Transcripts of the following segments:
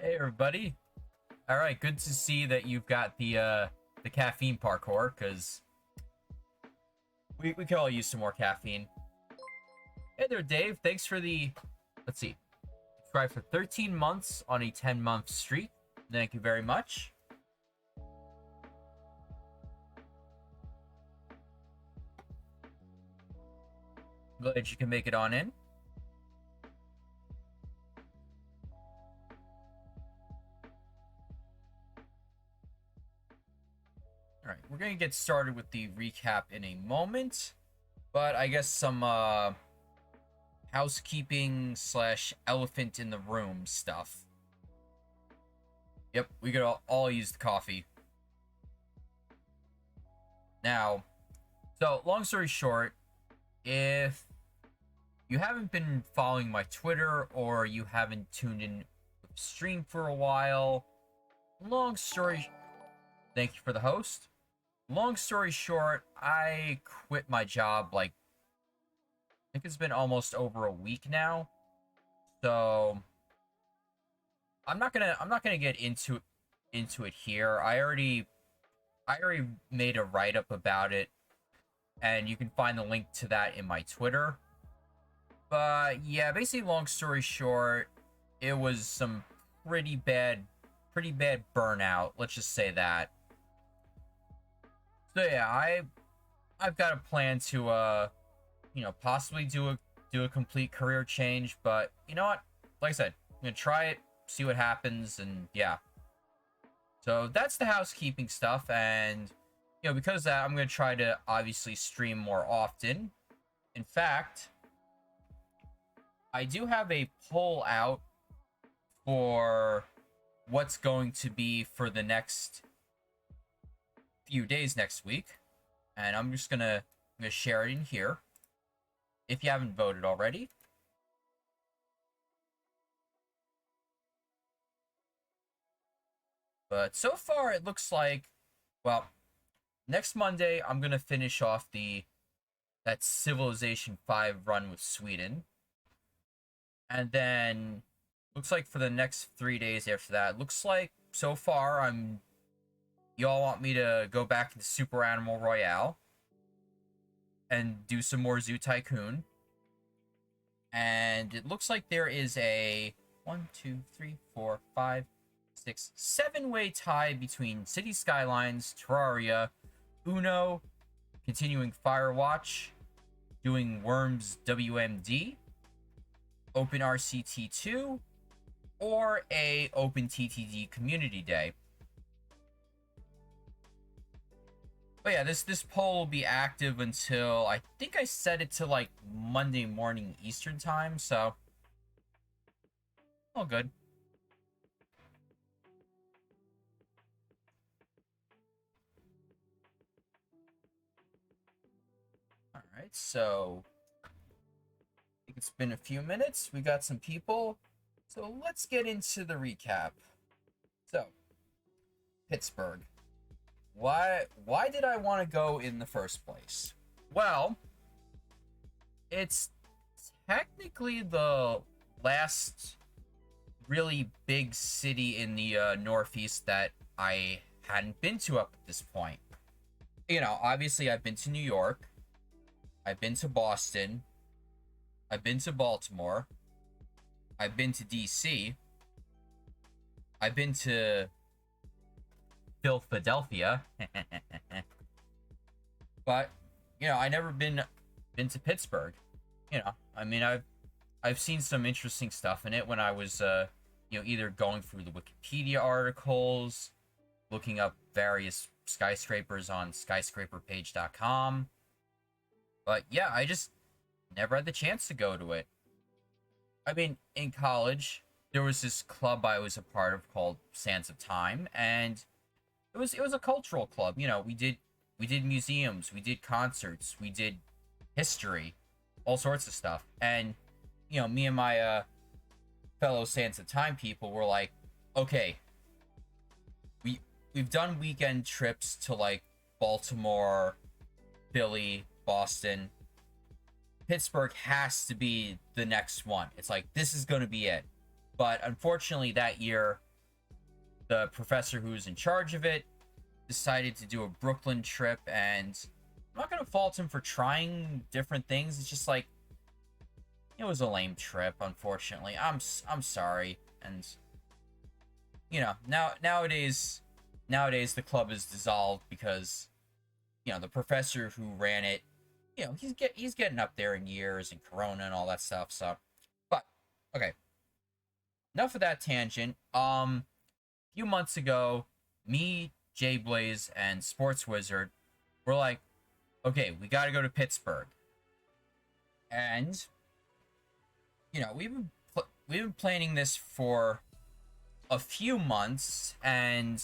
Hey everybody. All right, good to see that you've got the caffeine parkour, because we could all use some more caffeine. Hey there, Dave. Thanks for the, let's see, subscribe for 13 months on a 10-month streak. Thank you very much. Glad you can make it on in. All right, we're gonna get started with the recap in a moment, but I guess some housekeeping slash elephant in the room stuff. Yep, we could all use the coffee. Now, so long story short, if you haven't been following my Twitter or you haven't tuned in with the stream for a while, long story, thank you for the host. Long story short, I quit my job like, I think it's been almost over a week now. So I'm not gonna get into it here. I already made a write-up about it, and you can find the link to that in my Twitter. But yeah, basically, long story short, it was some pretty bad burnout. Let's just say that. So yeah, I've got a plan to possibly do a complete career change, but you know what? Like I said, I'm gonna try it, see what happens, and yeah. So that's the housekeeping stuff, and because of that, I'm gonna try to obviously stream more often. In fact, I do have a poll out for what's going to be for the next few days next week, and I'm gonna share it in here if you haven't voted already. But so far it looks like, well, next Monday I'm gonna finish off that Civilization 5 run with Sweden, and then looks like for the next 3 days after that, looks like so far y'all want me to go back into Super Animal Royale and do some more Zoo Tycoon. And it looks like there is a 1, 2, 3, 4, 5, 6, 7-way tie between City Skylines, Terraria, Uno, continuing Firewatch, doing Worms WMD, Open RCT2, or a Open TTD Community Day. But yeah, this poll will be active until, I think I set it to like Monday morning Eastern time, so all good. All right, so I think it's been a few minutes. We got some people, so let's get into the recap. So, Pittsburgh. Why did I want to go in the first place? Well, it's technically the last really big city in the Northeast that I hadn't been to up at this point. Obviously I've been to New York, I've been to Boston, I've been to Baltimore, I've been to DC, I've been to Philadelphia, but I never been to Pittsburgh. I mean, I've seen some interesting stuff in it when I was either going through the Wikipedia articles, looking up various skyscrapers on skyscraperpage.com. But yeah, I just never had the chance to go to it. I mean, in college, there was this club I was a part of called Sands of Time, and it was a cultural club. We did museums, we did concerts, we did history, all sorts of stuff. And me and my fellow Sands of Time people were like, okay, we've done weekend trips to like Baltimore, Philly, Boston. Pittsburgh has to be the next one. It's like, this is going to be it. But unfortunately that year the professor who's in charge of it decided to do a Brooklyn trip, and I'm not gonna fault him for trying different things. It's just like it was a lame trip, unfortunately. I'm sorry, and you know, nowadays the club is dissolved because the professor who ran it, he's getting up there in years and Corona and all that stuff. So, but okay, enough of that tangent. A few months ago, me, Jay Blaze, and Sports Wizard were like, okay, we got to go to Pittsburgh, and we've been planning this for a few months, and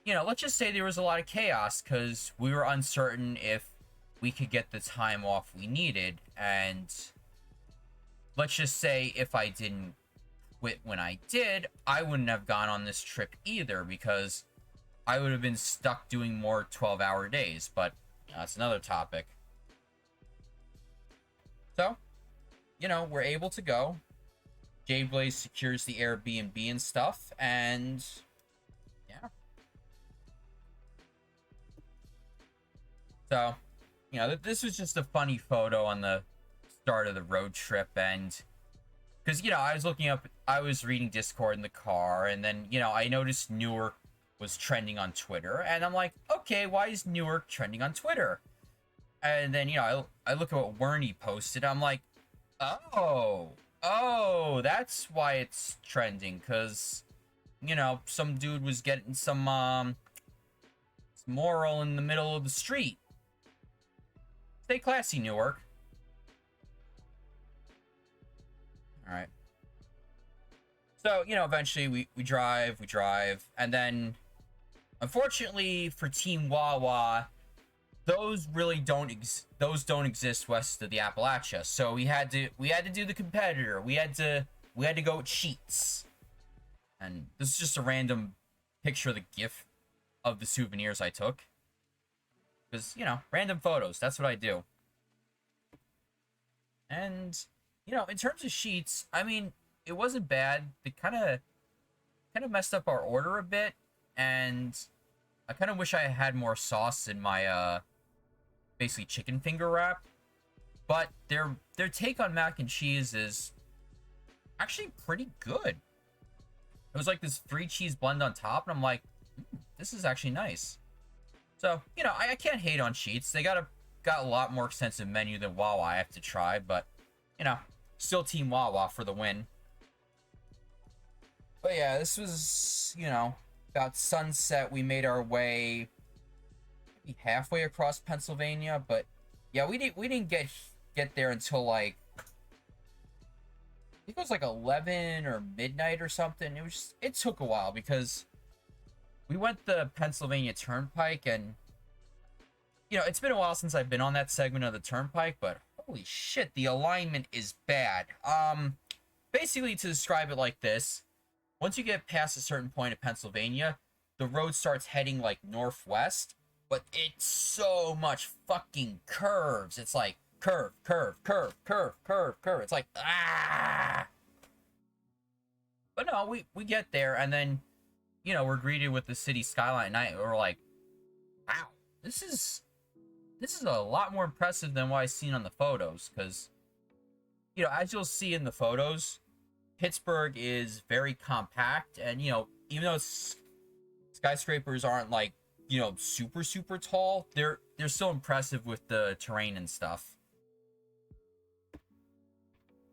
let's just say there was a lot of chaos because we were uncertain if we could get the time off we needed, and let's just say if I didn't quit when I did, I wouldn't have gone on this trip either because I would have been stuck doing more 12-hour days, but that's another topic. So, we're able to go. Jay Blaze secures the Airbnb and stuff, and yeah. So, this was just a funny photo on the start of the road trip, and because I was reading Discord in the car, and then I noticed Newark was trending on Twitter, and I'm like, okay, why is Newark trending on Twitter? And then I look at what Wernie posted. I'm like, oh, that's why it's trending, because some dude was getting some moral in the middle of the street. Stay classy, Newark. All right. So, eventually we drive, and then, unfortunately for Team Wawa, those don't exist west of the Appalachia. So we had to do the competitor. We had to go with cheats. And this is just a random picture of the GIF of the souvenirs I took. Because, random photos, that's what I do. And, in terms of sheets, I mean, it wasn't bad. They kind of messed up our order a bit, and I kind of wish I had more sauce in my basically chicken finger wrap. But their take on mac and cheese is actually pretty good. It was like this 3-cheese blend on top, and I'm like, this is actually nice. So, I can't hate on Sheets. They got a lot more extensive menu than Wawa I have to try, but, still Team Wawa for the win. But yeah, this was, about sunset. We made our way maybe halfway across Pennsylvania, but yeah, we didn't get there until like, I think it was like 11 or midnight or something. It took a while because we went the Pennsylvania Turnpike, and it's been a while since I've been on that segment of the Turnpike, but holy shit, the alignment is bad. Basically, to describe it like this, once you get past a certain point of Pennsylvania, the road starts heading like northwest, but it's so much fucking curves. It's like curve. It's like, ah. But no, we get there, and then, we're greeted with the city skyline at night. We're like, wow, this is a lot more impressive than what I've seen on the photos, because, as you'll see in the photos, Pittsburgh is very compact, and, even though skyscrapers aren't like, super tall, they're still impressive with the terrain and stuff.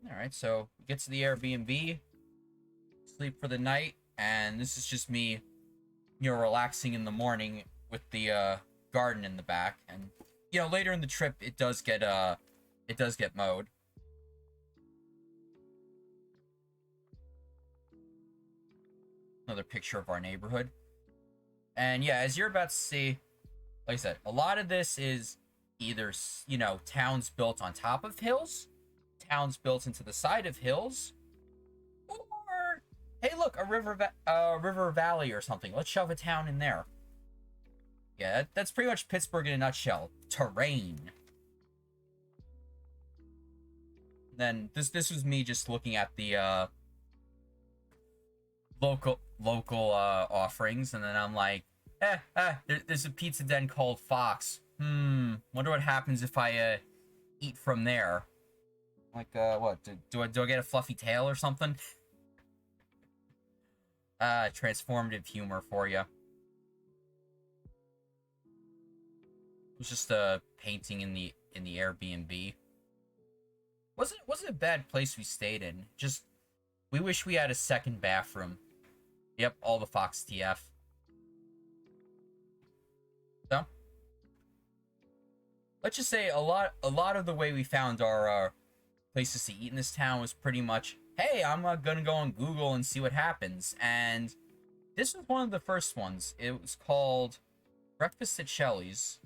All right, so we get to the Airbnb, sleep for the night, and this is just me, relaxing in the morning with the garden in the back, and later in the trip it does get mowed. Another picture of our neighborhood. And yeah, as you're about to see, like I said, a lot of this is either, towns built on top of hills, towns built into the side of hills, or, hey, look, a river valley or something. Let's shove a town in there. Yeah, that's pretty much Pittsburgh in a nutshell. Terrain. Then this was me just looking at the local local offerings, and then I'm like, there's a pizza den called Fox. Wonder what happens if I eat from there. Like, what? Do I get a fluffy tail or something? Transformative humor for you. It was just a painting in the Airbnb. Wasn't a bad place we stayed in. Just, we wish we had a second bathroom. Yep, all the Fox TF. So, let's just say a lot of the way we found our places to eat in this town was pretty much, hey, I'm gonna go on Google and see what happens. And this was one of the first ones. It was called Breakfast at Shelley's.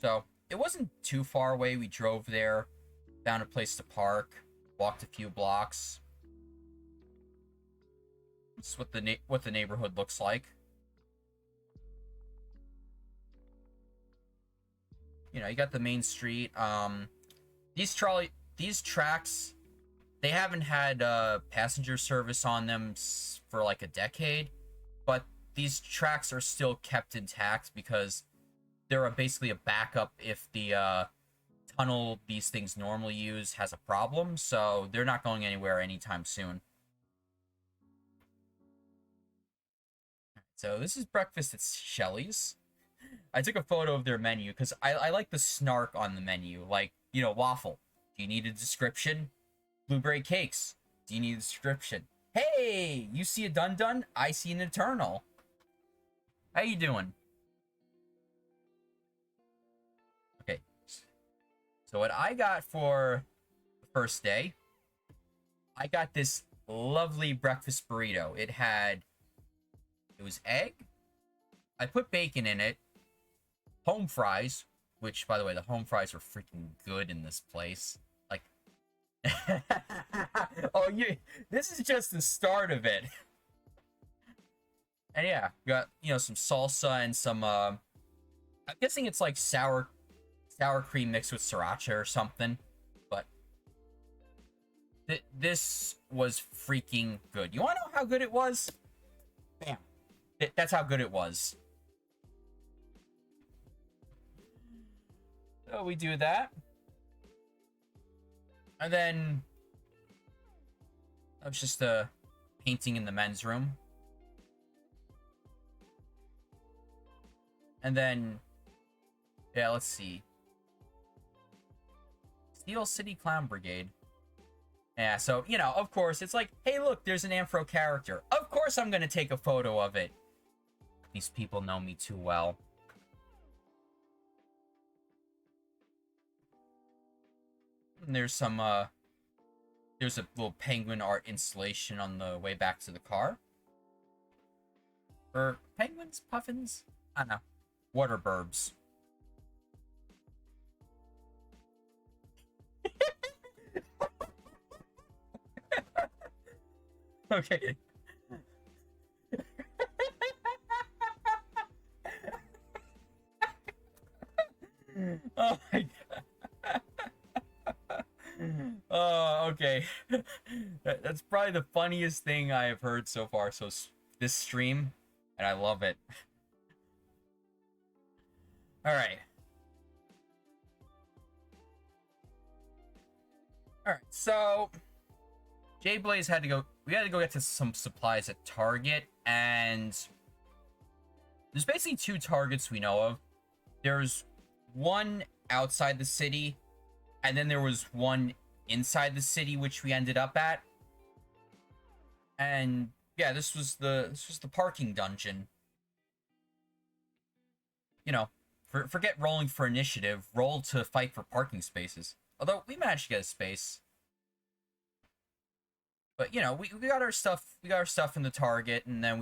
So, it wasn't too far away. We drove there, found a place to park, walked a few blocks. This is what the neighborhood looks like. You know, you got the main street. These tracks, they haven't had passenger service on them for like a decade, but these tracks are still kept intact because they're basically a backup if the tunnel these things normally use has a problem, so they're not going anywhere anytime soon. So this is breakfast at Shelley's. I took a photo of their menu because I like the snark on the menu. Like, you know, waffle. Do you need a description? Blueberry cakes. Do you need a description? Hey, you see a dun-dun? I see an eternal. How you doing? Okay. So what I got for the first day, I got this lovely breakfast burrito. It was egg. I put bacon in it. Home fries, which, by the way, the home fries are freaking good in this place. Like, oh, this is just the start of it. And yeah, got, you know, some salsa and some, I'm guessing it's like sour cream mixed with sriracha or something. But this was freaking good. You want to know how good it was? Bam. That's how good it was. So we do that. And then that was just a painting in the men's room. And then, yeah, let's see. Steel City Clown Brigade. Yeah, so, you know, of course, it's like, hey, look, there's an Ampro character. Of course I'm going to take a photo of it. These people know me too well. And there's some, there's a little penguin art installation on the way back to the car. Or penguins? Puffins? I don't know. Water burbs. Okay. Oh my god. Oh, okay. That's probably the funniest thing I have heard so far. So this stream, and I love it. All right. All right. So Jay Blaze had to go. We had to go get to some supplies at Target, and there's basically two Targets we know of. There's one outside the city, and then there was one inside the city, which we ended up at. And yeah, this was the parking dungeon. You know, forget rolling for initiative, roll to fight for parking spaces. Although we managed to get a space. But you know, we got our stuff. We got our stuff in the Target, and then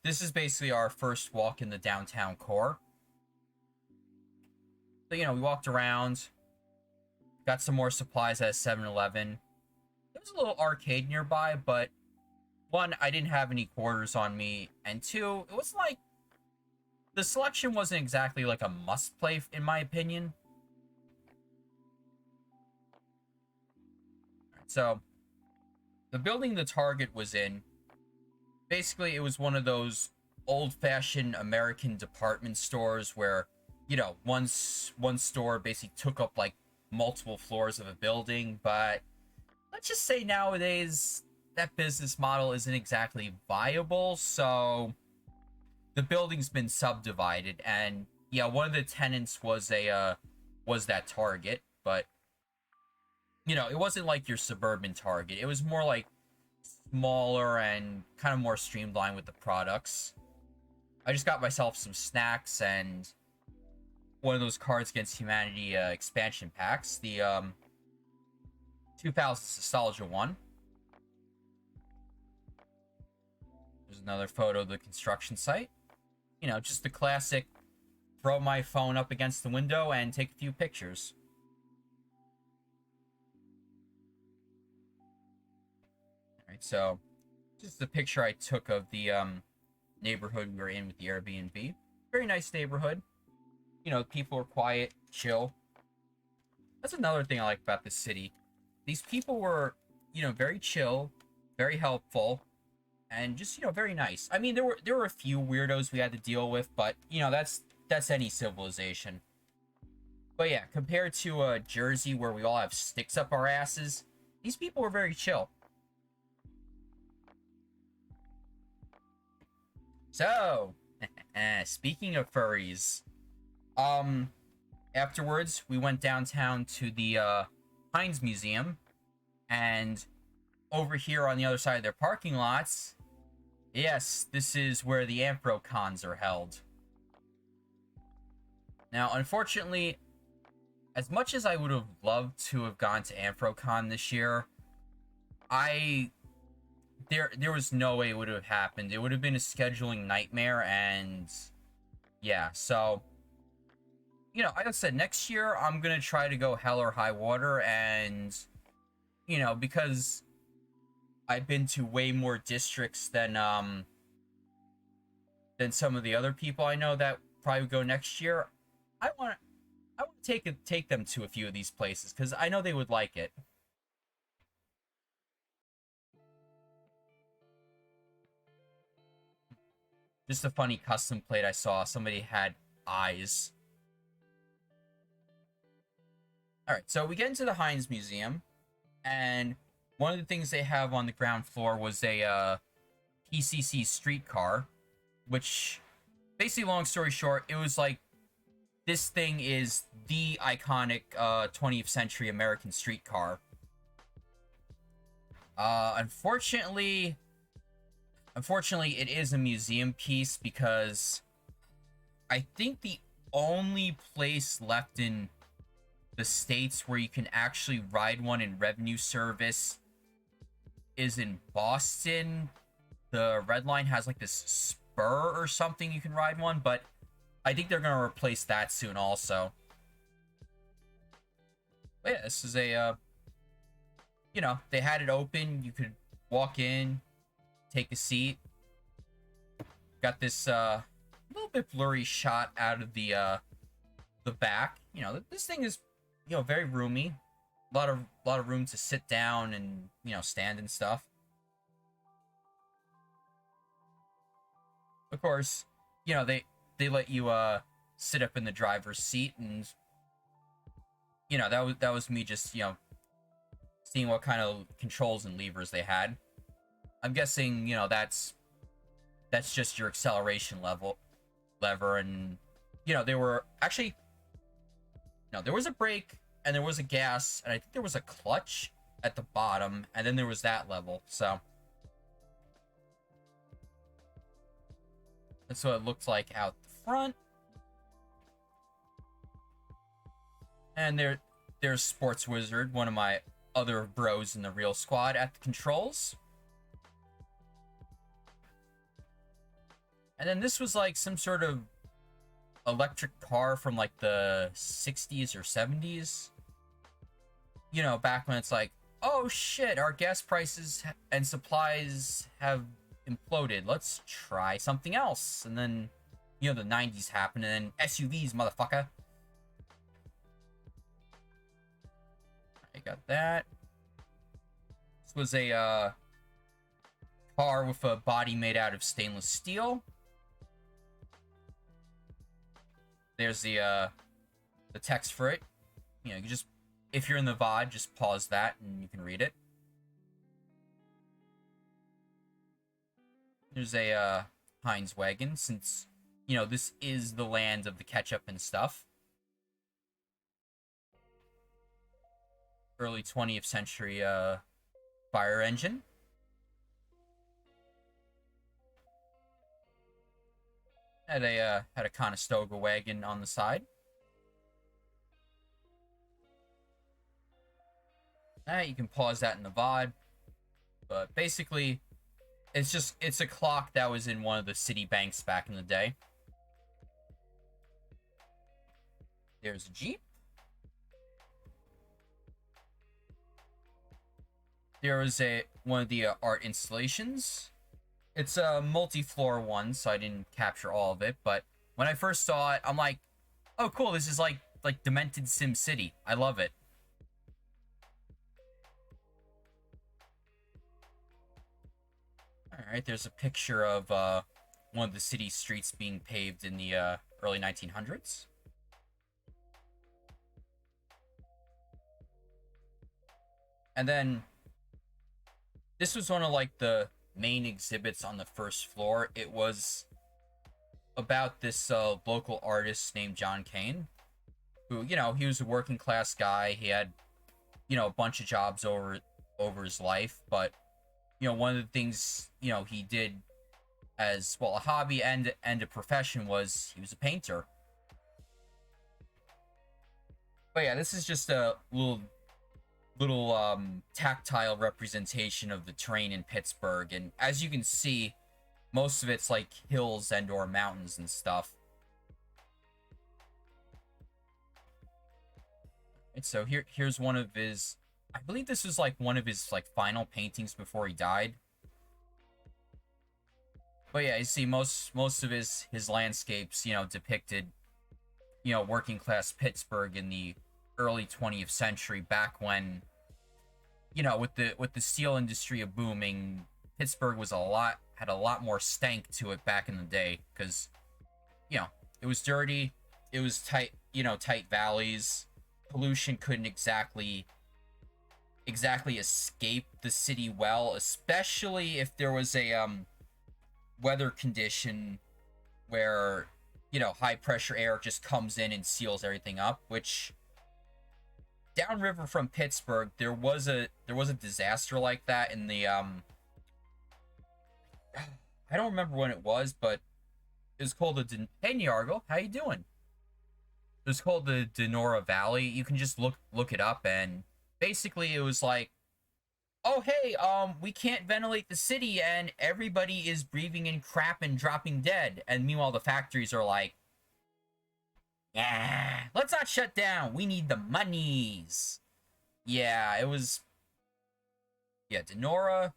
this is basically our first walk in the downtown core. So you know, we walked around, got some more supplies at a 7-Eleven. There was a little arcade nearby, but one, I didn't have any quarters on me, and two, it wasn't like the selection wasn't exactly like a must play in my opinion. So the building the Target was in Basically, it was one of those old-fashioned American department stores where, one store basically took up like multiple floors of a building. But let's just say nowadays that business model isn't exactly viable. So the building's been subdivided, and yeah, one of the tenants was that Target, but it wasn't like your suburban Target. It was more like smaller and kind of more streamlined with the products. I just got myself some snacks and one of those Cards Against Humanity expansion packs, the 2000 Nostalgia one. There's another photo of the construction site. Just the classic throw my phone up against the window and take a few pictures. Alright, so just the picture I took of the neighborhood we were in with the Airbnb. Very nice neighborhood. People are quiet, chill. That's another thing I like about this city. These people were, very chill, very helpful, and just, very nice. I mean, there were a few weirdos we had to deal with, but, that's any civilization. But yeah, compared to Jersey, where we all have sticks up our asses, these people were very chill. So, speaking of furries, afterwards we went downtown to the Heinz Museum, and over here on the other side of their parking lots, yes, this is where the AmphroCons are held. Now, unfortunately, as much as I would have loved to have gone to AmphroCon this year, there was no way it would have happened. It would have been a scheduling nightmare, and yeah, so like I said, next year I'm gonna try to go hell or high water, and because I've been to way more districts than some of the other people I know that probably go next year. I want to take them to a few of these places because I know they would like it. Just a funny custom plate I saw. Somebody had eyes. Alright, so we get into the Heinz Museum, and one of the things they have on the ground floor was a PCC streetcar, which, basically, long story short, it was like, this thing is the iconic 20th century American streetcar. Unfortunately, it is a museum piece because I think the only place left in the States where you can actually ride one in revenue service is in Boston. The Red Line has like this spur or something you can ride one, but I think they're going to replace that soon also. But yeah, this is a, they had it open. You could walk in, take a seat. Got this little bit blurry shot out of the back. This thing is, very roomy. A lot of room to sit down and, stand and stuff. Of course, they let you sit up in the driver's seat, and that was me just seeing what kind of controls and levers they had. I'm guessing that's just your acceleration lever, and they were actually there was a brake and there was a gas, and I think there was a clutch at the bottom, and then there was that level. So that's what it looked like out the front. And there's Sports Wizard, one of my other bros in the real squad, at the controls. And then this was like some sort of electric car from like the 60s or 70s. Back when it's like, oh shit, our gas prices and supplies have imploded. Let's try something else. And then, the 90s happened, and then SUVs, motherfucker. I got that. This was a car with a body made out of stainless steel. There's the text for it. You know, you just, if you're in the VOD, just pause that and you can read it. There's a Heinz wagon, since, you know, this is the land of the ketchup and stuff. Early 20th century fire engine. Had a Conestoga wagon on the side. You can pause that in the VOD. But basically, it's a clock that was in one of the city banks back in the day. There's a Jeep. There was one of the art installations. It's a multi-floor one, so I didn't capture all of it. But when I first saw it, I'm like, "Oh, cool! This is like Demented Sim City. I love it." All right, there's a picture of one of the city streets being paved in the early 1900s. And then this was one of like the main exhibits on the first floor. It was about this local artist named John Kane, who, you know, he was a working class guy. He had, you know, a bunch of jobs over his life, but, you know, one of the things, you know, he did as well, a hobby and a profession, was he was a painter. But yeah, this is just a little tactile representation of the terrain in Pittsburgh, and as you can see, most of it's like hills and or mountains and stuff. And so here's one of his, I believe this was like one of his like final paintings before he died. But yeah, you see most of his landscapes, you know, depicted, you know, working class Pittsburgh in the early 20th century, back when, you know, with the steel industry booming, Pittsburgh was had a lot more stank to it back in the day, because, you know, it was dirty, it was tight, you know, tight valleys, pollution couldn't exactly escape the city well, especially if there was a weather condition where, you know, high pressure air just comes in and seals everything up, which downriver from Pittsburgh, there was a disaster like that in the I don't remember when it was, but it was called the Hey Nyargle, how you doing? It was called the Denora Valley. You can just look it up, and basically it was like, "Oh hey, we can't ventilate the city and everybody is breathing in crap and dropping dead." And meanwhile the factories are like, "Yeah, let's not shut down. We need the monies." Yeah, it was... Yeah, Denora,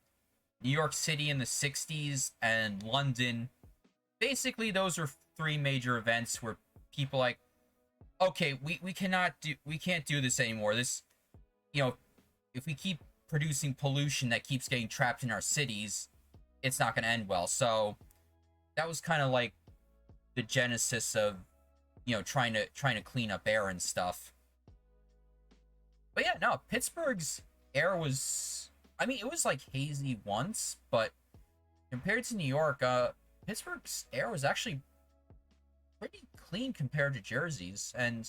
New York City in the 60s, and London. Basically, those are three major events where people like, "Okay, we can't do this anymore. This, you know, if we keep producing pollution that keeps getting trapped in our cities, it's not going to end well." So that was kind of like the genesis of, you know, trying to clean up air and stuff. But yeah, no, Pittsburgh's air was, I mean, it was like hazy once, but compared to New York, Pittsburgh's air was actually pretty clean compared to Jersey's. And,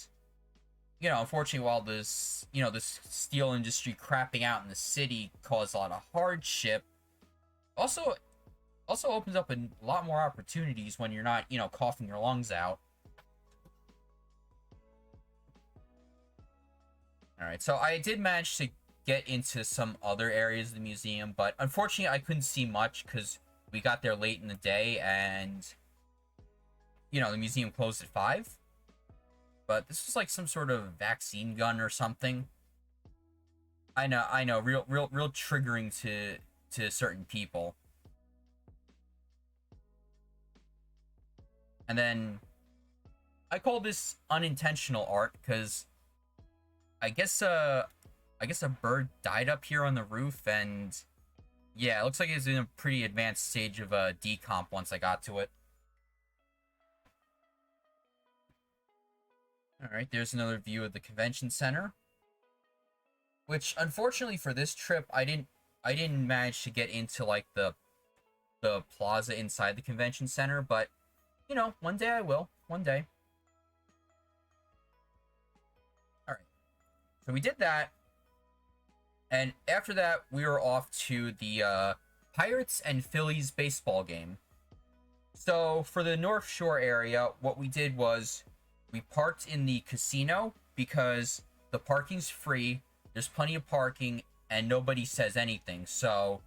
you know, unfortunately, while this, you know, this steel industry crapping out in the city caused a lot of hardship, also opens up a lot more opportunities when you're not, you know, coughing your lungs out. Alright, so I did manage to get into some other areas of the museum, but unfortunately I couldn't see much because we got there late in the day and, you know, the museum closed at 5. But this was like some sort of vaccine gun or something. I know, real triggering to certain people. And then I call this unintentional art because I guess a bird died up here on the roof, and Yeah, it looks like it's in a pretty advanced stage of decomp once I got to it. Alright, there's another view of the convention center. Which, unfortunately for this trip, I didn't manage to get into, like, the plaza inside the convention center, but, you know, one day I will. One day. Alright. So we did that. And after that, we were off to the Pirates and Phillies baseball game. So for the North Shore area, what we did was we parked in the casino because the parking's free. There's plenty of parking and nobody says anything. So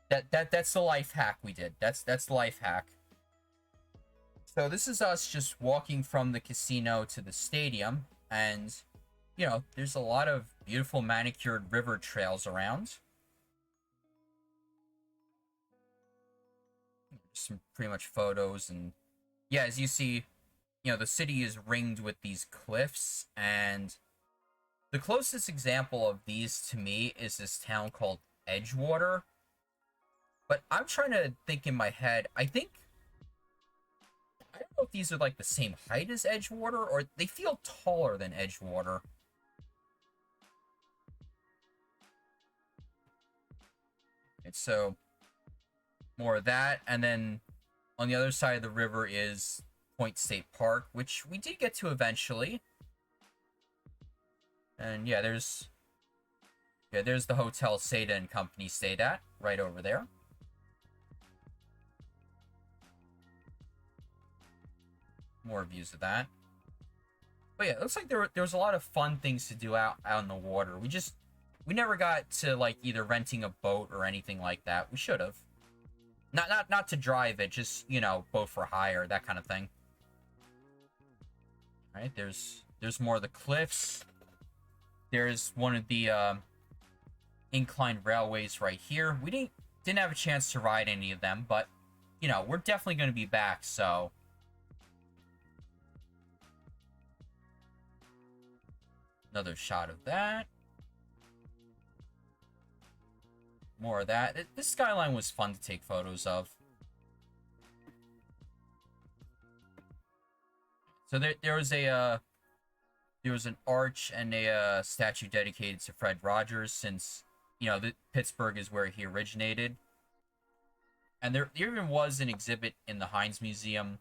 that's the life hack we did. That's the life hack. So this is us just walking from the casino to the stadium, and you know, there's a lot of beautiful manicured river trails around. Some pretty much photos, and yeah, as you see, you know, the city is ringed with these cliffs, and the closest example of these to me is this town called Edgewater. But I'm trying to think in my head, I don't know if these are like the same height as Edgewater, or they feel taller than Edgewater. And so, more of that, and then on the other side of the river is Point State Park, which we did get to eventually. And yeah, there's the hotel Seda and Company stayed at, right over there. More views of that. But yeah, it looks like there was a lot of fun things to do out in the water. We never got to, like, either renting a boat or anything like that. We should have. Not to drive it, just, you know, boat for hire, that kind of thing. Alright, there's more of the cliffs. There's one of the inclined railways right here. We didn't have a chance to ride any of them, but, you know, we're definitely going to be back, so another shot of that. More of that. This skyline was fun to take photos of. So there was an arch and a statue dedicated to Fred Rogers, since, you know, Pittsburgh is where he originated. And there even was an exhibit in the Heinz Museum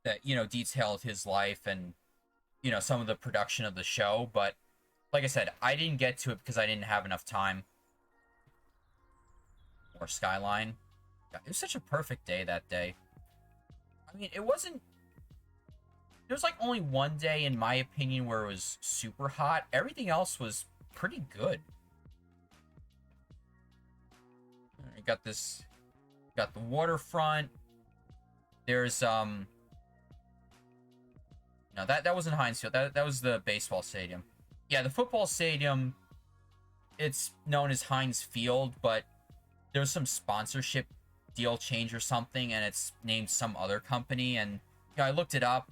that, you know, detailed his life and, you know, some of the production of the show. But like I said, I didn't get to it because I didn't have enough time. More skyline. God, it was such a perfect day that day. I mean, it wasn't... There was, like, only one day, in my opinion, where it was super hot. Everything else was pretty good. Got the waterfront. There's, no, that wasn't Heinz Field. That was the baseball stadium. Yeah, the football stadium, it's known as Heinz Field, but there's some sponsorship deal change or something, and it's named some other company, and, you know, I looked it up.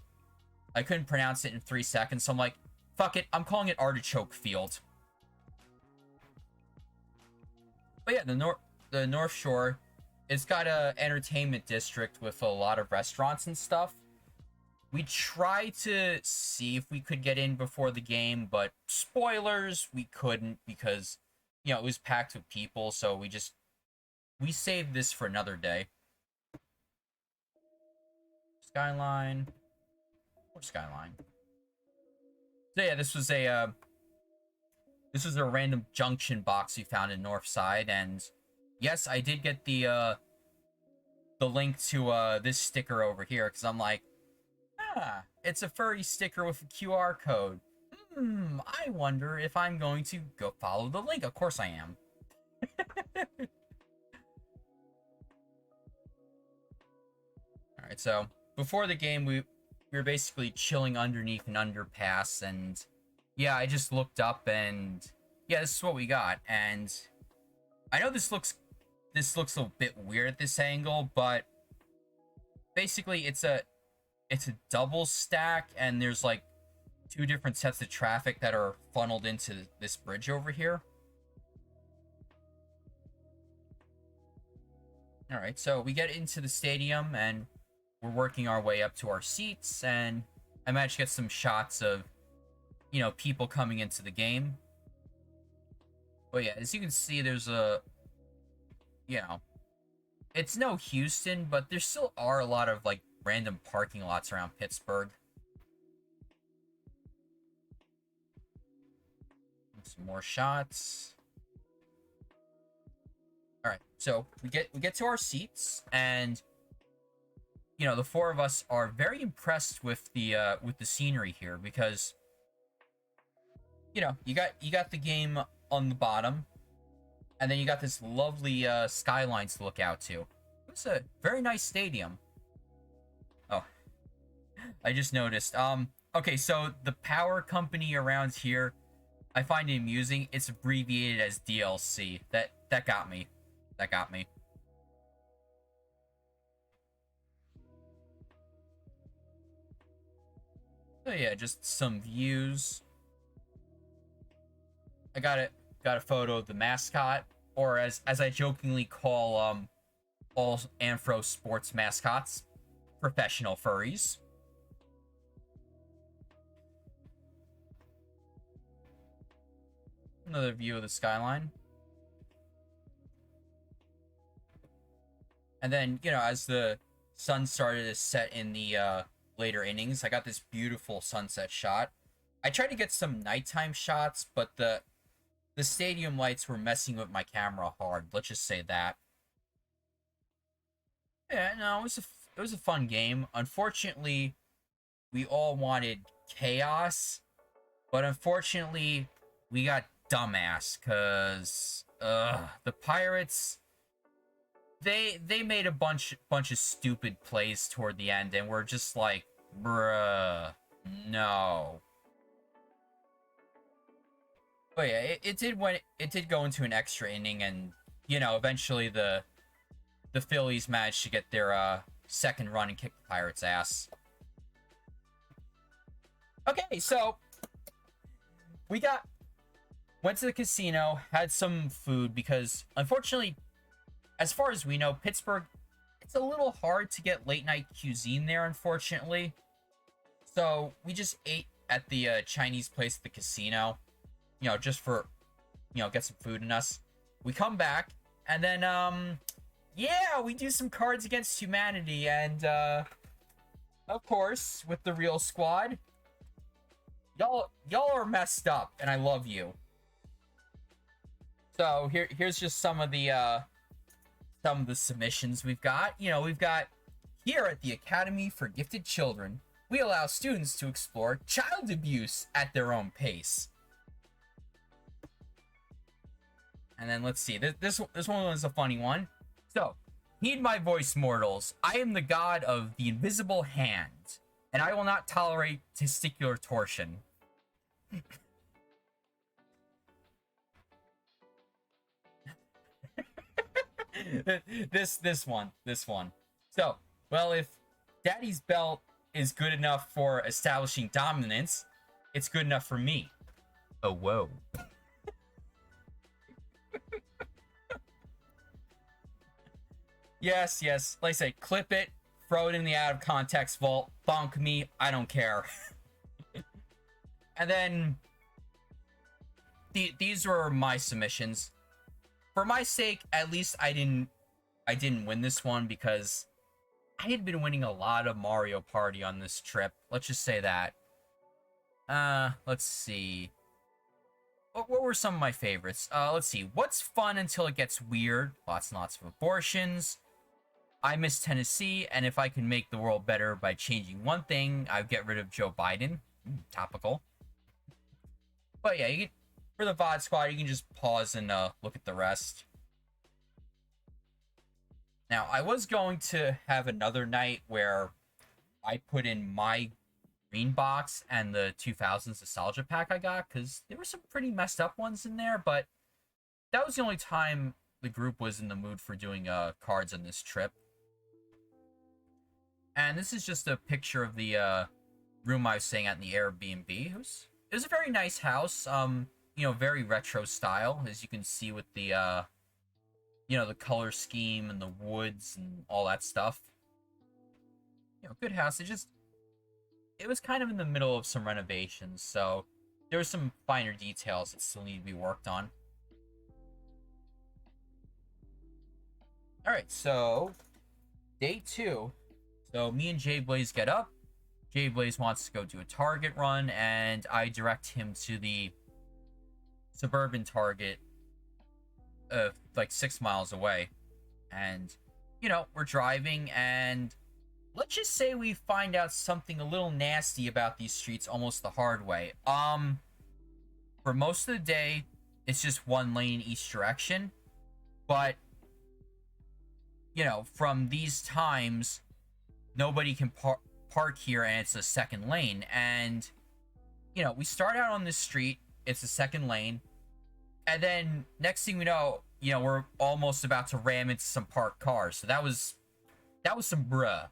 I couldn't pronounce it in 3 seconds, so I'm like, fuck it, I'm calling it Artichoke Field. But yeah, the North Shore, it's got a entertainment district with a lot of restaurants and stuff. We tried to see if we could get in before the game, but spoilers, we couldn't because, you know, it was packed with people, so we saved this for another day. Skyline. Or Skyline. So yeah, this was a random junction box we found in Northside, and yes, I did get the link to this sticker over here, because I'm like, it's a furry sticker with a QR code. I wonder if I'm going to go follow the link. Of course I am. Alright, so before the game, we were basically chilling underneath an underpass, and yeah, I just looked up, and yeah, this is what we got. And I know this looks a bit weird at this angle, but basically it's a double stack, and there's like 2 different sets of traffic that are funneled into this bridge over here. All right, so we get into the stadium and we're working our way up to our seats, and I managed to get some shots of, people coming into the game. But yeah, as you can see, there's you know, it's no Houston, but there still are a lot of, like, random parking lots around Pittsburgh. Some more shots. All right, so we get to our seats, and the four of us are very impressed with the scenery here, because you got the game on the bottom, and then you got this lovely skylines to look out to. It's a very nice stadium. Oh, I just noticed. Okay, so the power company around here, I find it amusing. It's abbreviated as DLC. That got me. That got me. So yeah, just some views. I got a photo of the mascot, or as I jokingly call all Anthro sports mascots, professional furries. Another view of the skyline. And then, as the sun started to set in the later innings, I got this beautiful sunset shot. I tried to get some nighttime shots, but the stadium lights were messing with my camera hard. Let's just say that. Yeah, no, it was a fun game. Unfortunately, we all wanted chaos, but unfortunately, we got dumbass, because the Pirates, they made a bunch of stupid plays toward the end, and we're just like, bruh, no. But yeah, it did go into an extra inning, and eventually the Phillies managed to get their second run and kick the Pirates' ass. Okay, so went to the casino, had some food, because unfortunately, as far as we know, Pittsburgh, it's a little hard to get late night cuisine there, unfortunately. So we just ate at the Chinese place at the casino, just for, get some food in us. We come back, and then, yeah, we do some Cards Against Humanity, and, of course, with the real squad, y'all are messed up, and I love you. So here's just some of the submissions we've got. We've got, here at the Academy for Gifted Children, we allow students to explore child abuse at their own pace. And then let's see, this one was a funny one. So, heed my voice, mortals. I am the god of the invisible hand, and I will not tolerate testicular torsion. this one. So, well, if Daddy's belt is good enough for establishing dominance, it's good enough for me. Oh, whoa. Yes. Like I say, clip it, throw it in the out of context vault, bonk me, I don't care. And then these were my submissions. For my sake, at least I didn't win this one, because I had been winning a lot of Mario Party on this trip. Let's just say that. Let's see. What were some of my favorites? Let's see. What's fun until it gets weird? Lots and lots of abortions. I miss Tennessee, and if I can make the world better by changing one thing, I'd get rid of Joe Biden. Topical. But yeah, for the VOD squad, you can just pause and look at the rest. Now, I was going to have another night where I put in my green box and the 2000s nostalgia pack I got, because there were some pretty messed up ones in there, but that was the only time the group was in the mood for doing cards on this trip. And this is just a picture of the room I was staying at in the Airbnb. It was a very nice house, very retro style, as you can see with the the color scheme and the woods and all that stuff. Good house. It was kind of in the middle of some renovations, so there were some finer details that still need to be worked on. Alright, so day 2. So me and Jay Blaze get up. Jay Blaze wants to go do a Target run, and I direct him to the suburban Target like 6 miles away. And, we're driving, and let's just say we find out something a little nasty about these streets almost the hard way. For most of the day, it's just one lane each direction. But, from these times, nobody can park here, and it's a second lane. And, we start out on this street, it's a second lane. And then, next thing we know, we're almost about to ram into some parked cars. So that was some bruh.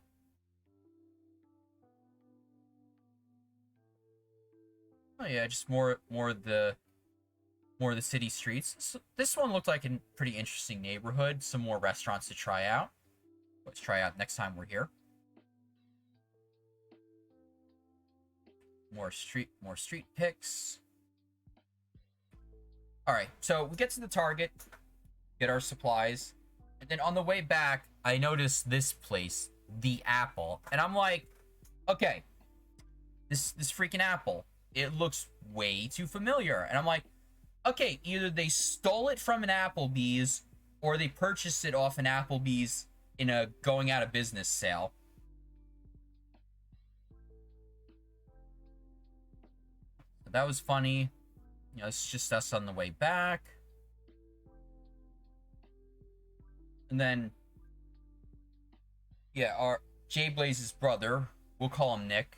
Oh yeah, just more of the city streets. So this one looked like a pretty interesting neighborhood. Some more restaurants to try out. Let's try out next time we're here. More street pics. All right, so we get to the Target, get our supplies, and then on the way back, I noticed this place, the Apple, and I'm like, okay, this freaking Apple. It looks way too familiar. And I'm like, okay, either they stole it from an Applebee's or they purchased it off an Applebee's in a going out of business sale. So that was funny. It's just us on the way back. And then, yeah, our Jay Blaze's brother, we'll call him Nick.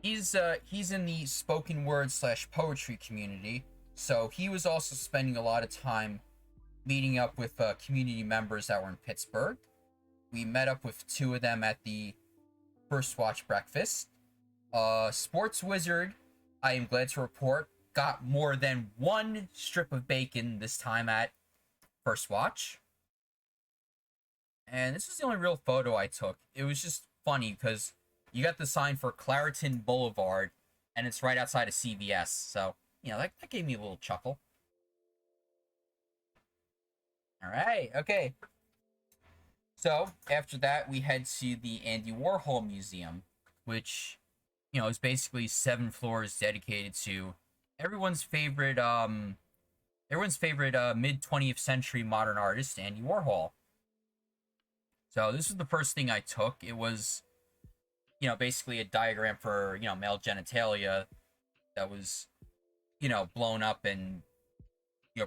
He's in the spoken word / poetry community, so he was also spending a lot of time meeting up with community members that were in Pittsburgh. We met up with 2 of them at the First Watch breakfast. Sports Wizard, I am glad to report, got more than 1 strip of bacon this time at First Watch. And this was the only real photo I took. It was just funny because you got the sign for Clareton Boulevard, and it's right outside of CVS. So, that gave me a little chuckle. Alright, okay. So, after that, we head to the Andy Warhol Museum, which, is basically 7 floors dedicated to everyone's favorite mid-20th century modern artist, Andy Warhol. So, this is the first thing I took. It was basically a diagram for, male genitalia that was, blown up and,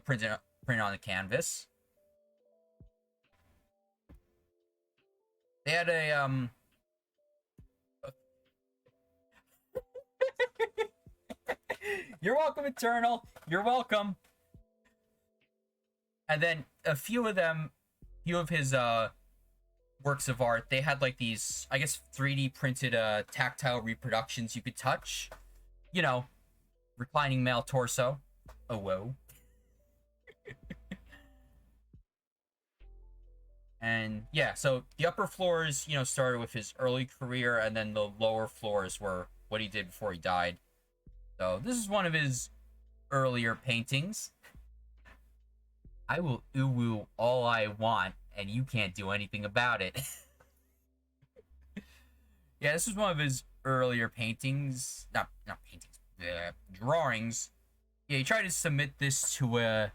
printed on the canvas. They had a, You're welcome, Eternal. You're welcome. And then a few of his, works of art, they had like these, I guess, 3D printed tactile reproductions you could touch. Reclining male torso. Oh, whoa. And yeah, so the upper floors, started with his early career, and then the lower floors were what he did before he died. So this is one of his earlier paintings. I will ooh-woo all I want, and you can't do anything about it. Yeah, this was one of his earlier paintings. Not paintings. Drawings. Yeah, he tried to submit this to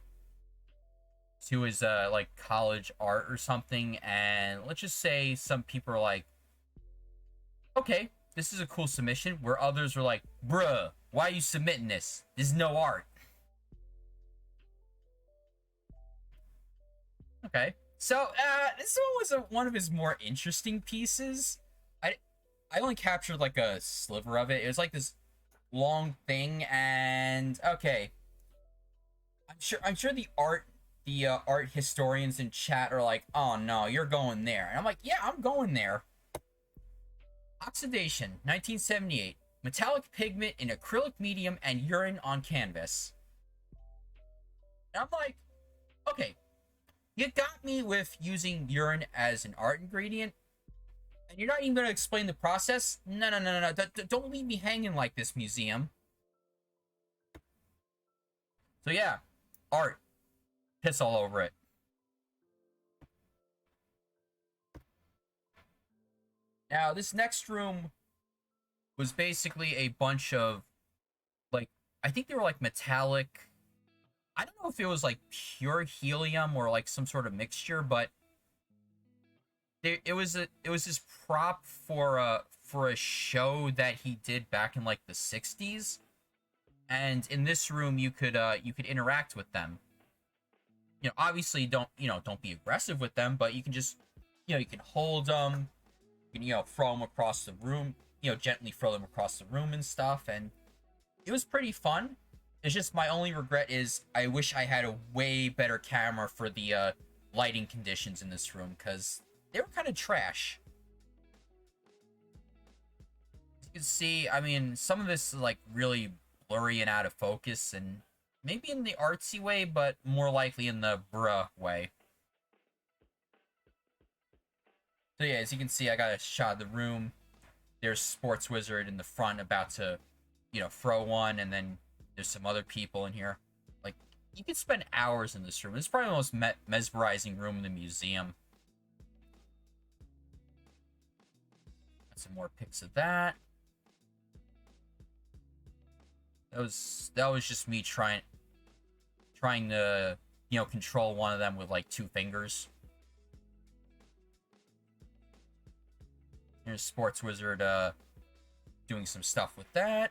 his like college art or something, and let's just say some people are like, okay, this is a cool submission, where others were like, bruh, why are you submitting this? This is no art. Okay, so this one was one of his more interesting pieces. I only captured like a sliver of it. It was like this long thing, and okay, I'm sure the art historians in chat are like, oh no, you're going there, and I'm like, yeah, I'm going there. Oxidation, 1978. Metallic pigment in acrylic medium and urine on canvas. And I'm like, okay, You got me with using urine as an art ingredient, and you're not even going to explain the process? No, no, no, no, no. Don't leave me hanging like this, museum. So yeah, art. Piss all over it. Now, this next room was basically a bunch of, like, I think they were like metallic. I don't know if it was like pure helium or like some sort of mixture, but it was this prop for a show that he did back in like the 60s. And in this room you could interact with them. You know, obviously don't be aggressive with them, but you can just, you can hold them, you can, throw them across the room, gently throw them across the room and stuff, and it was pretty fun. It's just my only regret is I wish I had a way better camera for the lighting conditions in this room, because they were kind of trash. As you can see, I mean, some of this is like really blurry and out of focus, and maybe in the artsy way, but more likely in the bruh way. So yeah, as you can see, I got a shot of the room. There's Sports Wizard in the front about to, throw one, and then there's some other people in here. Like, you could spend hours in this room. It's probably the most mesmerizing room in the museum. Got some more pics of that. That was just me trying to, control one of them with like 2 fingers. Here's Sports Wizard doing some stuff with that.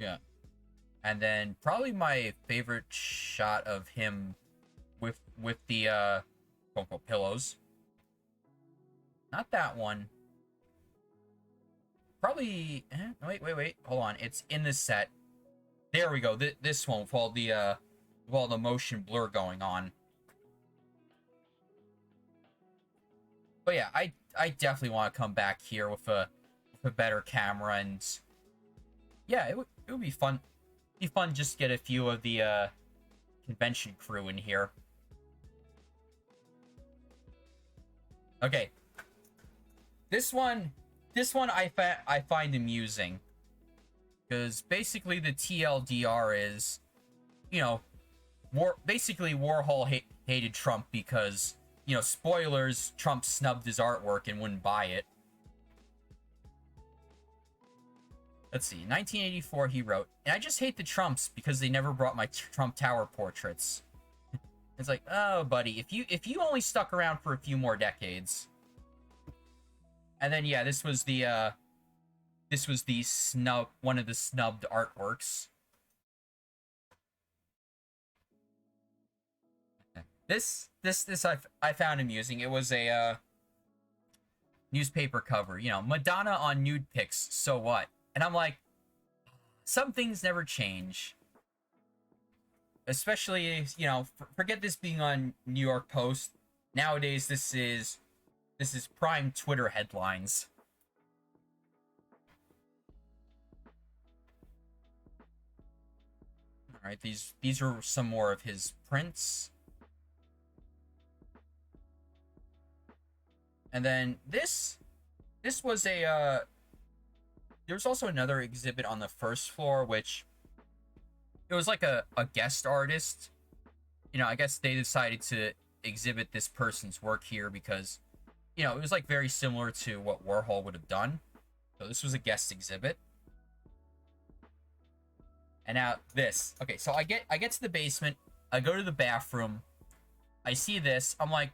Yeah. And then probably my favorite shot of him with the quote-unquote pillows. Not that one. Probably wait. Hold on. It's in this set. There we go. This one with all the motion blur going on. But yeah, I definitely want to come back here with a better camera, and yeah, it would be fun. It'd be fun just to get a few of the convention crew in here. Okay. This one I find amusing, because basically the TLDR is, basically Warhol hated Trump because, spoilers, Trump snubbed his artwork and wouldn't buy it. Let's see, 1984 he wrote, and I just hate the Trumps because they never brought my Trump Tower portraits. It's like, oh buddy, if you only stuck around for a few more decades. And then yeah, this was the one of the snubbed artworks. This I found amusing. It was a newspaper cover, Madonna on nude pics, so what? And I'm like, some things never change. Especially, forget this being on New York Post. Nowadays, this is prime Twitter headlines. All right, these are some more of his prints. And then this was a there's also another exhibit on the first floor, which it was like a guest artist. I guess they decided to exhibit this person's work here because, it was like very similar to what Warhol would have done. So this was a guest exhibit. And now this. Okay, so I get to the basement, I go to the bathroom, I see this, I'm like,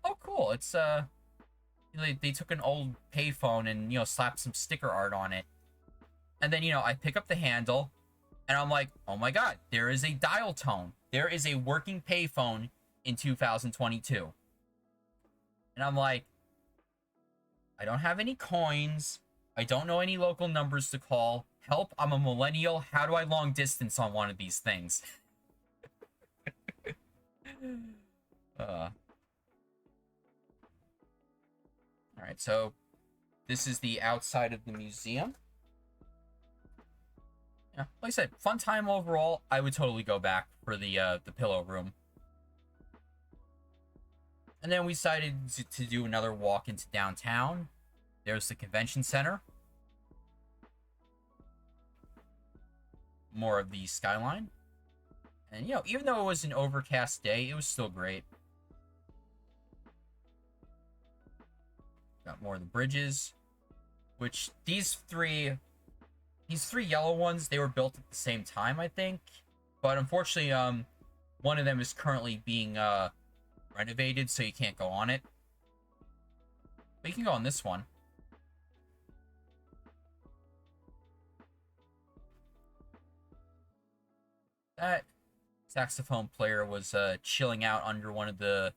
oh cool, it's they took an old payphone and, slapped some sticker art on it. And then, I pick up the handle, and I'm like, oh my god, there is a dial tone. There is a working payphone in 2022. And I'm like, I don't have any coins. I don't know any local numbers to call. Help, I'm a millennial. How do I long distance on one of these things? Alright, so this is the outside of the museum. Yeah, like I said, fun time overall. I would totally go back for the pillow room. And then we decided to do another walk into downtown. There's the convention center. More of the skyline. And, you know, even though it was an overcast day, it was still great. Got more of the bridges. Which, these three yellow ones, they were built at the same time, I think. But unfortunately, one of them is currently being, renovated, so you can't go on it. But you can go on this one. That saxophone player was chilling out under one of the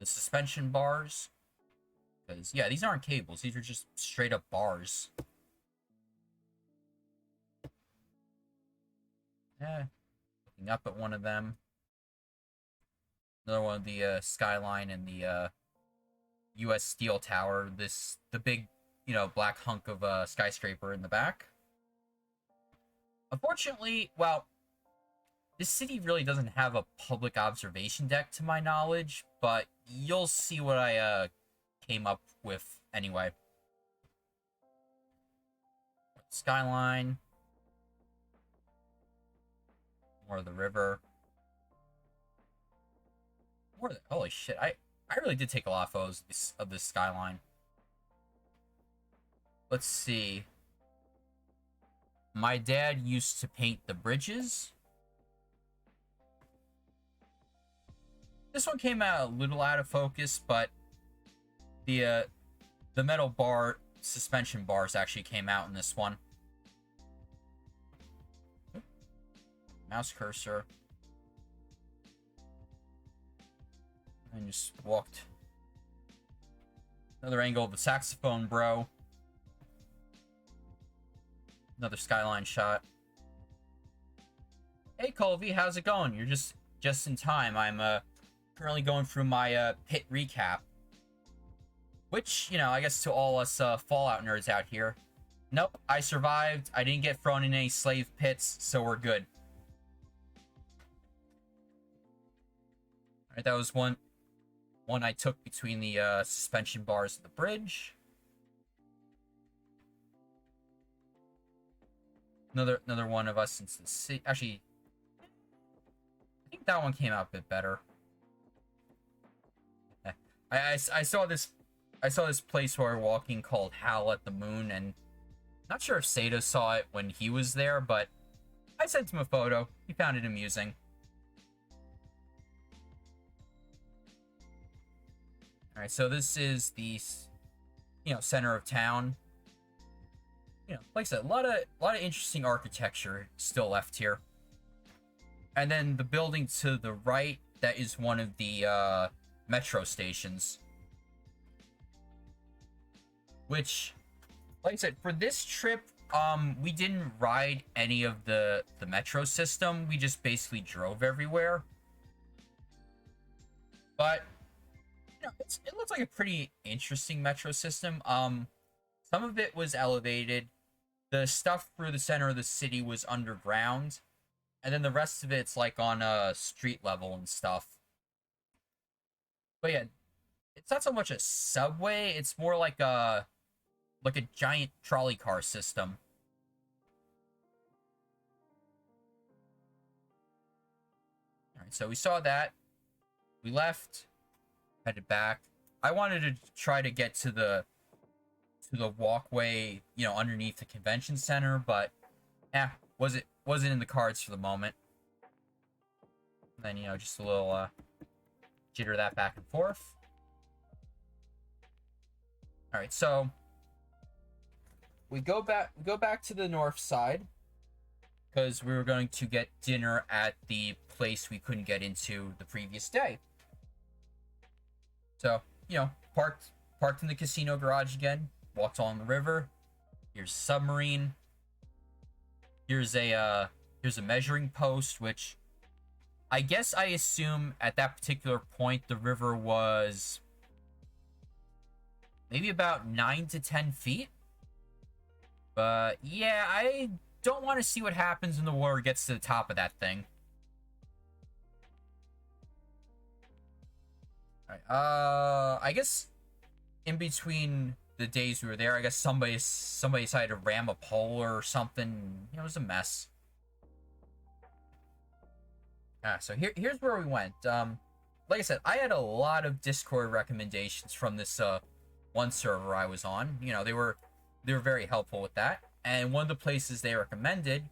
suspension bars. Because, yeah, these aren't cables. These are just straight up bars. Yeah. Looking up at one of them. Another one of the skyline and the U.S. Steel Tower. The big, you know, black hunk of skyscraper in the back. Unfortunately, well, this city really doesn't have a public observation deck to my knowledge, but you'll see what I came up with anyway. Skyline. More of the river. Holy shit, I really did take a lot of photos of this skyline. Let's see. My dad used to paint the bridges. This one came out a little out of focus, but the metal bar suspension bars actually came out in this one. Mouse cursor. And just walked. Another angle of the saxophone, bro. Another skyline shot. Hey, Colby, how's it going? You're just in time. I'm currently going through my pit recap. Which, you know, I guess to all us Fallout nerds out here. Nope, I survived. I didn't get thrown in any slave pits, so we're good. Alright, that was one I took between the suspension bars of the bridge. Another one of us into the city. Actually, I think that one came out a bit better. I saw this place where we're walking called Howl at the Moon, and not sure if Sato saw it when he was there, but I sent him a photo. He found it amusing. All right, so this is the, you know, center of town. You know, like I said, a lot of interesting architecture still left here. And then the building to the right, that is one of the metro stations. Which, like I said, for this trip, we didn't ride any of the metro system. We just basically drove everywhere. But you know, it looks like a pretty interesting metro system. Some of it was elevated. The stuff through the center of the city was underground. And then the rest of it's like on a street level and stuff. But yeah, it's not so much a subway, it's more like a giant trolley car system. Alright, so we saw that. We left. Headed back. I wanted to try to get to the walkway, you know, underneath the convention center, but wasn't in the cards for the moment. And then, you know, just a little jitter that back and forth. All right, so we go back to the north side because we were going to get dinner at the place we couldn't get into the previous day. So, you know, parked in the casino garage again, walked along the river. Here's a submarine. Here's a measuring post, which I guess I assume at that particular point the river was maybe about 9 to 10 feet. But yeah, don't want to see what happens when the water gets to the top of that thing. All right, I guess in between the days we were there, I guess somebody decided to ram a pole or something. It was a mess. So here's where we went. Like I said, I had a lot of Discord recommendations from this one server I was on. You know, they were very helpful with that. And one of the places they recommended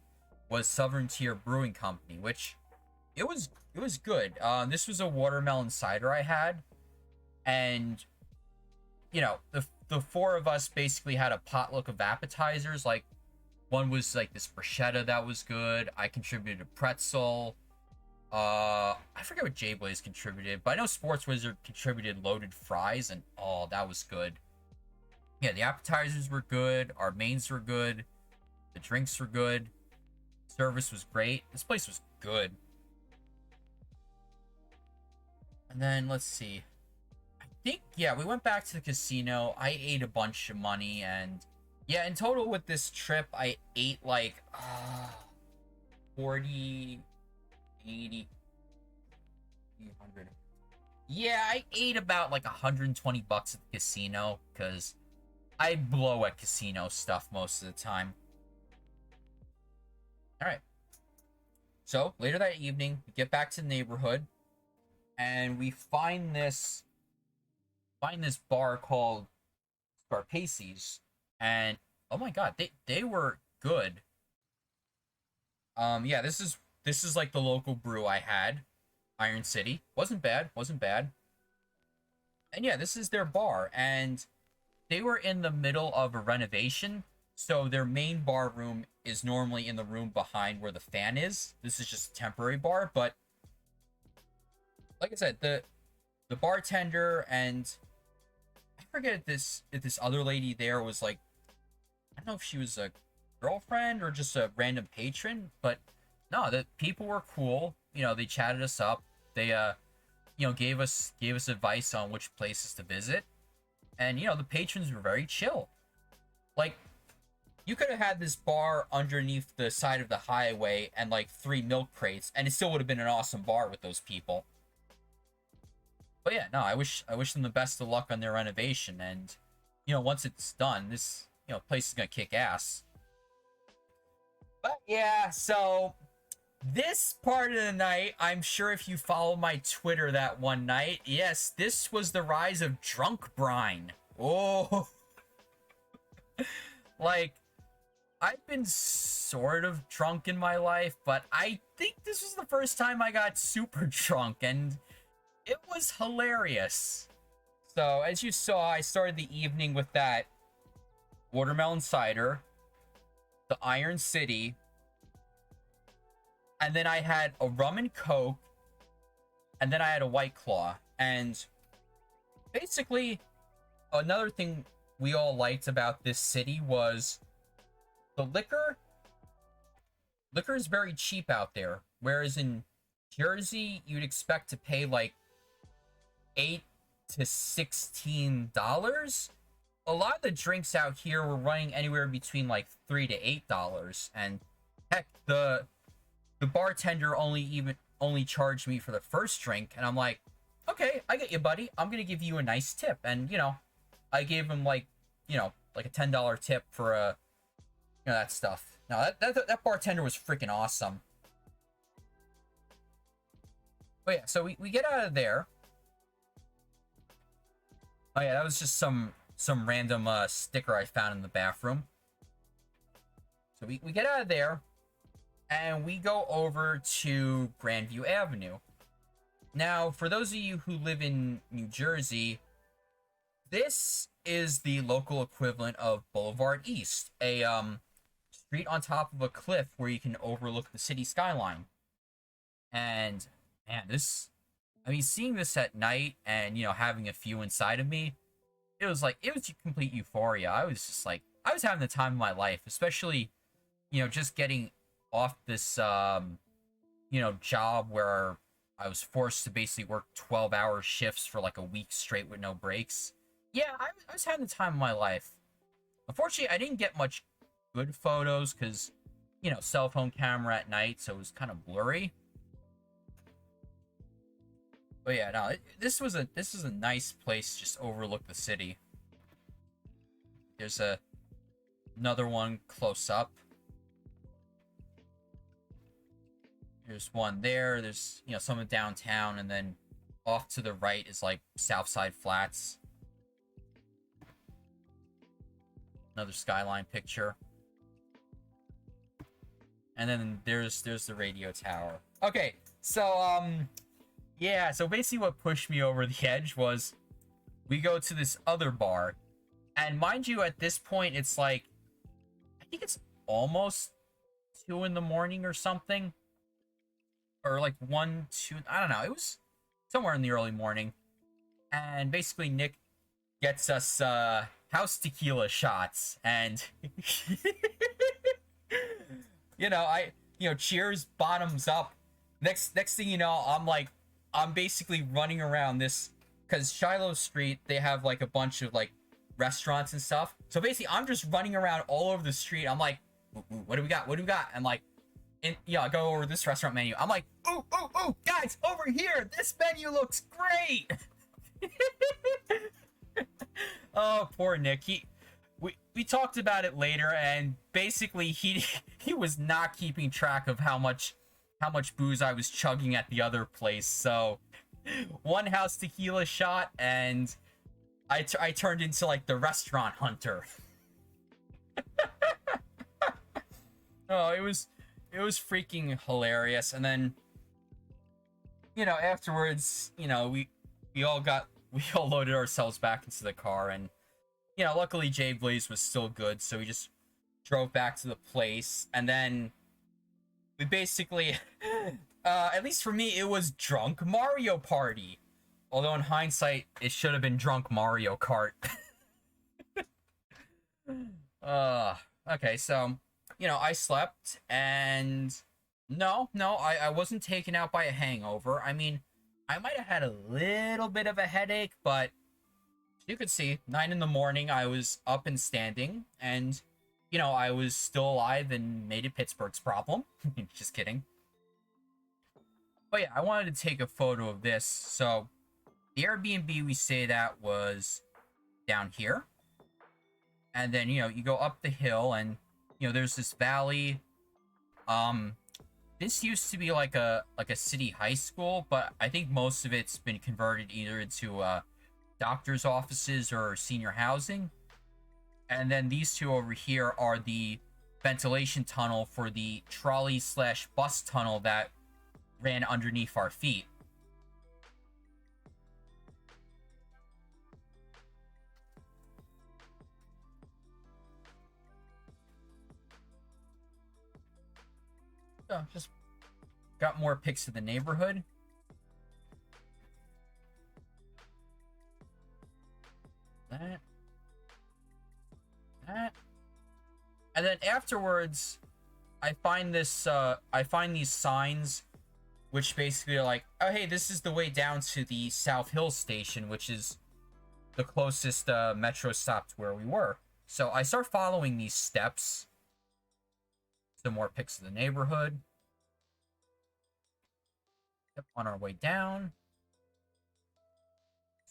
was Southern Tier Brewing Company, which it was good. This was a watermelon cider I had, and you know, the four of us basically had a potluck of appetizers. Like, one was like this bruschetta that was good. I contributed a pretzel. I forget what J Blaze contributed, but I know Sports Wizard contributed loaded fries, and oh, that was good. Yeah, the appetizers were good. Our mains were good. The drinks were good. Service was great. This place was good. And then let's see. I think, yeah, we went back to the casino. I ate a bunch of money, and yeah, in total with this trip, I ate like 40, 80, 300. Yeah, I ate about like 120 bucks at the casino, because I blow at casino stuff most of the time. Alright. So, later that evening, we get back to the neighborhood, and we find this bar called Scarpace's, and oh my god, they were good. Yeah, this is like the local brew I had. Iron City. Wasn't bad. And yeah, this is their bar, and they were in the middle of a renovation, so their main bar room is normally in the room behind where the fan is. This is just a temporary bar, but like I said, the bartender, and I forget if this other lady there was like, I don't know if she was a girlfriend or just a random patron, but no, the people were cool. You know, they chatted us up. They you know, gave us advice on which places to visit. And you know, the patrons were very chill. Like, you could have had this bar underneath the side of the highway and like 3 milk crates, and it still would have been an awesome bar with those people. But yeah, no, I wish them the best of luck on their renovation, and you know, once it's done, this, you know, place is gonna kick ass. But yeah, so this part of the night, I'm sure if you follow my Twitter that one night, yes, this was the rise of Drunk Brine. Oh, like, I've been sort of drunk in my life, but I think this was the first time I got super drunk, and it was hilarious. So, as you saw, I started the evening with that watermelon cider, the Iron City, and then I had a rum and coke, and then I had a White Claw. And basically, another thing we all liked about this city was the liquor. Liquor is very cheap out there, whereas in Jersey, you'd expect to pay like $8 to $16. A lot of the drinks out here were running anywhere between like $3 to $8, and heck, the bartender only charged me for the first drink, and I'm like, okay, I get you, buddy. I'm gonna give you a nice tip, and you know, I gave him like, you know, like a $10 tip for you know, that stuff. Now that bartender was freaking awesome. But yeah, so we get out of there. Oh yeah, that was just some random sticker I found in the bathroom. So we get out of there, and we go over to Grandview Avenue. Now, for those of you who live in New Jersey, this is the local equivalent of Boulevard East, a street on top of a cliff where you can overlook the city skyline. And man, I mean, seeing this at night and, you know, having a few inside of me, it was complete euphoria. I was just like, I was having the time of my life, especially, you know, just getting off this, you know, job where I was forced to basically work 12-hour shifts for like a week straight with no breaks. Yeah, I was having the time of my life. Unfortunately, I didn't get much good photos because cell phone camera at night, so it was kind of blurry. But yeah, no, this is a nice place, just overlook the city. There's another one close up. There's one there. There's some downtown, and then off to the right is like Southside Flats. Another skyline picture. And then there's the radio tower. Okay, so yeah, so basically what pushed me over the edge was we go to this other bar. And mind you, at this point it's like, I think it's almost 2 in the morning or something. Or like 1, 2, I don't know. It was somewhere in the early morning. And basically Nick gets us house tequila shots, and cheers, bottoms up. Next thing you know, I'm basically running around this, because Shiloh Street, they have like a bunch of like restaurants and stuff. So basically I'm just running around all over the street. I'm like, ooh, what do we got? And like, I go over this restaurant menu. I'm like, ooh, guys, over here, this menu looks great. Oh, poor Nick. We talked about it later, and basically he was not keeping track of how much booze I was chugging at the other place. So one house tequila shot, and I turned into like the restaurant hunter. Oh, it was freaking hilarious. And then afterwards, we all loaded ourselves back into the car, and luckily Jay Blaze was still good, so we just drove back to the place. And then we basically at least for me, it was drunk Mario Party, although in hindsight it should have been drunk Mario Kart. Okay, so I slept, and no, I wasn't taken out by a hangover. I mean, I might have had a little bit of a headache, but you could see 9 in the morning, I was up and standing, and I was still alive and made it Pittsburgh's problem. Just kidding. But yeah, I wanted to take a photo of this. So the Airbnb we stayed at was down here, and then you go up the hill, and there's this valley. This used to be like a city high school, but I think most of it's been converted either into doctor's offices or senior housing. And then these two over here are the ventilation tunnel for the trolley/bus tunnel that ran underneath our feet. So just got more pics of the neighborhood. That. And then afterwards, I find these signs, which basically are like, oh hey, this is the way down to the South Hill station, which is the closest metro stop to where we were. So I start following these steps. Some more pics of the neighborhood. Yep, on our way down.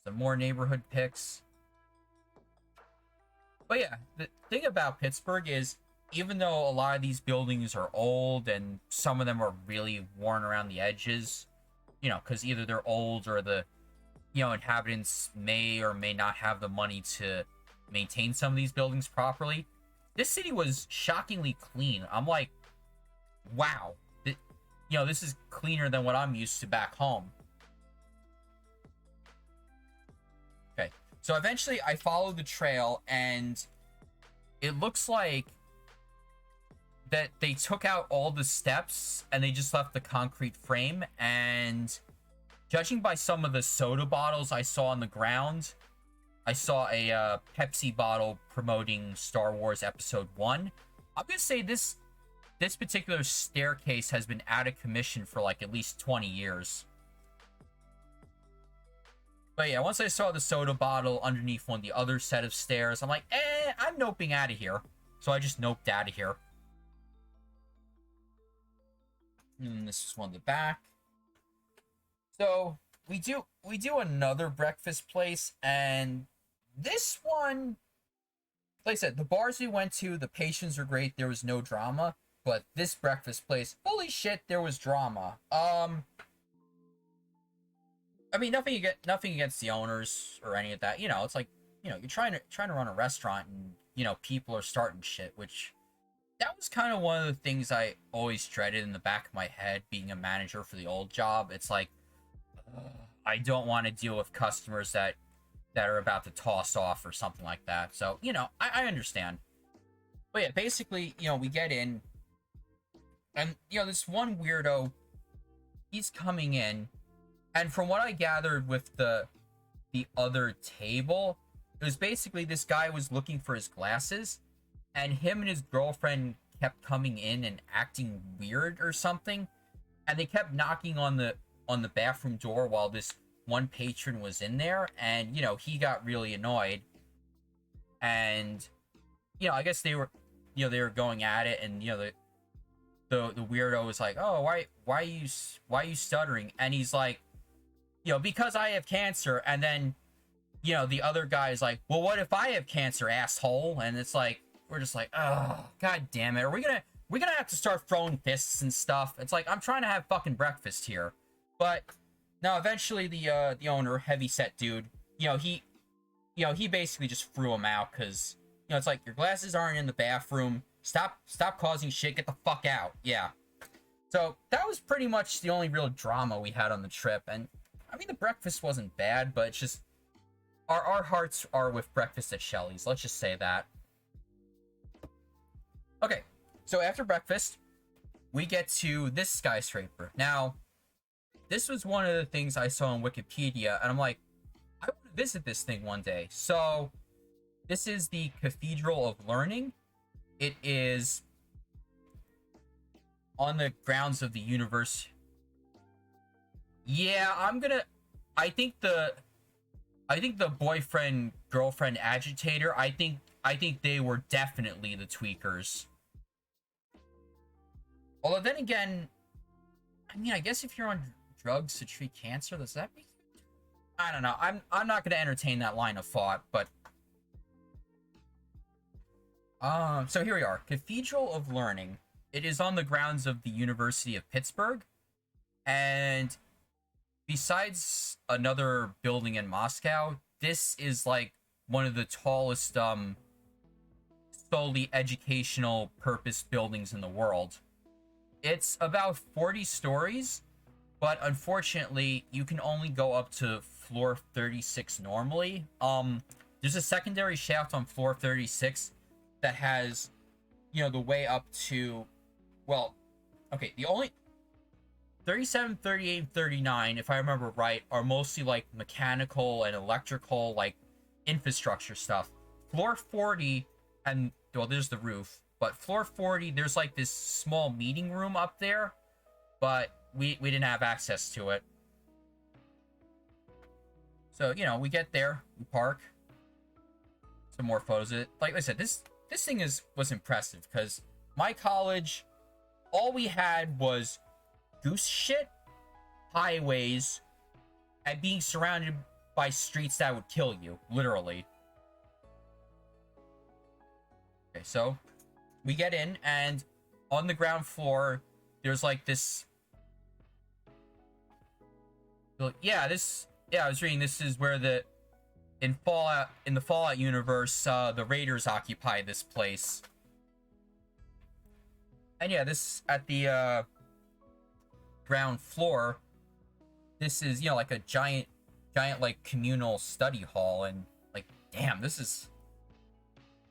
Some more neighborhood pics. But yeah, the thing about Pittsburgh is, even though a lot of these buildings are old and some of them are really worn around the edges, because either they're old or the, inhabitants may or may not have the money to maintain some of these buildings properly, this city was shockingly clean. I'm like, wow, this is cleaner than what I'm used to back home. Okay. So eventually I followed the trail, and it looks like that they took out all the steps and they just left the concrete frame. And judging by some of the soda bottles I saw on the ground, I saw a Pepsi bottle promoting Star Wars Episode 1. I'm gonna say this particular staircase has been out of commission for like at least 20 years. But yeah, once I saw the soda bottle underneath one of the other set of stairs, I'm like, I'm noping out of here. So I just noped out of here. And this is one in the back. So we do another breakfast place, and this one, like I said, the bars we went to, the patrons were great. There was no drama, but this breakfast place, holy shit, there was drama. I mean, nothing against the owners or any of that. You know, it's like, you know, you're trying to run a restaurant, and you know, people are starting shit, which that was kind of one of the things I always dreaded in the back of my head being a manager for the old job. It's like, I don't want to deal with customers that are about to toss off or something like that. So, you know, I understand. But yeah, basically, you know, we get in, and you know, this one weirdo, he's coming in, and from what I gathered with the other table, it was basically this guy was looking for his glasses, and him and his girlfriend kept coming in and acting weird or something, and they kept knocking on the bathroom door while this one patron was in there, and you know, he got really annoyed, and you know, I guess they were going at it, and you know, the weirdo was like, oh, why are you stuttering? And he's like, you know, because I have cancer. And then, you know, the other guy is like, well, what if I have cancer, asshole? And it's like, we're just like, oh, god damn it, are we gonna have to start throwing fists and stuff? It's like, I'm trying to have fucking breakfast here. But now eventually the owner, heavy-set dude, you know, he basically just threw him out, because you know, it's like, your glasses aren't in the bathroom, stop causing shit, get the fuck out. Yeah. So that was pretty much the only real drama we had on the trip. And I mean, the breakfast wasn't bad, but it's just our hearts are with breakfast at Shelley's, let's just say that. Okay, so after breakfast, we get to this skyscraper. Now, this was one of the things I saw on Wikipedia, and I'm like, I want to visit this thing one day. So, this is the Cathedral of Learning. It is on the grounds of the university. Yeah, I think the boyfriend girlfriend agitator, I think they were definitely the tweakers. Although then again, I mean, I guess if you're on drugs to treat cancer, does that mean? I don't know. I'm not going to entertain that line of thought, but so here we are, Cathedral of Learning. It is on the grounds of the University of Pittsburgh, and besides another building in Moscow, this is like one of the tallest solely educational purpose buildings in the world. It's about 40 stories, but unfortunately, you can only go up to floor 36 normally. There's a secondary shaft on floor 36 that has, you know, the way up to, well, okay, the only 37, 38, 39, if I remember right, are mostly like mechanical and electrical, like infrastructure stuff. Floor 40, and well, there's the roof, but floor 40, there's like this small meeting room up there, but we didn't have access to it. So, you know, we get there, we park, some more photos of it. Like I said, this thing was impressive, because my college, all we had was goose shit, highways, and being surrounded by streets that would kill you, literally. Okay, so we get in, and on the ground floor, there's like this. Yeah, I was reading, this is where in the Fallout universe, the Raiders occupy this place. And yeah, this at the ground floor, this is, you know, like a giant like communal study hall, and like, damn, this is,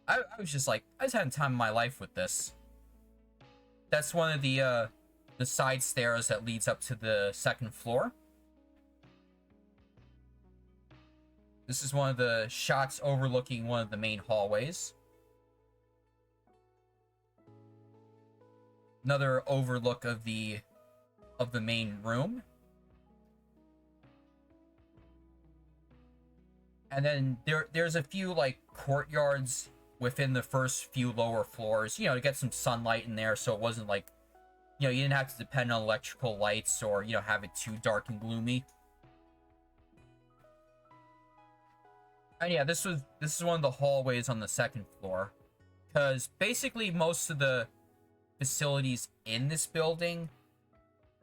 I was just like, I was having time of my life with this. That's one of the side stairs that leads up to the second floor. This is one of the shots overlooking one of the main hallways. Another overlook of the main room. And then there's a few like courtyards within the first few lower floors, you know, to get some sunlight in there, so it wasn't like you know, you didn't have to depend on electrical lights or, you know, have it too dark and gloomy. And yeah, this is one of the hallways on the second floor, because basically most of the facilities in this building,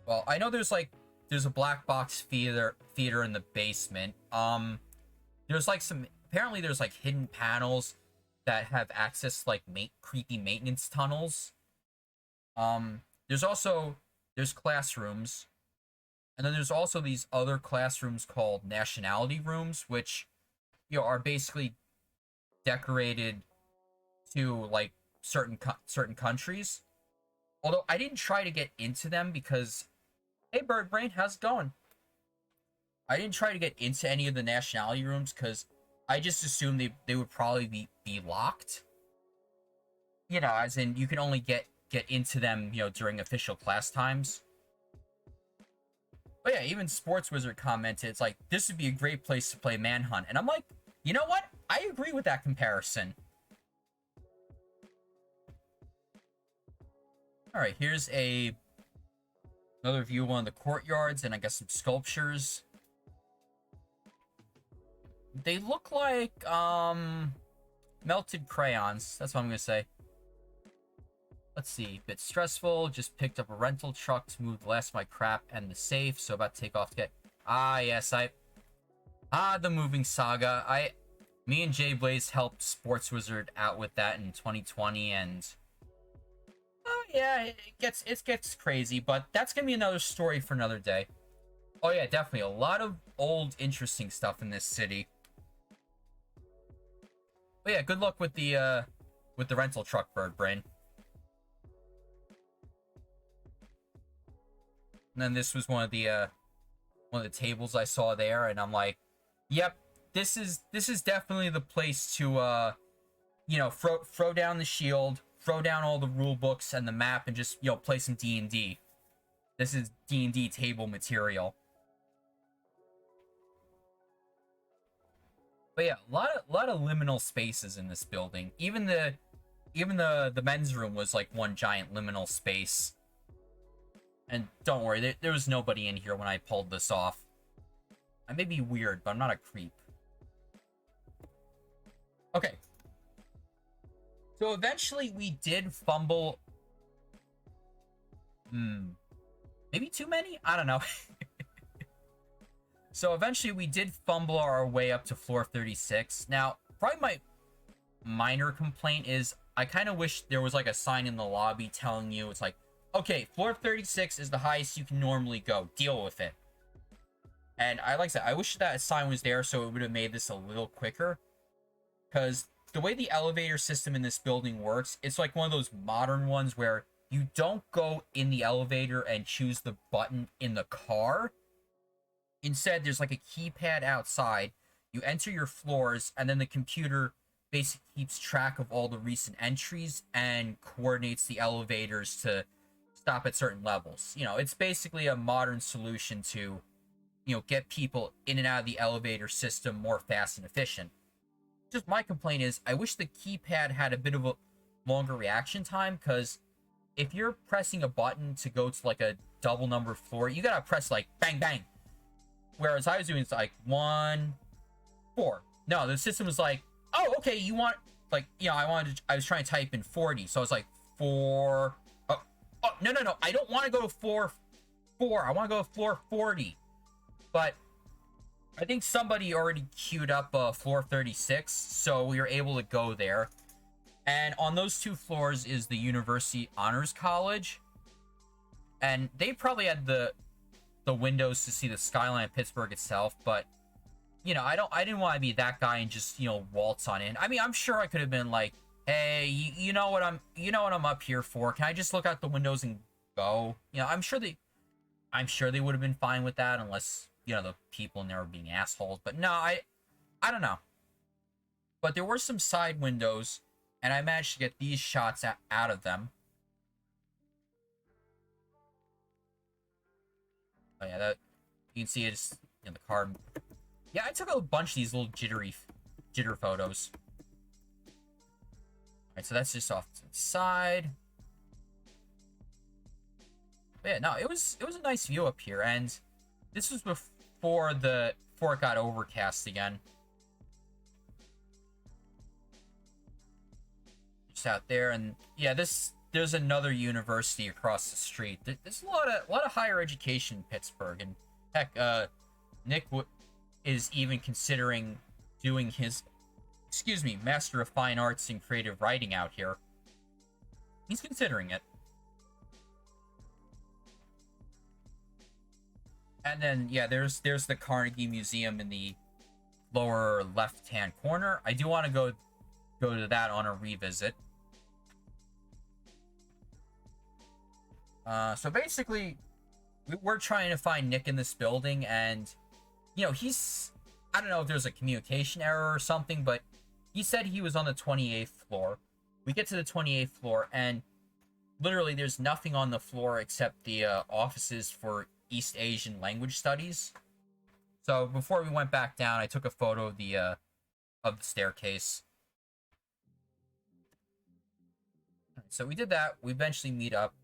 well, I know there's a black box theater in the basement. There's like apparently there's like hidden panels that have access to like creepy maintenance tunnels. There's classrooms, and then there's also these other classrooms called nationality rooms, which, you know, are basically decorated to like certain countries. Although I didn't try to get into them because, hey, Bird Brain, how's it going? I didn't try to get into any of the nationality rooms because I just assumed they would probably be locked. You know, as in you can only get into them, you know, during official class times. But yeah, even Sports Wizard commented, it's like, this would be a great place to play Manhunt. And I'm like, you know what? I agree with that comparison. Alright, here's another view of one of the courtyards, and I guess some sculptures. They look like, melted crayons. That's what I'm gonna say. Let's see. Bit stressful. Just picked up a rental truck to move the last of my crap and the safe. So about to take off to get... Ah, yes, the moving saga. Me and Jay Blaze helped Sports Wizard out with that in 2020, and... Oh, yeah, it gets crazy, but that's gonna be another story for another day. Oh, yeah, definitely. A lot of old, interesting stuff in this city. But yeah, good luck with the rental truck, Bird Brain. And then this was one of the tables I saw there, and I'm like, yep, this is definitely the place to you know, throw down the shield, throw down all the rule books and the map, and just, you know, play some D&D. This is D&D table material. But yeah, a lot of liminal spaces in this building. Even the men's room was like one giant liminal space. And don't worry, there was nobody in here when I pulled this off. I may be weird, but I'm not a creep. Okay. So eventually we did fumble... Maybe too many? I don't know. So eventually we did fumble our way up to floor 36. Now, probably my minor complaint is I kind of wish there was like a sign in the lobby telling you, it's like, okay, floor 36 is the highest you can normally go. Deal with it. And like I said, I wish that sign was there so it would have made this a little quicker. Because the way the elevator system in this building works, it's like one of those modern ones where you don't go in the elevator and choose the button in the car. Instead, there's like a keypad outside. You enter your floors, and then the computer basically keeps track of all the recent entries and coordinates the elevators to stop at certain levels. You know, it's basically a modern solution to, you know, get people in and out of the elevator system more fast and efficient. Just my complaint is, I wish the keypad had a bit of a longer reaction time, because if you're pressing a button to go to like a double number floor, you gotta press like bang bang. Whereas I was doing, it's like 1, 4. No, the system was like, oh, okay, you want, like, you know, I was trying to type in 40, so I was like 4. Oh, no, I don't want to go to floor 4. I want to go to floor 40. But I think somebody already queued up floor 36, so we were able to go there. And on those 2 floors is the University Honors College. And they probably had the windows to see the skyline of Pittsburgh itself, but, you know, I didn't want to be that guy and just, you know, waltz on in. I mean, I'm sure I could have been like, hey, you know what I'm up here for. Can I just look out the windows and go? You know, I'm sure they would have been fine with that, unless, you know, the people in there were being assholes. But no, I don't know. But there were some side windows, and I managed to get these shots out of them. Oh yeah, that you can see it's in the car. Yeah, I took a bunch of these little jitter photos. Alright, so that's just off to the side. But yeah, no, it was a nice view up here, and this was before it got overcast again. Just out there, and yeah, there's another university across the street. There's a lot of higher education in Pittsburgh, and heck, Nick is even considering doing his, excuse me, Master of Fine Arts in Creative Writing out here. He's considering it. And then, yeah, there's the Carnegie Museum in the lower left-hand corner. I do want to go to that on a revisit. So basically, we're trying to find Nick in this building, and, you know, I don't know if there's a communication error or something, but he said he was on the 28th floor. We get to the 28th floor, and literally there's nothing on the floor except the offices for East Asian language studies. So before we went back down, I took a photo of the staircase. So we did that. We eventually meet up,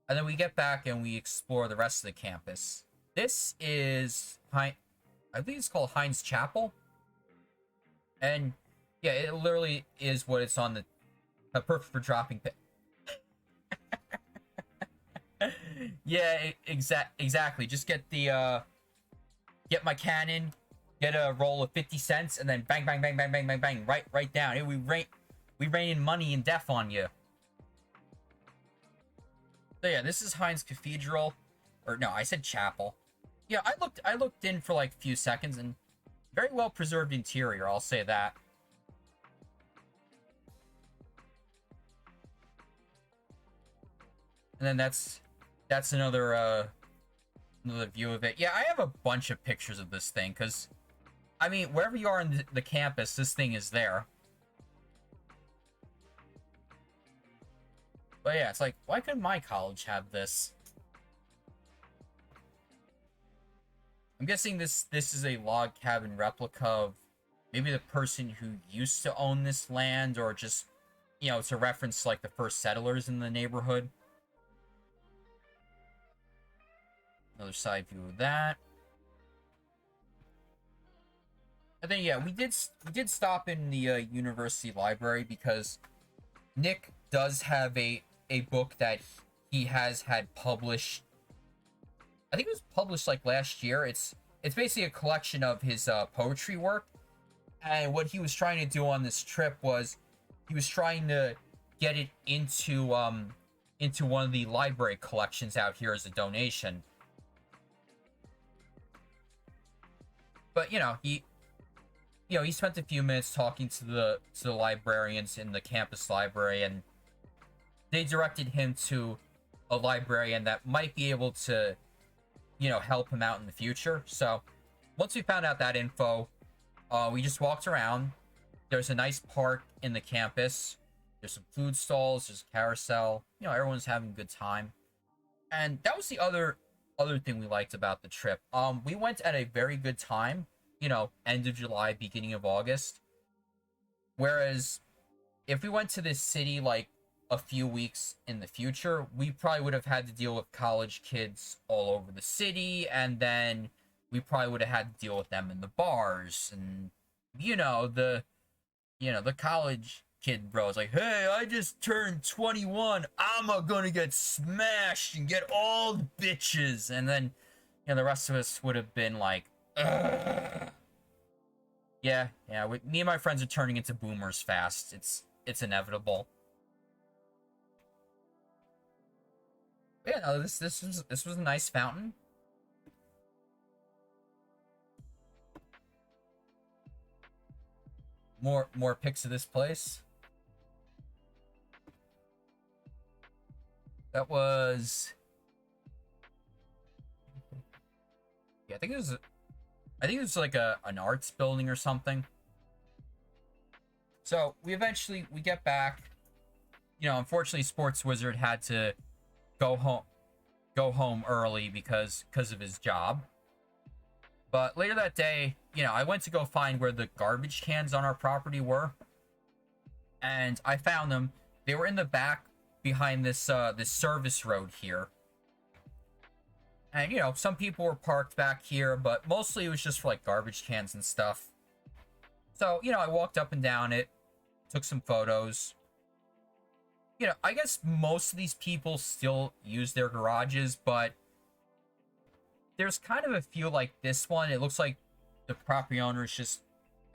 and then we get back and we explore the rest of the campus. This is I believe it's called Heinz Chapel, and yeah, it literally is what it's on the perfect for dropping pit. Yeah, exactly. Just get get my cannon, get a roll of 50 cents, and then bang, bang, bang, bang, bang, bang, bang, right down. Hey, we rain in money and death on you. So yeah, this is Heinz Cathedral, or no, I said chapel. Yeah, I looked in for like a few seconds, and very well preserved interior, I'll say that. And then that's another view of it. Yeah, I have a bunch of pictures of this thing, because, I mean, wherever you are in the campus, this thing is there. But yeah, it's like, why couldn't my college have this? I'm guessing this is a log cabin replica of maybe the person who used to own this land, or just, you know, it's a reference to, like, the first settlers in the neighborhood. Another side view of that. And then, yeah, we did stop in the university library, because Nick does have a book that he has had published. I think it was published like last year. It's basically a collection of his poetry work, and what he was trying to do on this trip was he was trying to get it into one of the library collections out here as a donation. But you know, he spent a few minutes talking to the librarians in the campus library, and they directed him to a librarian that might be able to, you know, help him out in the future. So once we found out that info, we just walked around. There's a nice park in the campus. There's some food stalls. There's a carousel. You know, everyone's having a good time. And that was the other thing we liked about the trip. We went at a very good time. You know, end of July, beginning of August. Whereas if we went to this city like a few weeks in the future, we probably would have had to deal with college kids all over the city, and then we probably would have had to deal with them in the bars, and the college kid bros like, hey, I just turned 21, I'm gonna get smashed and get all the bitches, and then, you know, the rest of us would have been like, ugh. Yeah, me and my friends are turning into boomers fast. It's inevitable. But yeah, no, this was a nice fountain. More pics of this place. That was, yeah, I think it was like an arts building or something. So we get back. You know, unfortunately, Sports Wizard had to go home early because of his job. But later that day, you know, I went to go find where the garbage cans on our property were, and I found them. They were in the back behind this service road here. And, you know, some people were parked back here, but mostly it was just for, like, garbage cans and stuff. So, you know, I walked up and down it, took some photos. You know, I guess most of these people still use their garages, but there's kind of a few like this one. It looks like the property owner is just,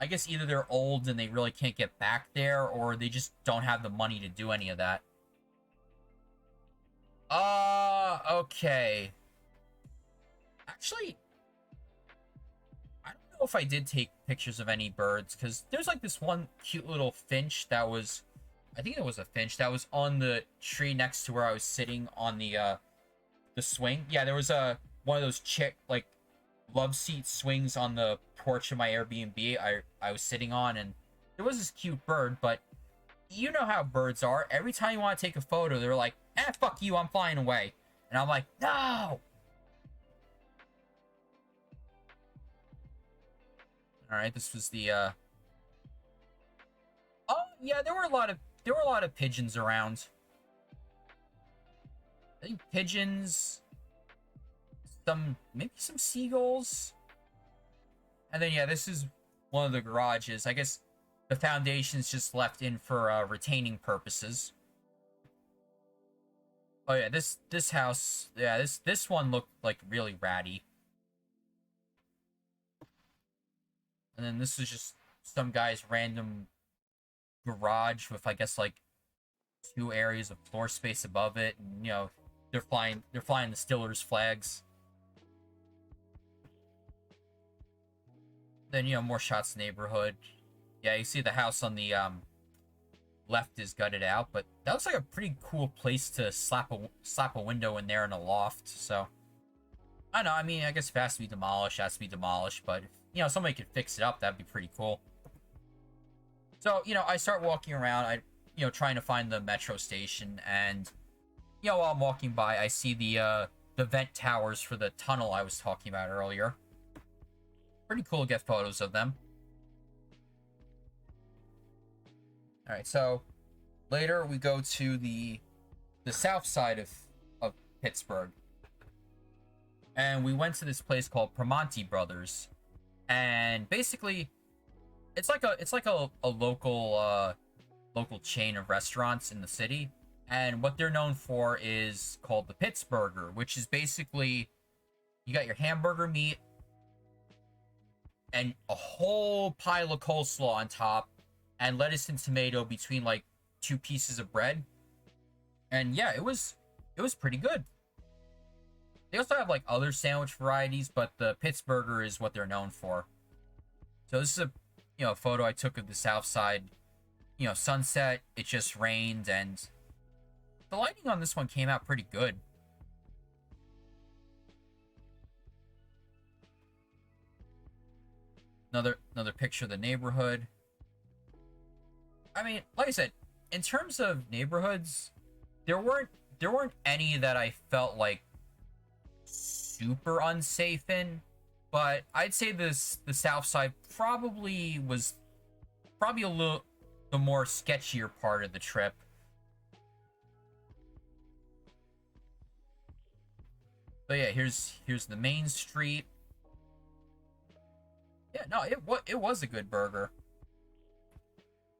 I guess either they're old and they really can't get back there, or they just don't have the money to do any of that. Okay. Actually, I don't know if I did take pictures of any birds, because there's like this one cute little finch that was, I think it was a finch that was on the tree next to where I was sitting on the swing. Yeah, there was one of those like love seat swings on the porch of my Airbnb I was sitting on, and there was this cute bird, but you know how birds are. Every time you want to take a photo, they're like, fuck you, I'm flying away. And I'm like, no! Alright, this was the, oh, yeah, there were a lot of pigeons around. I think pigeons, maybe some seagulls. And then, yeah, this is one of the garages. I guess the foundation's just left in for retaining purposes. Oh yeah, this house, yeah, this one looked like really ratty. And then this is just some guy's random garage with, I guess, like 2 areas of floor space above it, and you know, they're flying the Steelers flags. Then, you know, more shots of neighborhood. Yeah, you see the house on the left is gutted out, but that looks like a pretty cool place to slap a window in there in a loft. So I don't know, I mean, I guess if it has to be demolished, it has to be demolished, but if, you know, somebody could fix it up, that'd be pretty cool. So, you know, I start walking around, trying to find the metro station, and, you know, while I'm walking by, I see the vent towers for the tunnel I was talking about earlier. Pretty cool to get photos of them. Alright, so later we go to the south side of Pittsburgh. And we went to this place called Primanti Brothers. And basically, it's like a local chain of restaurants in the city. And what they're known for is called the Pittsburgher, which is basically, you got your hamburger meat and a whole pile of coleslaw on top, and lettuce and tomato between like 2 pieces of bread. And yeah, it was pretty good. They also have like other sandwich varieties, but the Pittsburgher is what they're known for. So this is a photo I took of the south side, sunset. It just rained, and the lighting on this one came out pretty good. Another picture of the neighborhood. I mean, like I said, in terms of neighborhoods, there weren't any that I felt like super unsafe in, but I'd say the south side was probably a little the more sketchier part of the trip. But yeah, here's the main street. Yeah, no, it was a good burger.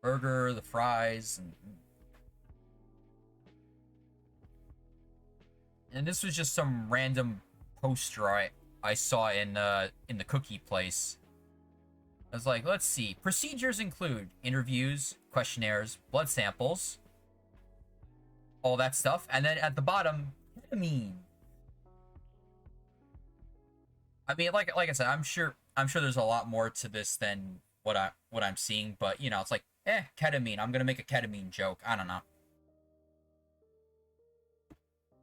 The fries, and this was just some random poster I saw in the cookie place. I was like, let's see. Procedures include interviews, questionnaires, blood samples, all that stuff, and then at the bottom, ketamine. I mean, like I said, I'm sure there's a lot more to this than what I'm seeing, but you know, it's like, ketamine. I'm gonna make a ketamine joke. I don't know.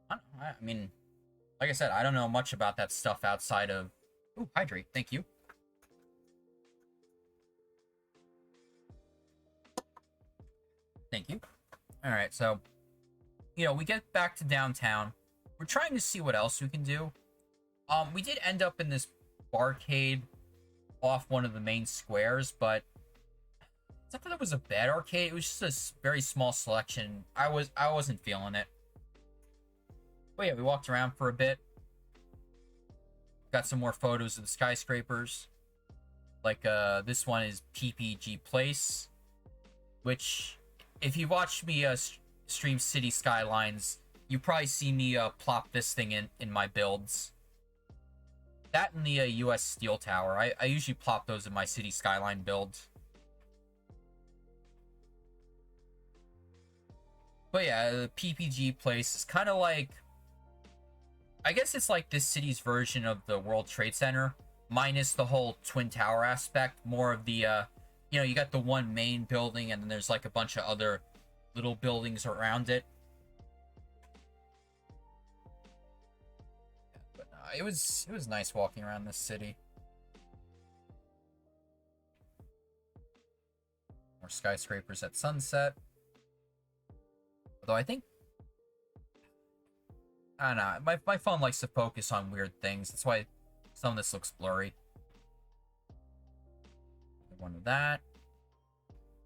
I mean, like I said, I don't know much about that stuff outside of... Ooh, hydrate. Thank you. Thank you. Alright, so, we get back to downtown. We're trying to see what else we can do. We did end up in this barcade off one of the main squares, but it's not that it was a bad arcade. It was just a very small selection. I wasn't feeling it. But yeah, we walked around for a bit. got some more photos of the skyscrapers. Like, this one is PPG Place, which, if you watched me stream City Skylines, you probably see me plop this thing in my builds. That and the US Steel Tower. I usually plop those in my City Skyline build. But yeah, the PPG Place is kind of like... I guess it's like this city's version of the World Trade Center, minus the whole Twin Tower aspect. More of the, you know, you got the one main building, and then there's like a bunch of other little buildings around it. But it was nice walking around this city. More skyscrapers at sunset. Although I think, I don't know, my phone likes to focus on weird things. That's why some of this looks blurry. One of that.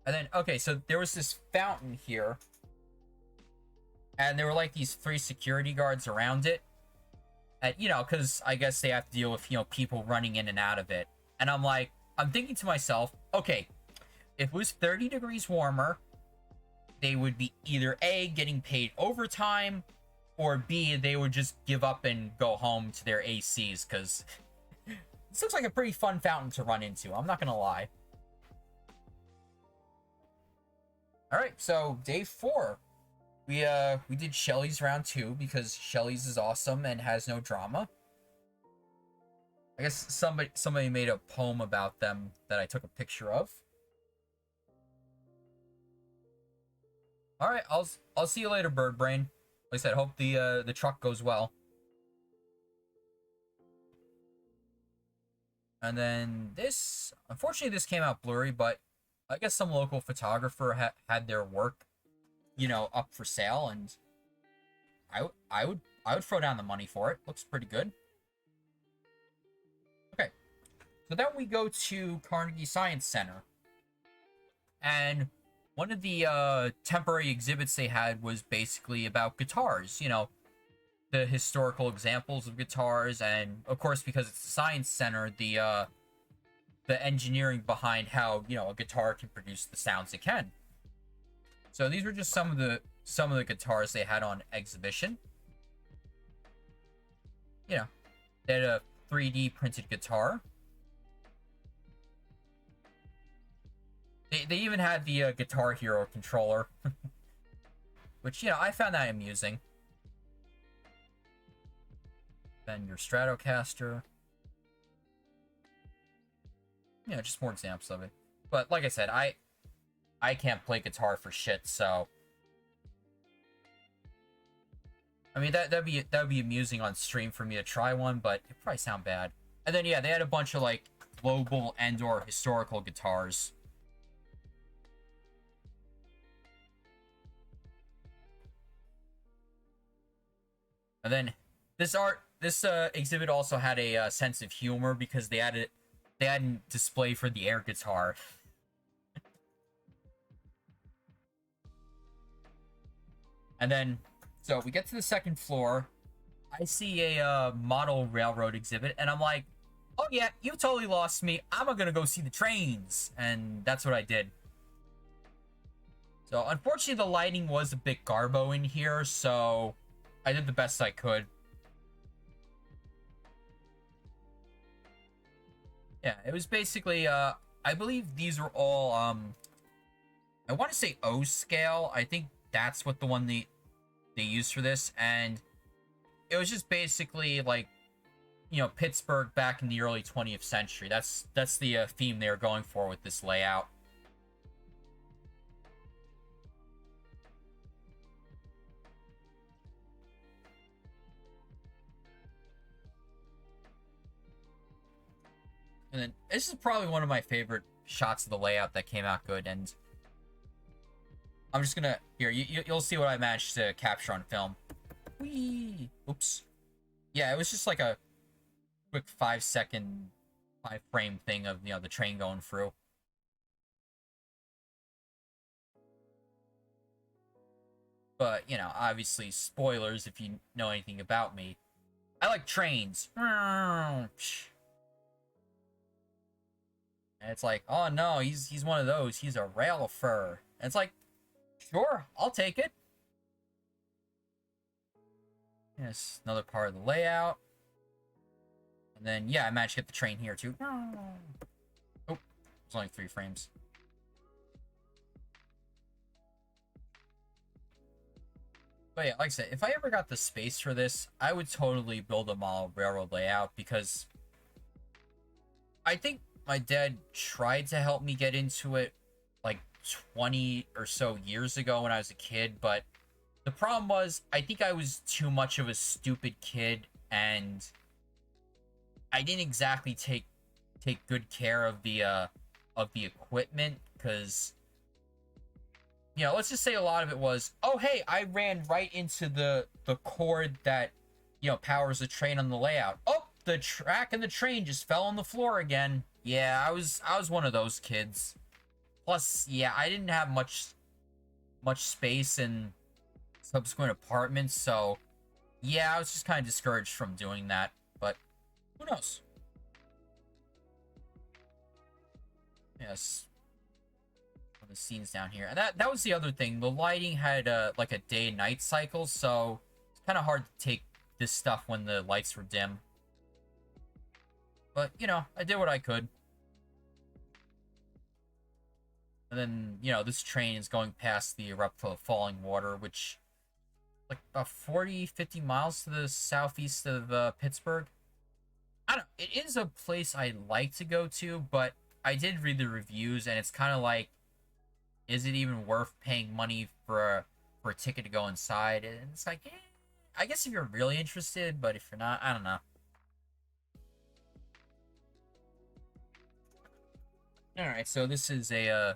And then, okay, so there was this fountain here. And there were like these 3 security guards around it. And, you know, because I guess they have to deal with, you know, people running in and out of it. And I'm like, I'm thinking to myself, okay, if it was 30 degrees warmer, they would be either A, getting paid overtime, or B, they would just give up and go home to their ACs, because this looks like a pretty fun fountain to run into, I'm not gonna lie. Alright, so day 4. We did Shelly's round 2, because Shelly's is awesome and has no drama. I guess somebody made a poem about them that I took a picture of. Alright, I'll see you later, Bird Brain. Like I said, hope the truck goes well. And then this, unfortunately this came out blurry, but I guess some local photographer had their work, you know, up for sale, and I would throw down the money for it. Looks pretty good. Okay, so then we go to Carnegie Science Center, and one of the temporary exhibits they had was basically about guitars, you know, the historical examples of guitars, and of course, because it's a science center, the engineering behind how, you know, a guitar can produce the sounds it can. So these were just some of the guitars they had on exhibition. You know, they had a 3D printed guitar. They even had the Guitar Hero controller, which, you know, I found that amusing. Then your Stratocaster. You know, just more examples of it. But like I said, I can't play guitar for shit, so I mean that'd be amusing on stream for me to try one, but it'd probably sound bad. And then yeah, they had a bunch of like global and/or historical guitars. And then this exhibit also had a sense of humor, because they had a display for the air guitar. And then, so we get to the second floor. I see a model railroad exhibit, and I'm like, oh yeah, you totally lost me. I'm gonna go see the trains. And that's what I did. So unfortunately, the lighting was a bit garbo in here, so I did the best I could. Yeah, it was basically, I believe these were all, I want to say O scale. I think that's what the one they used for this, and it was just basically, like, you know, Pittsburgh back in the early 20th century. That's the theme they were going for with this layout. And then this is probably one of my favorite shots of the layout that came out good, and I'm just gonna, here, you'll see what I managed to capture on film. Whee! Oops. Yeah, it was just like a quick 5-second, 5-frame thing of, you know, the train going through. But, you know, obviously, spoilers if you know anything about me. I like trains. And it's like, oh no, he's one of those. He's a rail fur. And it's like, sure, I'll take it. Yes, another part of the layout. And then, yeah, I managed to get the train here, too. Oh, it's only 3 frames. But yeah, like I said, if I ever got the space for this, I would totally build a model railroad layout, because I think my dad tried to help me get into it like 20 or so years ago when I was a kid, but the problem was I think I was too much of a stupid kid, and I didn't exactly take good care of the equipment, because, you know, let's just say a lot of it was, oh hey, I ran right into the cord that, you know, powers the train on the layout. Oh, the track and the train just fell on the floor again. Yeah, I was one of those kids. Plus, yeah, I didn't have much space in subsequent apartments, so yeah, I was just kind of discouraged from doing that. But who knows? Yes. The scenes down here, and that was the other thing. The lighting had like a day and night cycle, so it's kind of hard to take this stuff when the lights were dim. But you know, I did what I could. And then, you know, this train is going past the erupt of falling water, which like about 40-50 miles to the southeast of Pittsburgh. I don't, it is a place I'd like to go to, but I did read the reviews, and it's kind of like, is it even worth paying money for a ticket to go inside? And it's like, I guess if you're really interested, but if you're not, I don't know. Alright, so this is a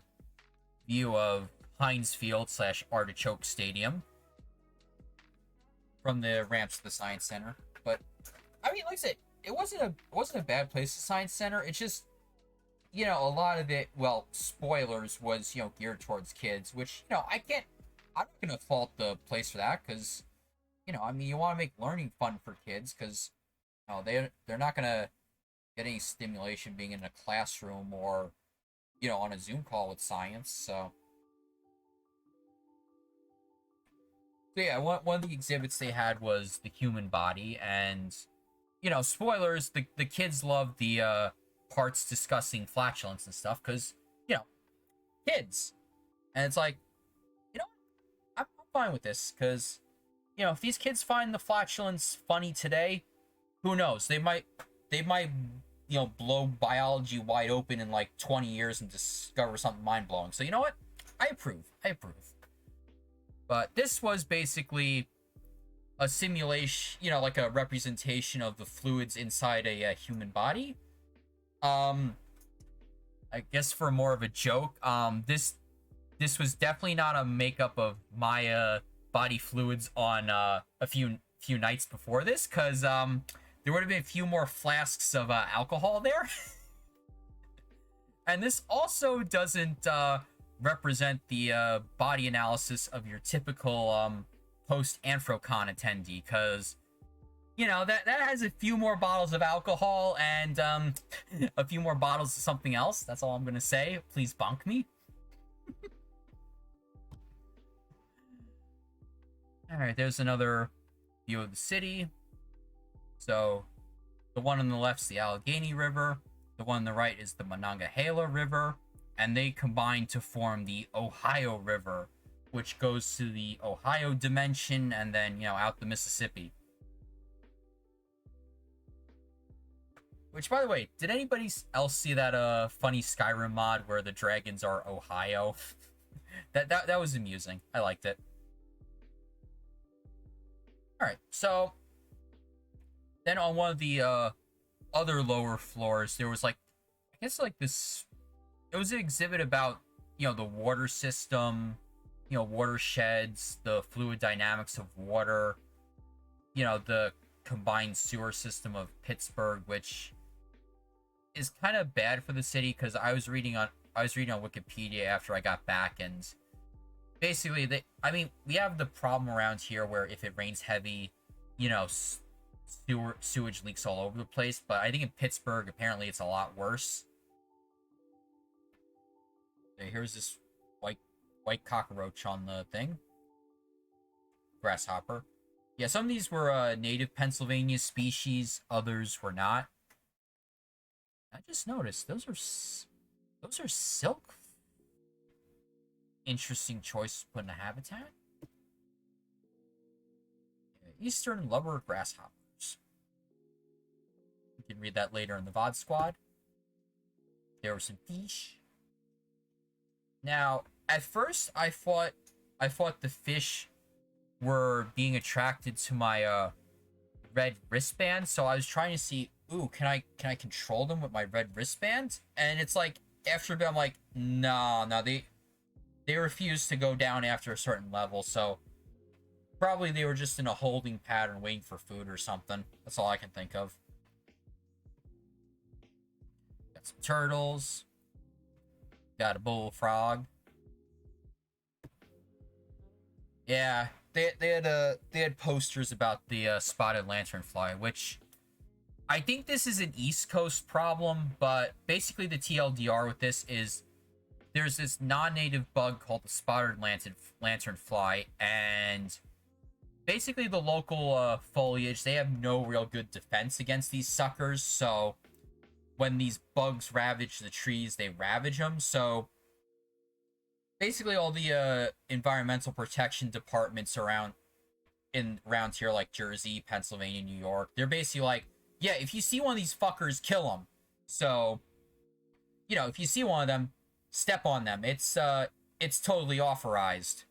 view of Heinz Field / Artichoke Stadium from the ramps to the Science Center. But I mean, like I said, it wasn't a bad place, the Science Center. It's just, you know, a lot of it, well, spoilers, was, you know, geared towards kids, which, you know, I'm not gonna fault the place for that, because, you know, I mean, you want to make learning fun for kids, because, you know, they're not gonna get any stimulation being in a classroom or, you know, on a Zoom call with science. So yeah, one of the exhibits they had was the human body, and, you know, spoilers, the kids love the parts discussing flatulence and stuff, because, you know, kids. And it's like, you know, I'm fine with this, because, you know, if these kids find the flatulence funny today, who knows? They might, you know, blow biology wide open in like 20 years and discover something mind-blowing. So you know what? I approve. But this was basically a simulation, you know, like a representation of the fluids inside a human body. I guess for more of a joke, this was definitely not a makeup of my body fluids on a few nights before this, because there would have been a few more flasks of alcohol there. And this also doesn't represent the body analysis of your typical post-Anthrocon attendee, because, you know, that has a few more bottles of alcohol and a few more bottles of something else. That's all I'm gonna say. Please bonk me. Alright, there's another view of the city. So, the one on the left is the Allegheny River. The one on the right is the Monongahela River. And they combine to form the Ohio River, which goes to the Ohio dimension and then, you know, out the Mississippi. Which, by the way, did anybody else see that funny Skyrim mod where the dragons are Ohio? that was amusing. I liked it. Alright, so then on one of the other lower floors, there was like, I guess like this, it was an exhibit about, you know, the water system, you know, watersheds, the fluid dynamics of water, you know, the combined sewer system of Pittsburgh, which is kind of bad for the city, because I was reading on Wikipedia after I got back, and basically I mean, we have the problem around here where if it rains heavy, you know, sewage leaks all over the place. But I think in Pittsburgh, apparently it's a lot worse. Okay, here's this white cockroach on the thing. Grasshopper. Yeah, some of these were native Pennsylvania species, others were not. I just noticed those are silk. Interesting choice to put in a habitat. Eastern lubber grasshoppers. You can read that later in the VOD squad. There were some fish. Now, at first, I thought the fish were being attracted to my red wristband, so I was trying to see, ooh, can I control them with my red wristband? And it's like after a bit, I'm like, no, they refuse to go down after a certain level, so probably they were just in a holding pattern waiting for food or something. That's all I can think of. Got some turtles. Got a bullfrog. Yeah, they had posters about the spotted lanternfly, which I think this is an East Coast problem, but basically the TLDR with this is there's this non-native bug called the spotted lanternfly, and basically the local foliage, they have no real good defense against these suckers, so when these bugs ravage the trees, they ravage them. So basically all the environmental protection departments around here, like Jersey, Pennsylvania, New York, they're basically like, yeah, if you see one of these fuckers, kill them. So, you know, if you see one of them, step on them. It's totally authorized.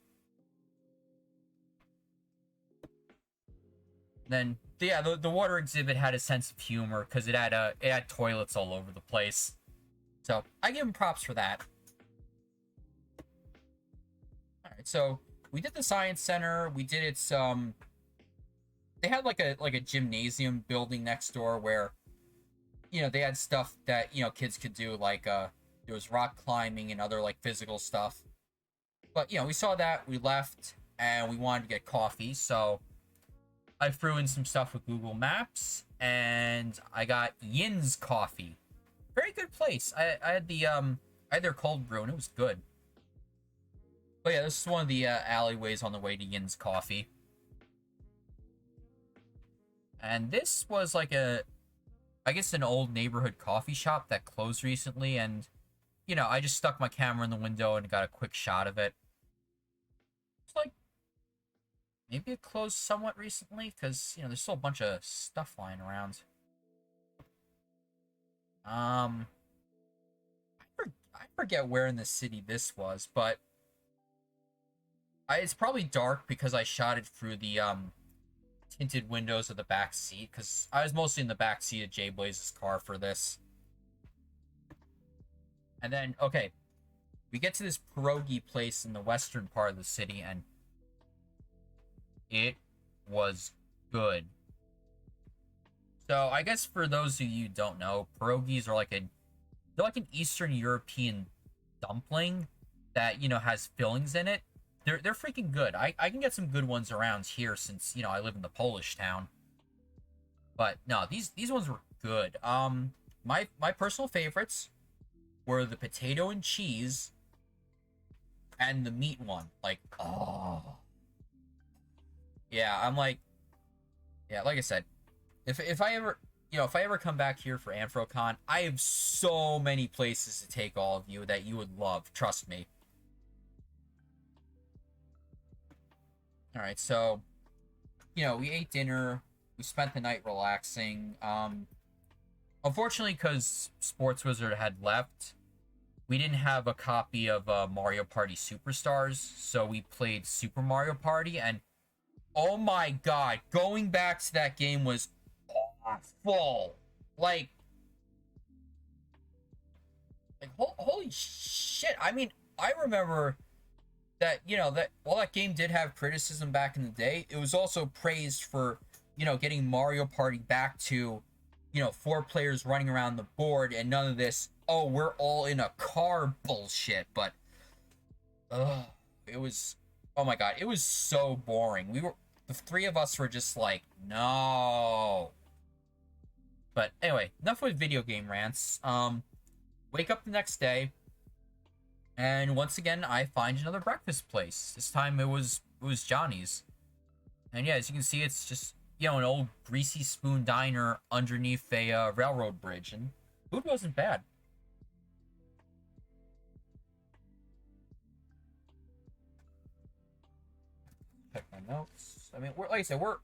Then, yeah, the water exhibit had a sense of humor because it had toilets all over the place. So I give them props for that. All right, so we did the science center. We did its they had like a gymnasium building next door where, you know, they had stuff that, you know, kids could do, like there was rock climbing and other like physical stuff. But, you know, we saw that, we left, and we wanted to get coffee, so I threw in some stuff with Google Maps, and I got Yin's Coffee. Very good place. I had their cold brew, and it was good. But yeah, this is one of the alleyways on the way to Yin's Coffee. And this was like I guess an old neighborhood coffee shop that closed recently, and, you know, I just stuck my camera in the window and got a quick shot of it. It's like, maybe it closed somewhat recently, because, you know, there's still a bunch of stuff lying around. I forget where in the city this was, but it's probably dark because I shot it through the tinted windows of the back seat, because I was mostly in the back seat of Jay Blaze's car for this. And then, okay, we get to this pierogi place in the western part of the city, and it was good. So I guess for those of you who don't know, pierogies are they're like an Eastern European dumpling that, you know, has fillings in it. They're freaking good. I can get some good ones around here since, you know, I live in the Polish town. But no, these ones were good. My personal favorites were the potato and cheese and the meat one. Like, oh. Yeah, I'm like, yeah, like I said, if I ever come back here for AmphroCon, I have so many places to take all of you that you would love. Trust me. All right, so, you know, we ate dinner. We spent the night relaxing. Unfortunately, because Sports Wizard had left, we didn't have a copy of Mario Party Superstars, so we played Super Mario Party, and oh my god, going back to that game was awful. Like holy shit. I mean, I remember that, you know, that while that game did have criticism back in the day, it was also praised for, you know, getting Mario Party back to, you know, 4 players running around the board and none of this, oh, we're all in a car bullshit. But it was, oh my god, it was so boring. The 3 of us were just like, no. But anyway, enough with video game rants. Wake up the next day, and once again, I find another breakfast place. This time it was Johnny's. And yeah, as you can see, it's just, you know, an old greasy spoon diner underneath a railroad bridge, and food wasn't bad. Check my notes. I mean, like I said, we're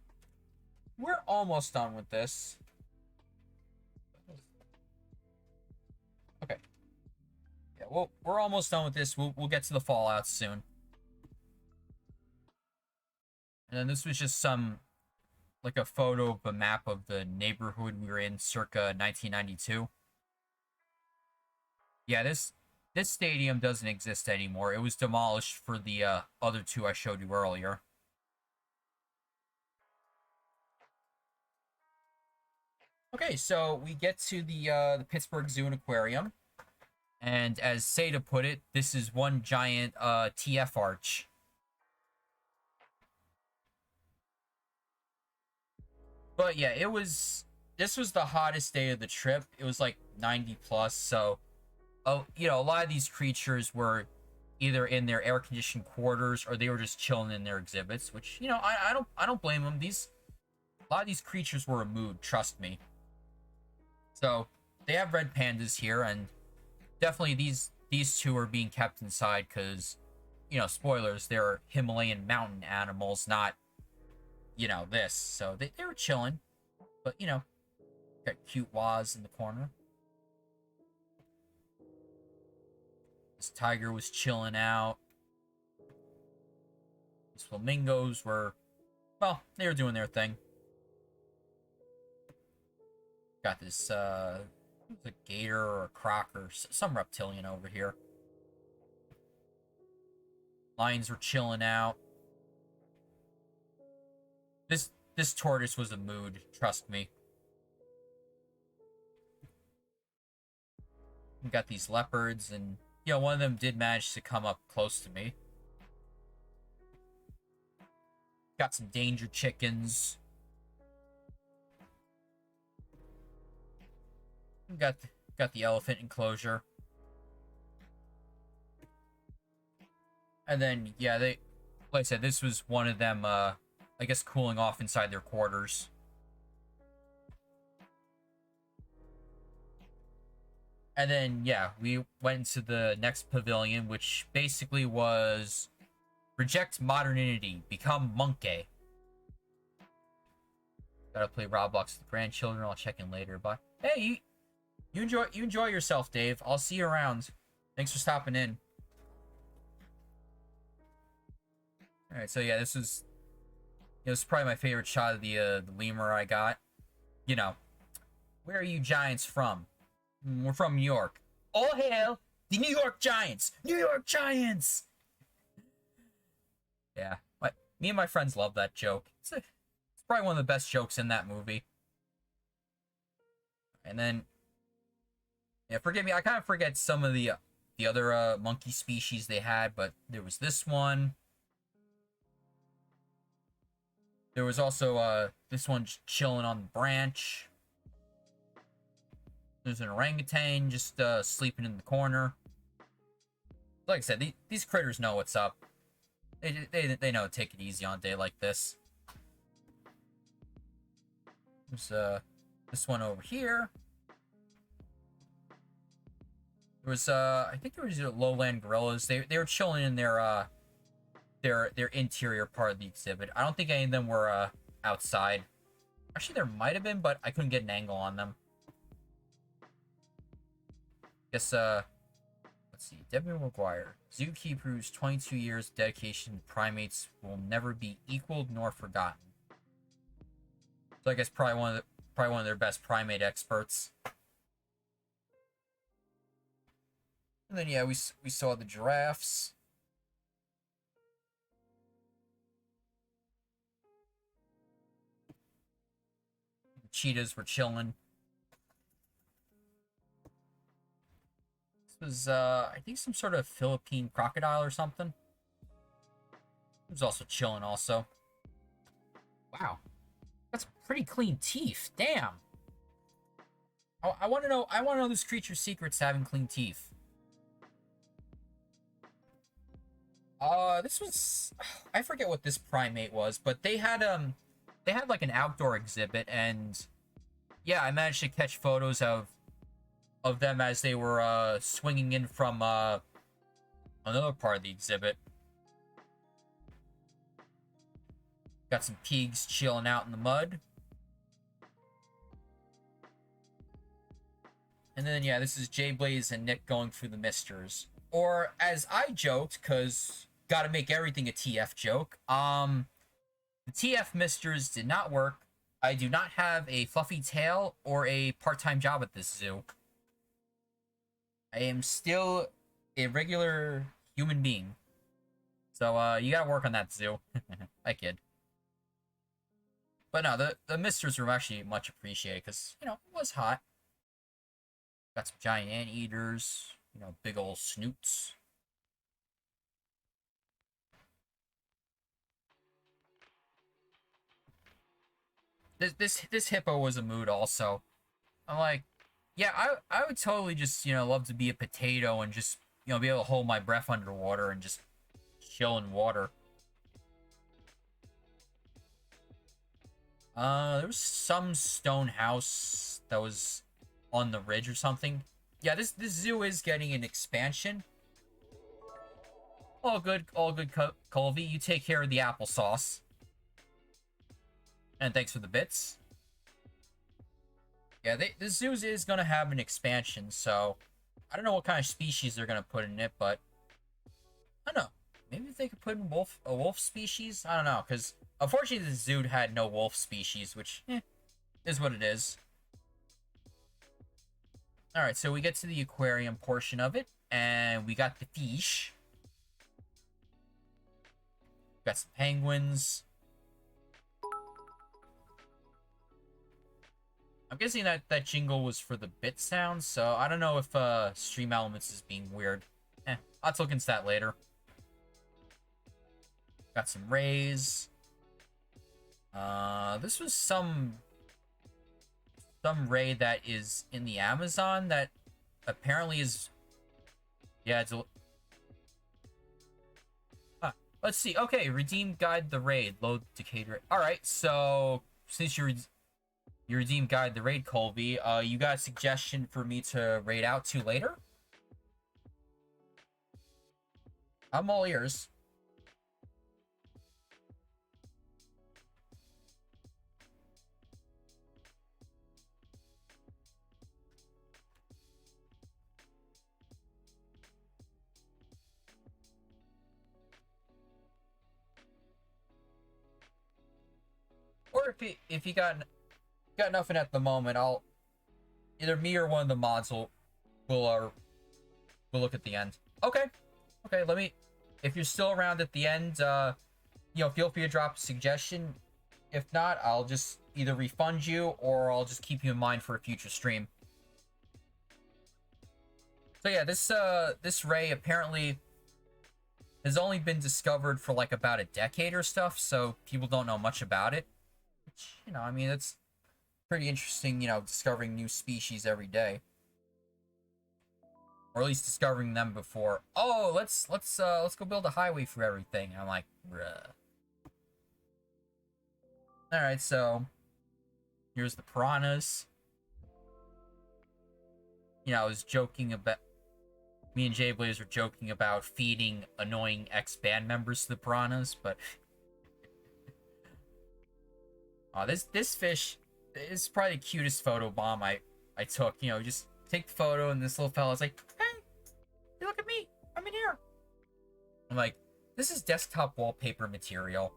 almost done with this. Okay. Yeah, well, we're almost done with this. We'll get to the fallout soon. And then this was just like a photo of a map of the neighborhood we were in circa 1992. Yeah, this stadium doesn't exist anymore. It was demolished for the other two I showed you earlier. Okay, so we get to the Pittsburgh Zoo and Aquarium. And as Seda put it, this is one giant TF arch. But yeah, this was the hottest day of the trip. It was like 90 plus, so you know, a lot of these creatures were either in their air-conditioned quarters or they were just chilling in their exhibits, which, you know, I don't blame them. A lot of these creatures were a mood, trust me. So they have red pandas here, and definitely these two are being kept inside because, you know, spoilers, they're Himalayan mountain animals, not, you know, this. So they were chilling, but, you know, got cute Waz in the corner. This tiger was chilling out. These flamingos were, well, they were doing their thing. Got this, a gator or a croc or some reptilian over here. Lions were chilling out. This tortoise was a mood, trust me. We got these leopards, and, you know, one of them did manage to come up close to me. Got some danger chickens. Got the elephant enclosure. And then, yeah, like I said, this was one of them, I guess, cooling off inside their quarters. And then, yeah, we went into the next pavilion, which basically was reject modernity, become monkey. Gotta play Roblox with the grandchildren. I'll check in later. But hey, you enjoy yourself, Dave. I'll see you around. Thanks for stopping in. All right, so yeah, this is probably my favorite shot of the lemur I got. You know, where are you Giants from? We're from New York. All hail the New York Giants! New York Giants! Yeah, me and my friends love that joke. It's probably one of the best jokes in that movie. And then, yeah, forgive me, I kind of forget some of the other monkey species they had, but there was this one. There was also this one chilling on the branch. There's an orangutan just sleeping in the corner. Like I said, these critters know what's up. They know to take it easy on a day like this. There's this one over here. There was I think there was lowland gorillas. They were chilling in their interior part of the exhibit. I don't think any of them were outside. Actually, there might have been, but I couldn't get an angle on them. Guess let's see. Debbie McGuire. Zookeeper's 22 years of dedication to primates will never be equaled nor forgotten. So I guess probably one of their best primate experts. And then yeah, we saw the giraffes. The cheetahs were chilling. This was I think some sort of Philippine crocodile or something. It was also chilling also. Wow. That's pretty clean teeth. Damn. I want to know. I want to know this creature's secrets to having clean teeth. This was, I forget what this primate was, but they had like an outdoor exhibit, and yeah, I managed to catch photos of them as they were swinging in from another part of the exhibit. Got some pigs chilling out in the mud. And then, yeah, this is Jay Blaze and Nick going through the misters. Or, as I joked, because gotta make everything a TF joke, the TF misters did not work. I do not have a fluffy tail or a part-time job at this zoo. I am still a regular human being. So, you gotta work on that, zoo. I kid. But no, the misters were actually much appreciated, because, you know, it was hot. Got some giant anteaters, you know, big old snoots. This hippo was a mood also. I'm like, yeah, I would totally just, you know, love to be a potato and just, you know, be able to hold my breath underwater and just chill in water. There was some stone house that was on the ridge or something. Yeah, this zoo is getting an expansion. All good, Colby. You take care of the applesauce. And thanks for the bits. Yeah, the zoo is gonna have an expansion, so I don't know what kind of species they're gonna put in it, but I don't know. Maybe if they could put in a wolf species. I don't know, because unfortunately the zoo had no wolf species, which is what it is. All right, so we get to the aquarium portion of it, and we got the fish. Got some penguins. I'm guessing that jingle was for the bit sound, so I don't know if Stream Elements is being weird. I'll have to look into that later. Got some rays. This was some ray that is in the Amazon that apparently is... Yeah, it's a... Let's see. Okay, redeem guide the raid. Load decayed raid. Alright, so since you redeem guide the raid, Colby, you got a suggestion for me to raid out to later? I'm all ears. Or if you got nothing at the moment, I'll either me or one of the mods will look at the end. Okay, let me. If you're still around at the end, you know, feel free to drop a suggestion. If not, I'll just either refund you or I'll just keep you in mind for a future stream. So yeah, this ray apparently has only been discovered for like about a decade or stuff, so people don't know much about it. Which, you know, I mean, it's pretty interesting, you know, discovering new species every day. Or at least discovering them before. Oh, let's go build a highway for everything. And I'm like, bruh. Alright, so here's the piranhas. You know, I was joking about... Me and Jay Blaze were joking about feeding annoying ex-band members to the piranhas, but... Oh, this fish is probably the cutest photo bomb I took. You know, just take the photo and this little fella's like, hey, look at me, I'm in here. I'm like, this is desktop wallpaper material.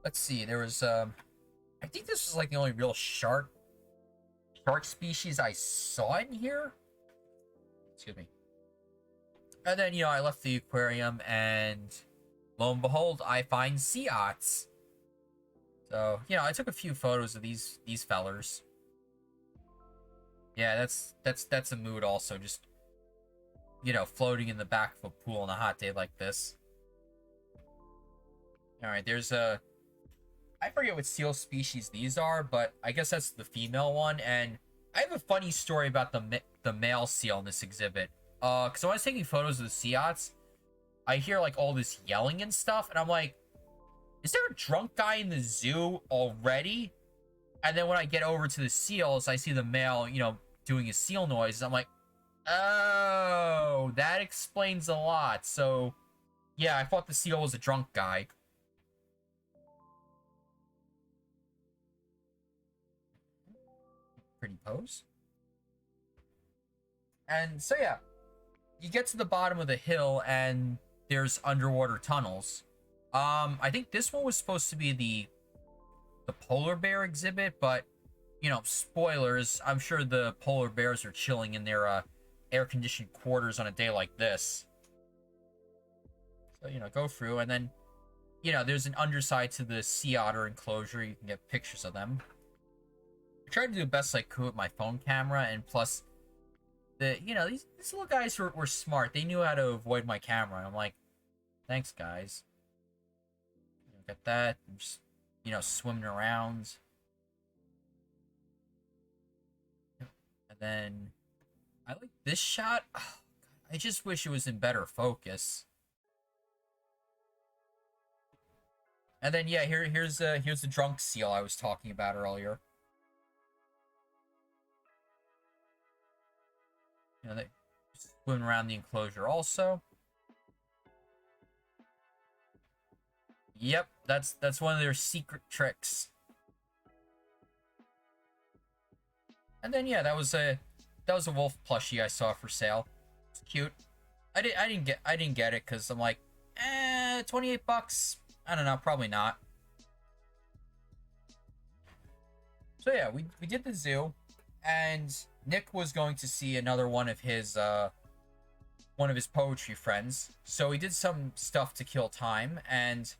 Let's see, there was, I think this was like the only real shark species I saw in here. Excuse me. And then, you know, I left the aquarium and... Lo and behold, I find sea ots. So, you know, I took a few photos of these fellers. Yeah, that's a mood also, just, you know, floating in the back of a pool on a hot day like this. Alright, there's a... I forget what seal species these are, but I guess that's the female one. And I have a funny story about the male seal in this exhibit. Because when I was taking photos of the seals, I hear like all this yelling and stuff, and I'm like, is there a drunk guy in the zoo already? And then when I get over to the seals, I see the male, doing his seal noise. I'm like, oh, that explains a lot. So, yeah, I thought the seal was a drunk guy. Pretty pose. And so, yeah, you get to the bottom of the hill, and there's underwater tunnels. I think this one was supposed to be the polar bear exhibit, but spoilers, I'm sure the polar bears are chilling in their air-conditioned quarters on a day like this. So go through, and then there's an underside to the sea otter enclosure. You can get pictures of them. I tried to do the best I could with my phone camera, and plus these little guys were smart. They knew how to avoid my camera, and I'm like, thanks guys. Get that. I'm just swimming around. And then I like this shot. Oh, God, I just wish it was in better focus. And then yeah, here's the drunk seal I was talking about earlier. They swimming around the enclosure also. Yep, that's one of their secret tricks. And then yeah, that was a wolf plushie I saw for sale. It's cute. I didn't get it because I'm like, $28. I don't know, probably not. So yeah, we did the zoo, and Nick was going to see another one of his poetry friends. So we did some stuff to kill time, and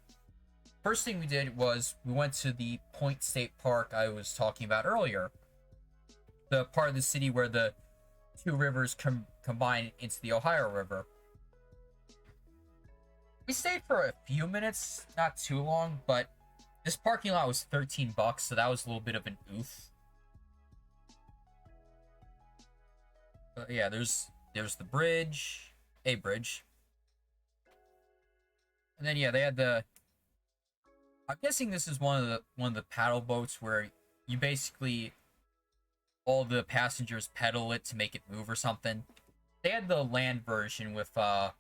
first thing we did was we went to the Point State Park I was talking about earlier. The part of the city where the two rivers combine into the Ohio River. We stayed for a few minutes, not too long, but this parking lot was $13, so that was a little bit of an oof. Yeah, there's the bridge, a bridge. And then yeah, they had I'm guessing this is one of the paddle boats where you basically all the passengers pedal it to make it move or something. They had the land version with it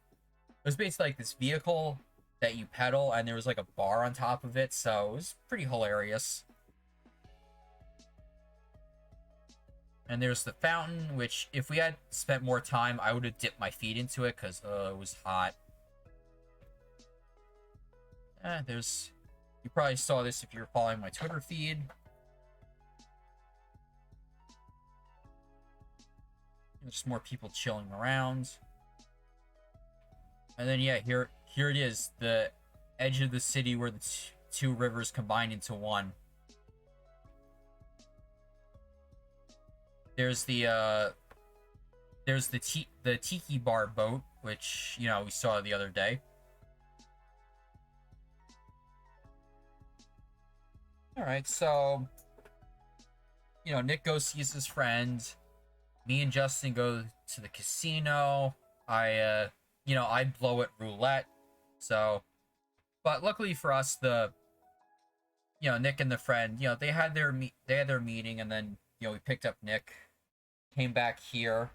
was basically like this vehicle that you pedal, and there was like a bar on top of it, so it was pretty hilarious. And there's the fountain, which if we had spent more time, I would have dipped my feet into it because it was hot. You probably saw this if you're following my Twitter feed. There's more people chilling around. And then yeah, here it is, the edge of the city where the two rivers combine into one. There's the tiki bar boat, which we saw the other day. All right, so Nick goes sees his friend. Me and Justin go to the casino. I blow at roulette. So, but luckily for us, Nick and the friend, they had their meeting, and then we picked up Nick, came back here,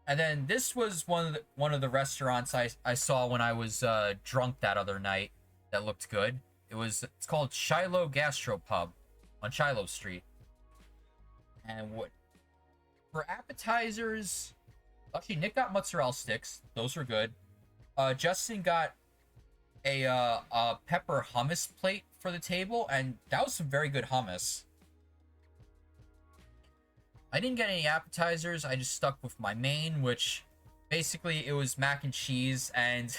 and then this was one of the restaurants I saw when I was drunk that other night that looked good. It's called Shiloh Gastropub on Shiloh Street. And for appetizers, actually Nick got mozzarella sticks. Those were good. Justin got a pepper hummus plate for the table, and that was some very good hummus. I didn't get any appetizers. I just stuck with my main, which basically it was mac and cheese, and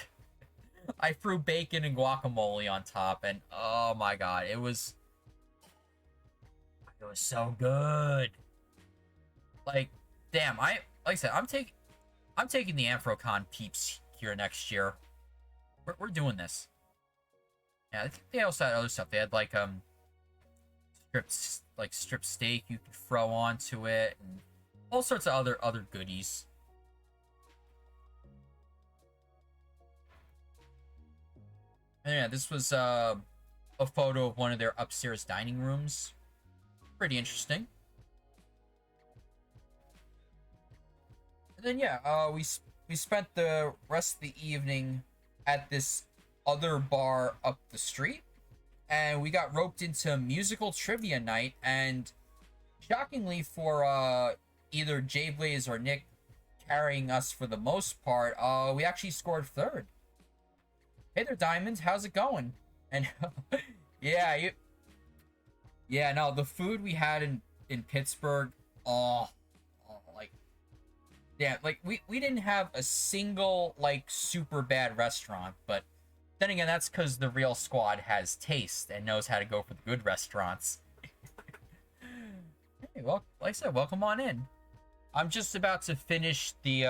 I threw bacon and guacamole on top, and oh my god, it was so good. Like, damn, like I said, I'm taking the Anthrocon peeps here next year. We're doing this. Yeah, I think they also had other stuff. They had like strip steak you could throw onto it, and all sorts of other goodies. And yeah, this was a photo of one of their upstairs dining rooms. Pretty interesting. And then yeah, we spent the rest of the evening at this other bar up the street, and we got roped into musical trivia night. And shockingly for either Jay Blaze or Nick carrying us for the most part, we actually scored third. Hey there, Diamond. How's it going? And yeah, yeah, no, the food we had in Pittsburgh, oh, like, yeah, like we didn't have a single like super bad restaurant, but then again, that's because the real squad has taste and knows how to go for the good restaurants. Hey, well, like I said, welcome on in. I'm just about to finish the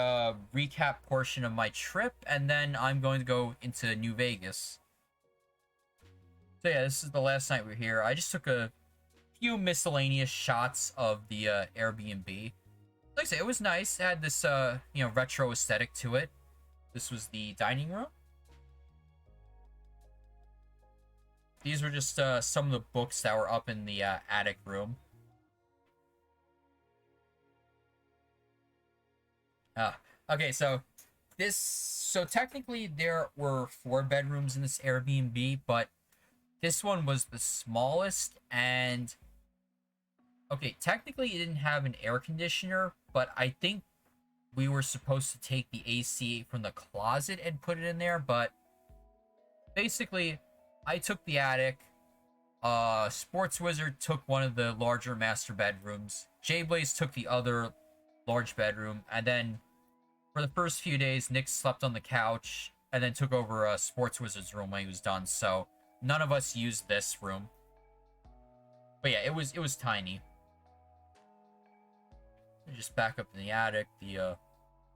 recap portion of my trip, and then I'm going to go into New Vegas. So yeah, this is the last night we're here. I just took a few miscellaneous shots of the Airbnb. Like I say, it was nice. It had this retro aesthetic to it. This was the dining room. These were just some of the books that were up in the attic room. Okay, so technically there were 4 bedrooms in this Airbnb, but this one was the smallest. And okay, technically it didn't have an air conditioner, but I think we were supposed to take the AC from the closet and put it in there. But basically, I took the attic. Sports Wizard took one of the larger master bedrooms. Jay Blaze took the other large bedroom, and then for the first few days, Nick slept on the couch and then took over Sports Wizard's room when he was done. So none of us used this room. But yeah, it was tiny. Just back up in the attic, the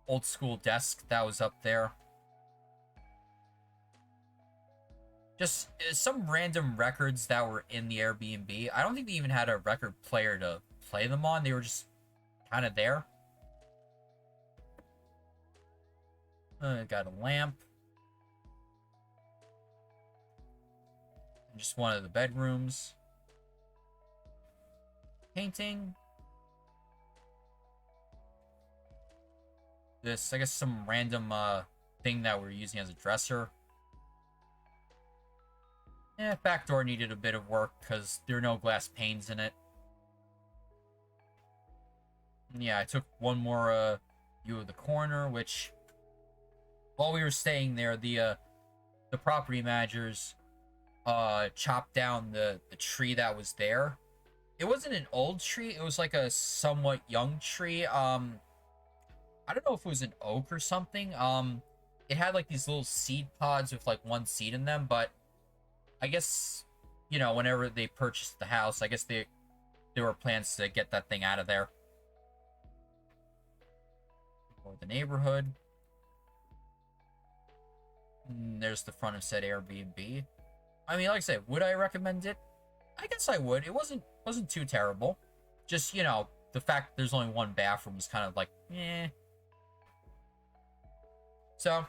old school desk that was up there. Just some random records that were in the Airbnb. I don't think they even had a record player to play them on. They were just kind of there. Got a lamp. And just one of the bedrooms. Painting. This, I guess, some random thing that we're using as a dresser. Yeah, back door needed a bit of work because there are no glass panes in it. And yeah, I took one more view of the corner, which while we were staying there, the property managers chopped down the tree that was there. It wasn't an old tree, it was like a somewhat young tree. I don't know if it was an oak or something. It had like these little seed pods with like one seed in them, but I guess, whenever they purchased the house, I guess there were plans to get that thing out of there. Or the neighborhood. And there's the front of said Airbnb. I mean, like I said, would I recommend it? I guess I would. It wasn't too terrible. Just, the fact there's only one bathroom is kind of like, eh. So,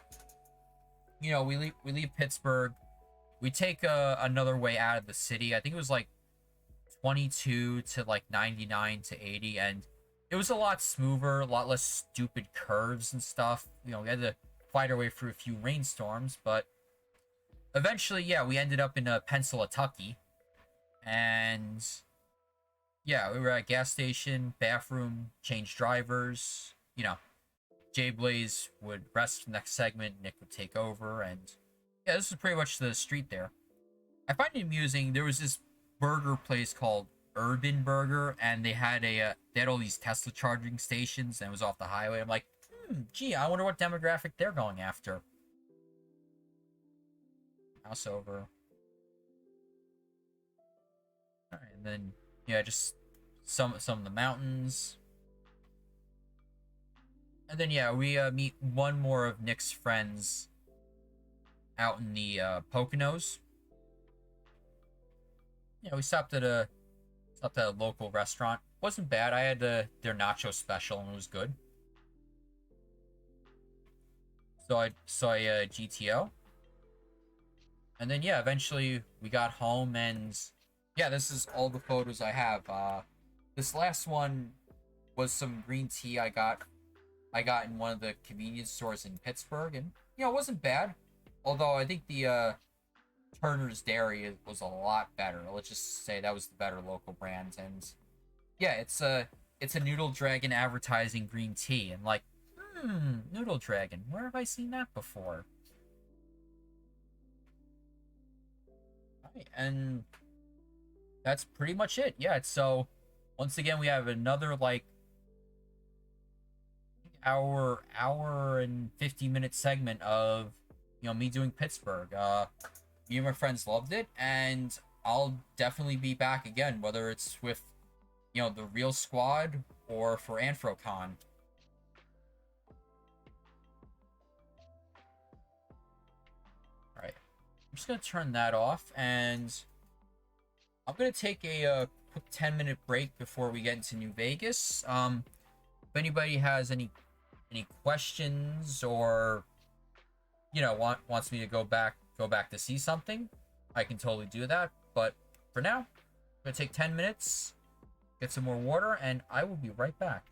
we leave Pittsburgh. We take another way out of the city. I think it was like 22 to like 99 to 80, and it was a lot smoother, a lot less stupid curves and stuff. We had to fight our way through a few rainstorms, but eventually, yeah, we ended up in Pennsylvania, and yeah, we were at a gas station, bathroom, changed drivers. Jay Blaze would rest for the next segment, Nick would take over, and yeah, this was pretty much the street there. I find it amusing. There was this burger place called Urban Burger, and they had all these Tesla charging stations, and it was off the highway. I'm like, gee, I wonder what demographic they're going after. House over. All right, and then yeah, just some of the mountains. And then yeah, we meet one more of Nick's friends out in the Poconos. we stopped at a local restaurant. Wasn't bad. I had their nacho special and it was good. So I GTO, and then yeah, eventually we got home and yeah, this is all the photos I have. This last one was some green tea I got in one of the convenience stores in Pittsburgh, and it wasn't bad. Although I think the Turner's Dairy was a lot better. Let's just say that was the better local brand, and yeah, it's a Noodle Dragon advertising green tea, and like, Noodle Dragon, where have I seen that before? Right, and that's pretty much it. Yeah, so once again we have another like hour and 50-minute segment of me doing Pittsburgh. Me and my friends loved it, and I'll definitely be back again, whether it's with the real squad or for AnthroCon. All right, I'm just gonna turn that off, and I'm gonna take a quick 10-minute break before we get into New Vegas. If anybody has any questions or wants me to go back to see something, I can totally do that. But for now, I'm gonna take 10 minutes, get some more water, and I will be right back.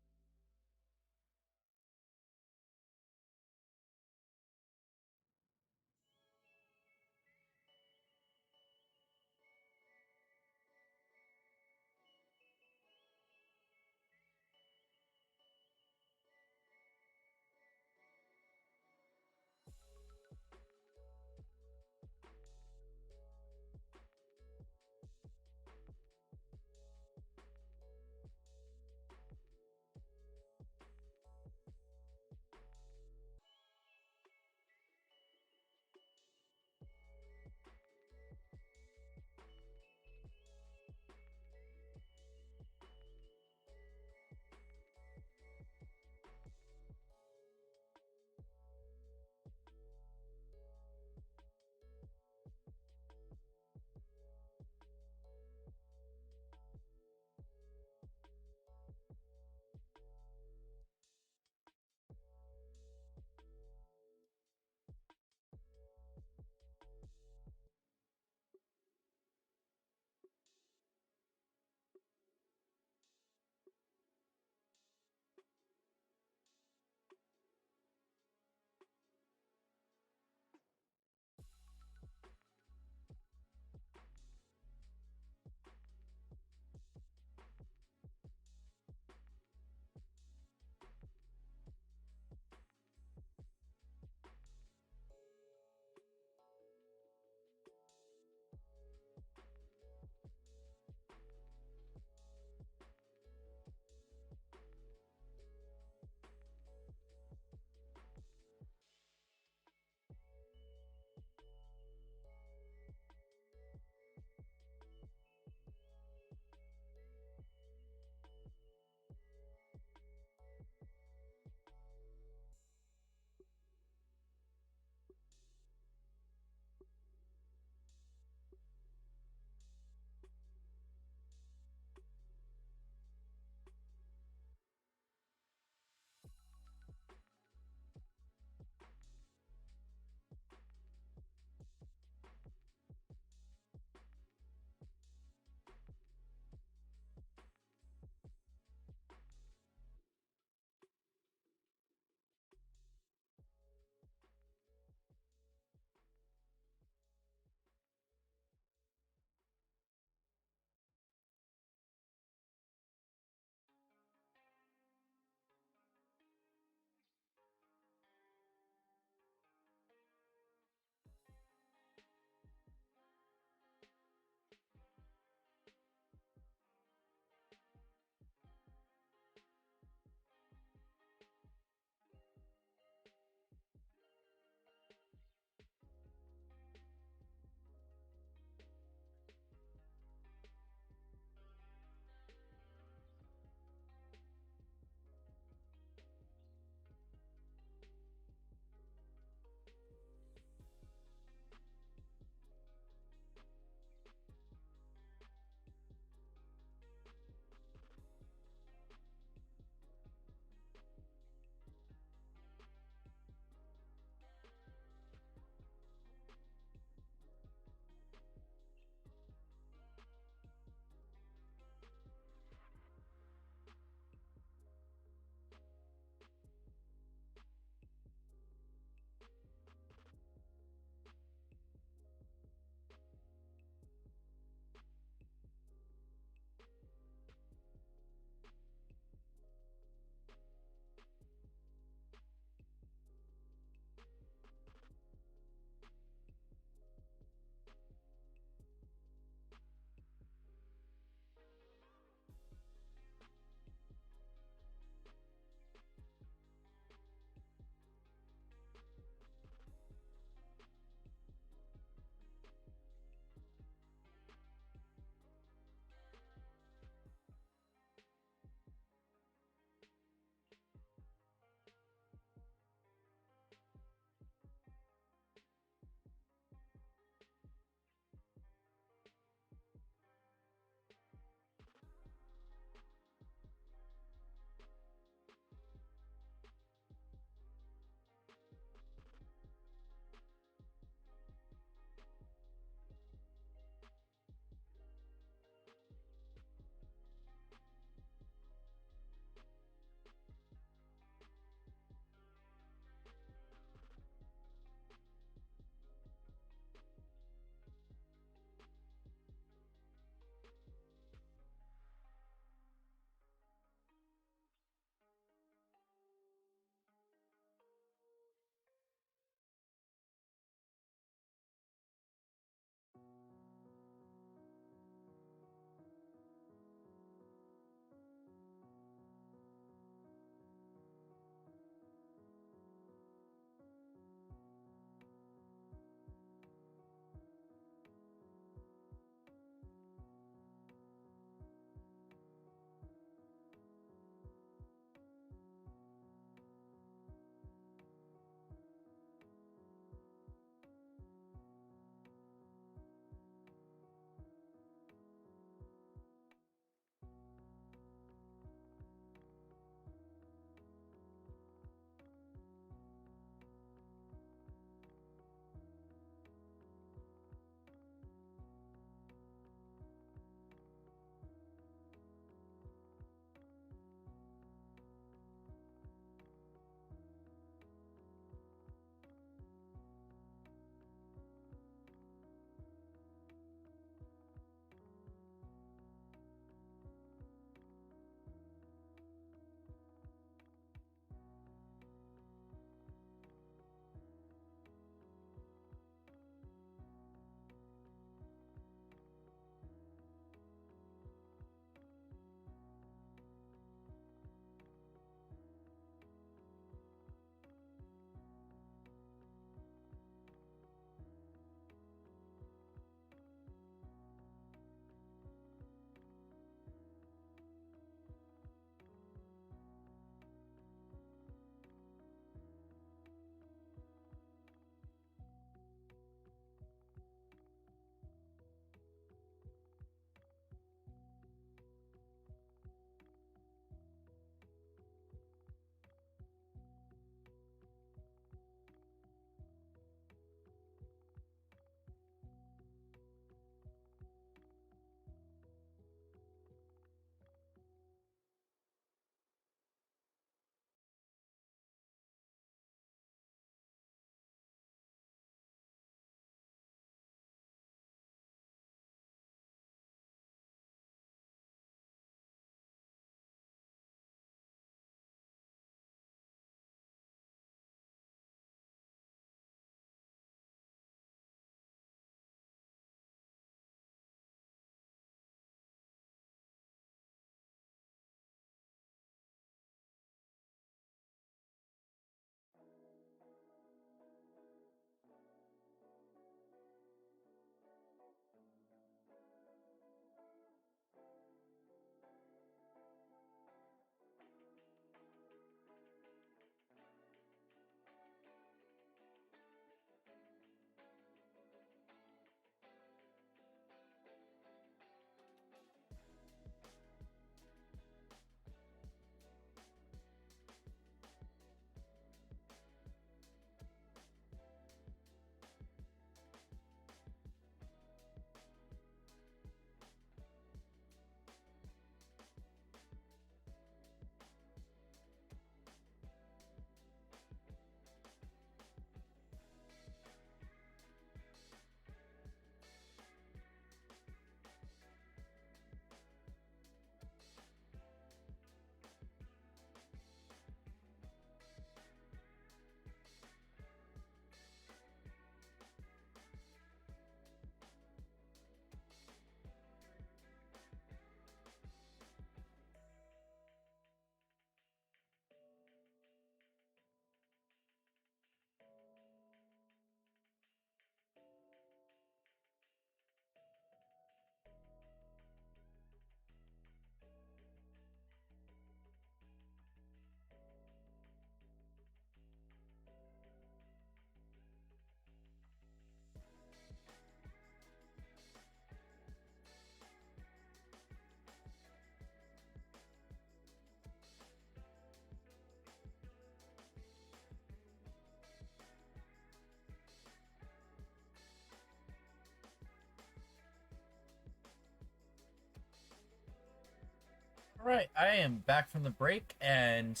Alright, I am back from the break, and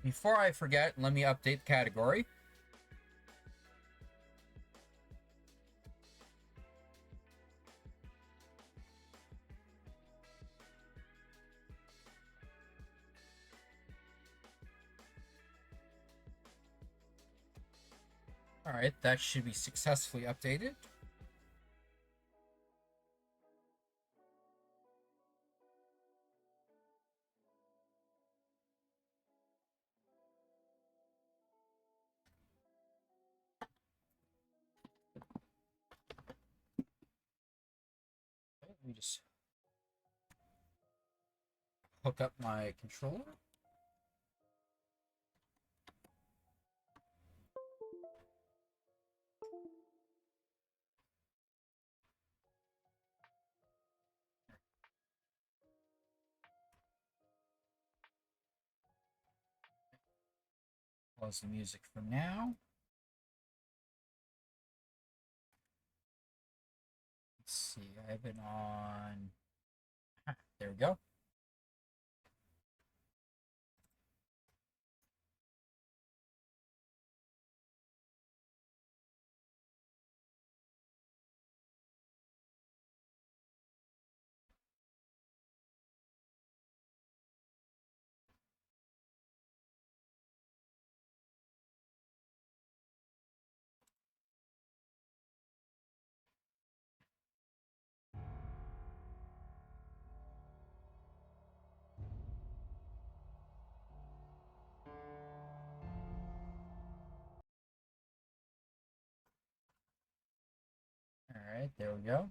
before I forget, let me update the category. Alright, that should be successfully updated. Let me just hook up my controller. Pause the music for now. Let's see, I have it on. There we go. Alright, there we go.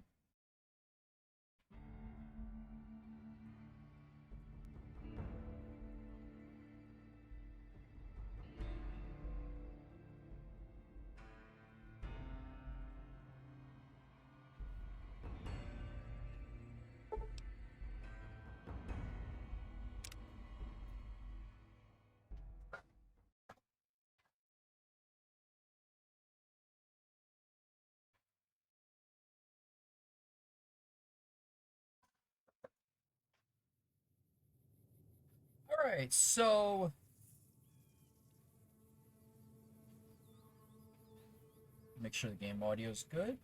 Alright, so make sure the game audio is good.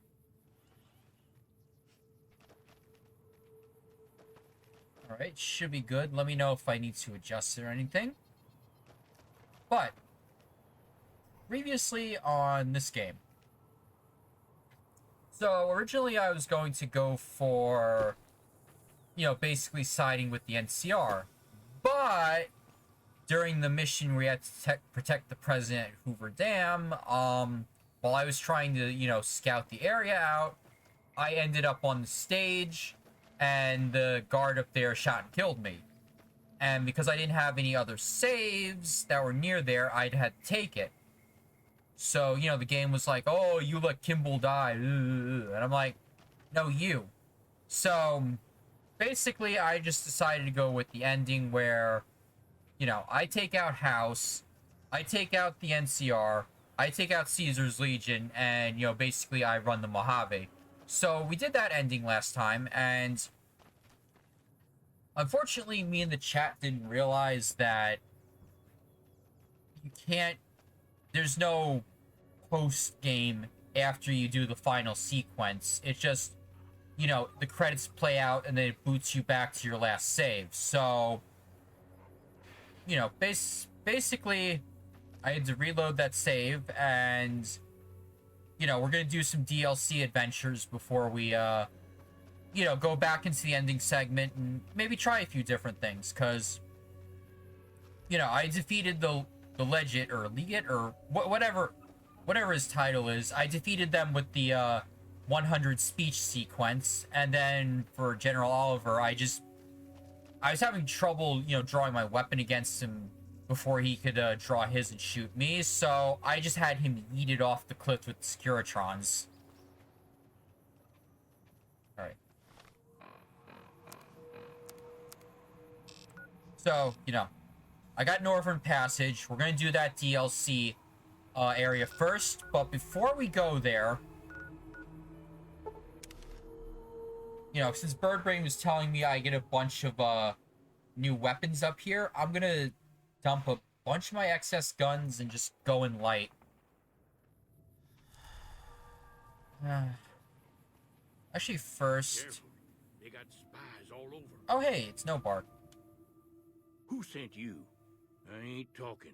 Alright, should be good. Let me know if I need to adjust it or anything. But previously on this game, so originally I was going to go for, basically siding with the NCR, but during the mission where we had to protect the president at Hoover Dam, while I was trying to, scout the area out, I ended up on the stage, and the guard up there shot and killed me. And because I didn't have any other saves that were near there, I'd had to take it. So, the game was like, oh, you let Kimball die. And I'm like, no, you. So, basically, I just decided to go with the ending where, I take out House, I take out the NCR, I take out Caesar's Legion, and, basically I run the Mojave. So, we did that ending last time, and unfortunately, me and the chat didn't realize that you can't, there's no post-game after you do the final sequence. It's just, the credits play out and then it boots you back to your last save. So, basically, I had to reload that save, and, we're gonna do some DLC adventures before we, go back into the ending segment and maybe try a few different things, because, I defeated the Legate, or Legate, or whatever his title is. I defeated them with the, 100 speech sequence, and then for General Oliver, I was having trouble, drawing my weapon against him before he could, draw his and shoot me, so I just had him yeeted off the cliff with the Securitrons. Alright. So, I got Northern Passage. We're gonna do that DLC area first, but before we go there, since Birdbrain was telling me I get a bunch of new weapons up here, I'm gonna dump a bunch of my excess guns and just go in light. Actually, first... Careful. They got spies all over. Oh, hey, it's No Bark. Who sent you? I ain't talking.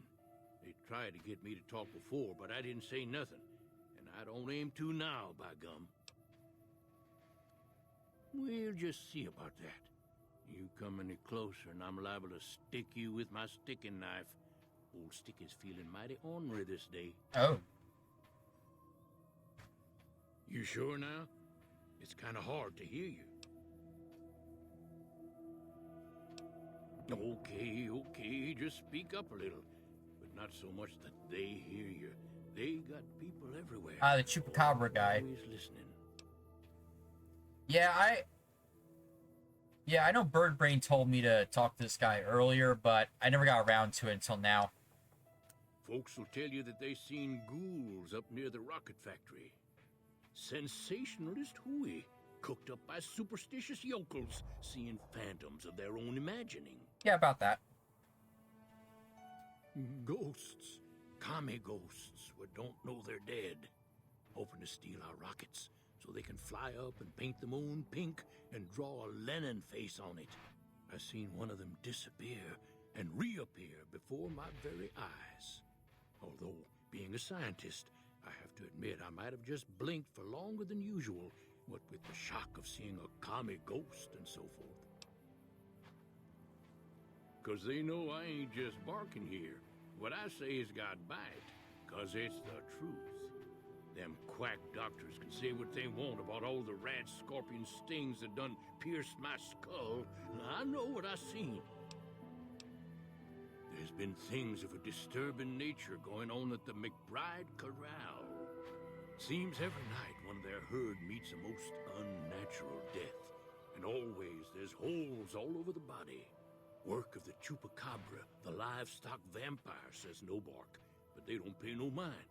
They tried to get me to talk before, but I didn't say nothing. And I don't aim to now, by gum. We'll just see about that. You come any closer and I'm liable to stick you with my sticking knife. Old Stick is feeling mighty ornery this day. Oh. You sure now? It's kind of hard to hear you. Okay, just speak up a little. But not so much that they hear you. They got people everywhere. The Chupacabra guy. Always listening. Yeah, I know Birdbrain told me to talk to this guy earlier, but I never got around to it until now. Folks will tell you that they seen ghouls up near the rocket factory. Sensationalist hooey, cooked up by superstitious yokels, seeing phantoms of their own imagining. Yeah, about that. Ghosts. Commie ghosts who don't know they're dead. Hoping to steal our rockets so they can fly up and paint the moon pink and draw a Lenin face on it. I seen one of them disappear and reappear before my very eyes. Although, being a scientist, I have to admit I might have just blinked for longer than usual, what with the shock of seeing a commie ghost and so forth. 'Cause they know I ain't just barking here. What I say has got bite, 'cause it's the truth. Them quack doctors can say what they want about all the rat scorpion stings that done pierced my skull. I know what I seen. There's been things of a disturbing nature going on at the McBride Corral. Seems every night one of their herd meets a most unnatural death. And always there's holes all over the body. Work of the Chupacabra, the livestock vampire, says No Bark. But they don't pay no mind.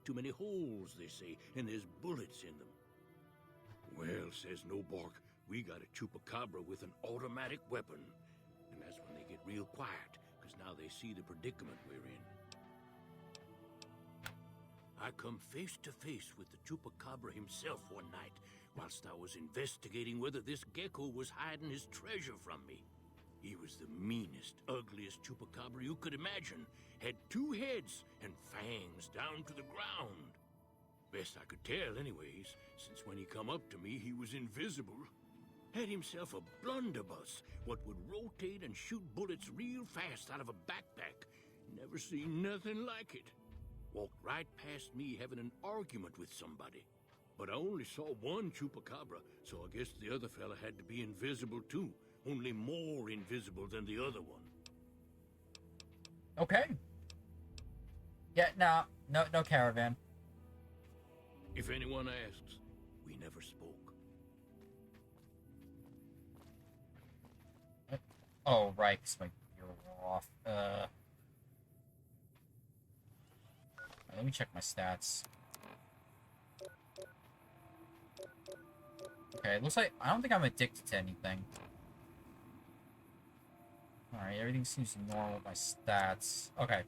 Too many holes, they say, and there's bullets in them. Well, says No Bark, we got a Chupacabra with an automatic weapon. And that's when they get real quiet, because now they see the predicament we're in. I come face to face with the Chupacabra himself one night, whilst I was investigating whether this gecko was hiding his treasure from me. He was the meanest, ugliest Chupacabra you could imagine. Had 2 heads and fangs down to the ground. Best I could tell anyways, since when he come up to me he was invisible. Had himself a blunderbuss, what would rotate and shoot bullets real fast out of a backpack. Never seen nothing like it. Walked right past me having an argument with somebody. But I only saw one Chupacabra, so I guess the other fella had to be invisible too. Only more invisible than the other one. Okay. Yeah, no caravan. If anyone asks, we never spoke. Oh, right, 'cause my gear off. Let me check my stats. Okay, it looks like I don't think I'm addicted to anything. Alright, everything seems normal with my stats. Okay.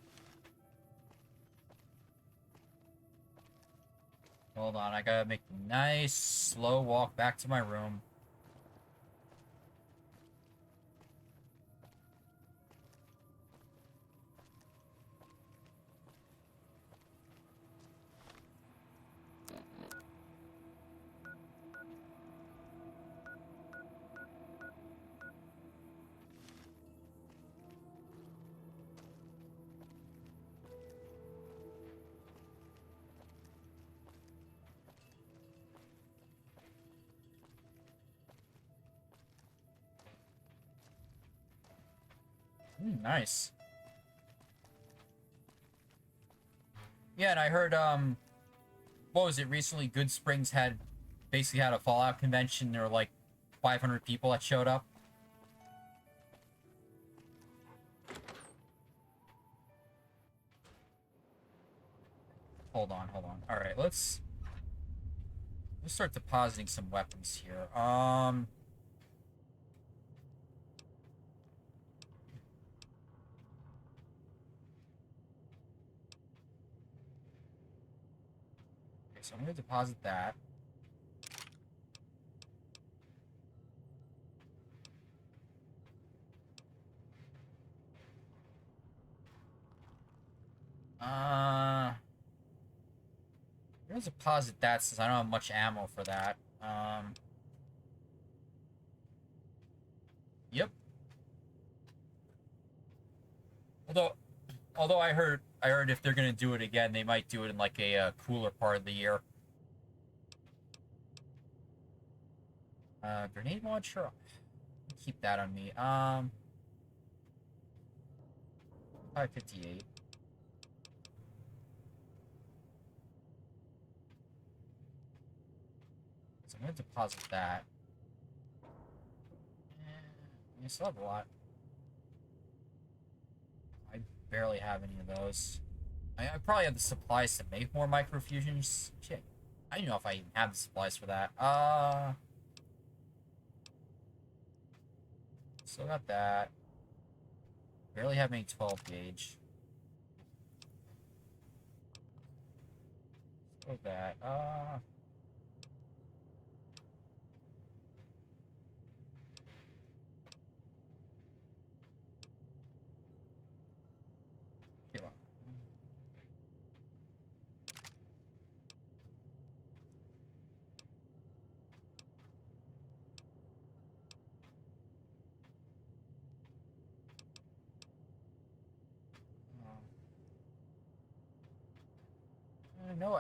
Hold on, I gotta make a nice, slow walk back to my room. Nice. Yeah, and I heard, what was it, recently Good Springs basically had a Fallout convention. There were like 500 people that showed up. Hold on. Alright, let's start depositing some weapons here. So I'm gonna deposit that. I'm gonna deposit that since I don't have much ammo for that. Yep. Although I heard if they're gonna do it again, they might do it in like a cooler part of the year. Grenade launcher. Keep that on me. 558. So I'm gonna deposit that. I still have a lot. I barely have any of those. I probably have the supplies to make more microfusions. Shit. I don't know if I even have the supplies for that. Still got that. Barely have any 12 gauge. Still that. Here, look.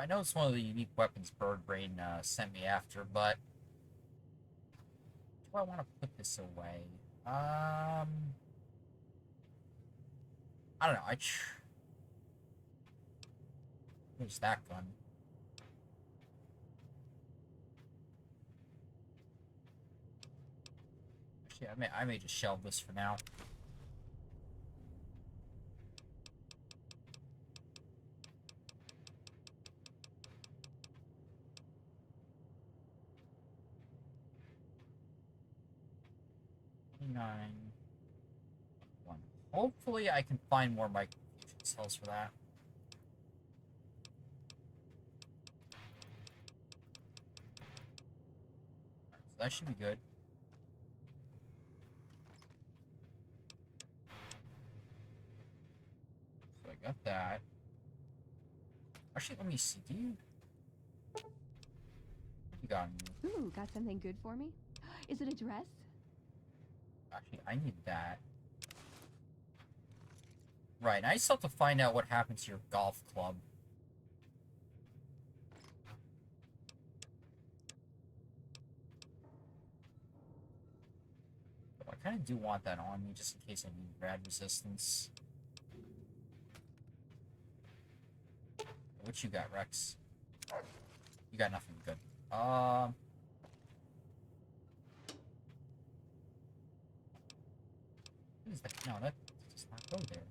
I know it's one of the unique weapons Bird Brain sent me after, but do I want to put this away? I don't know. Where's that gun? Actually, I may just shelve this for now. One. Hopefully, I can find more microfusion cells for that. Right, so that should be good. So I got that. Actually, let me see. What you got on you? Ooh, got something good for me? Is it a dress? Actually, I need that. Right, I still have to find out what happened to your golf club. I kind of do want that on me, just in case I need rad resistance. What you got, Rex? You got nothing good. What is that? No, that does not go there.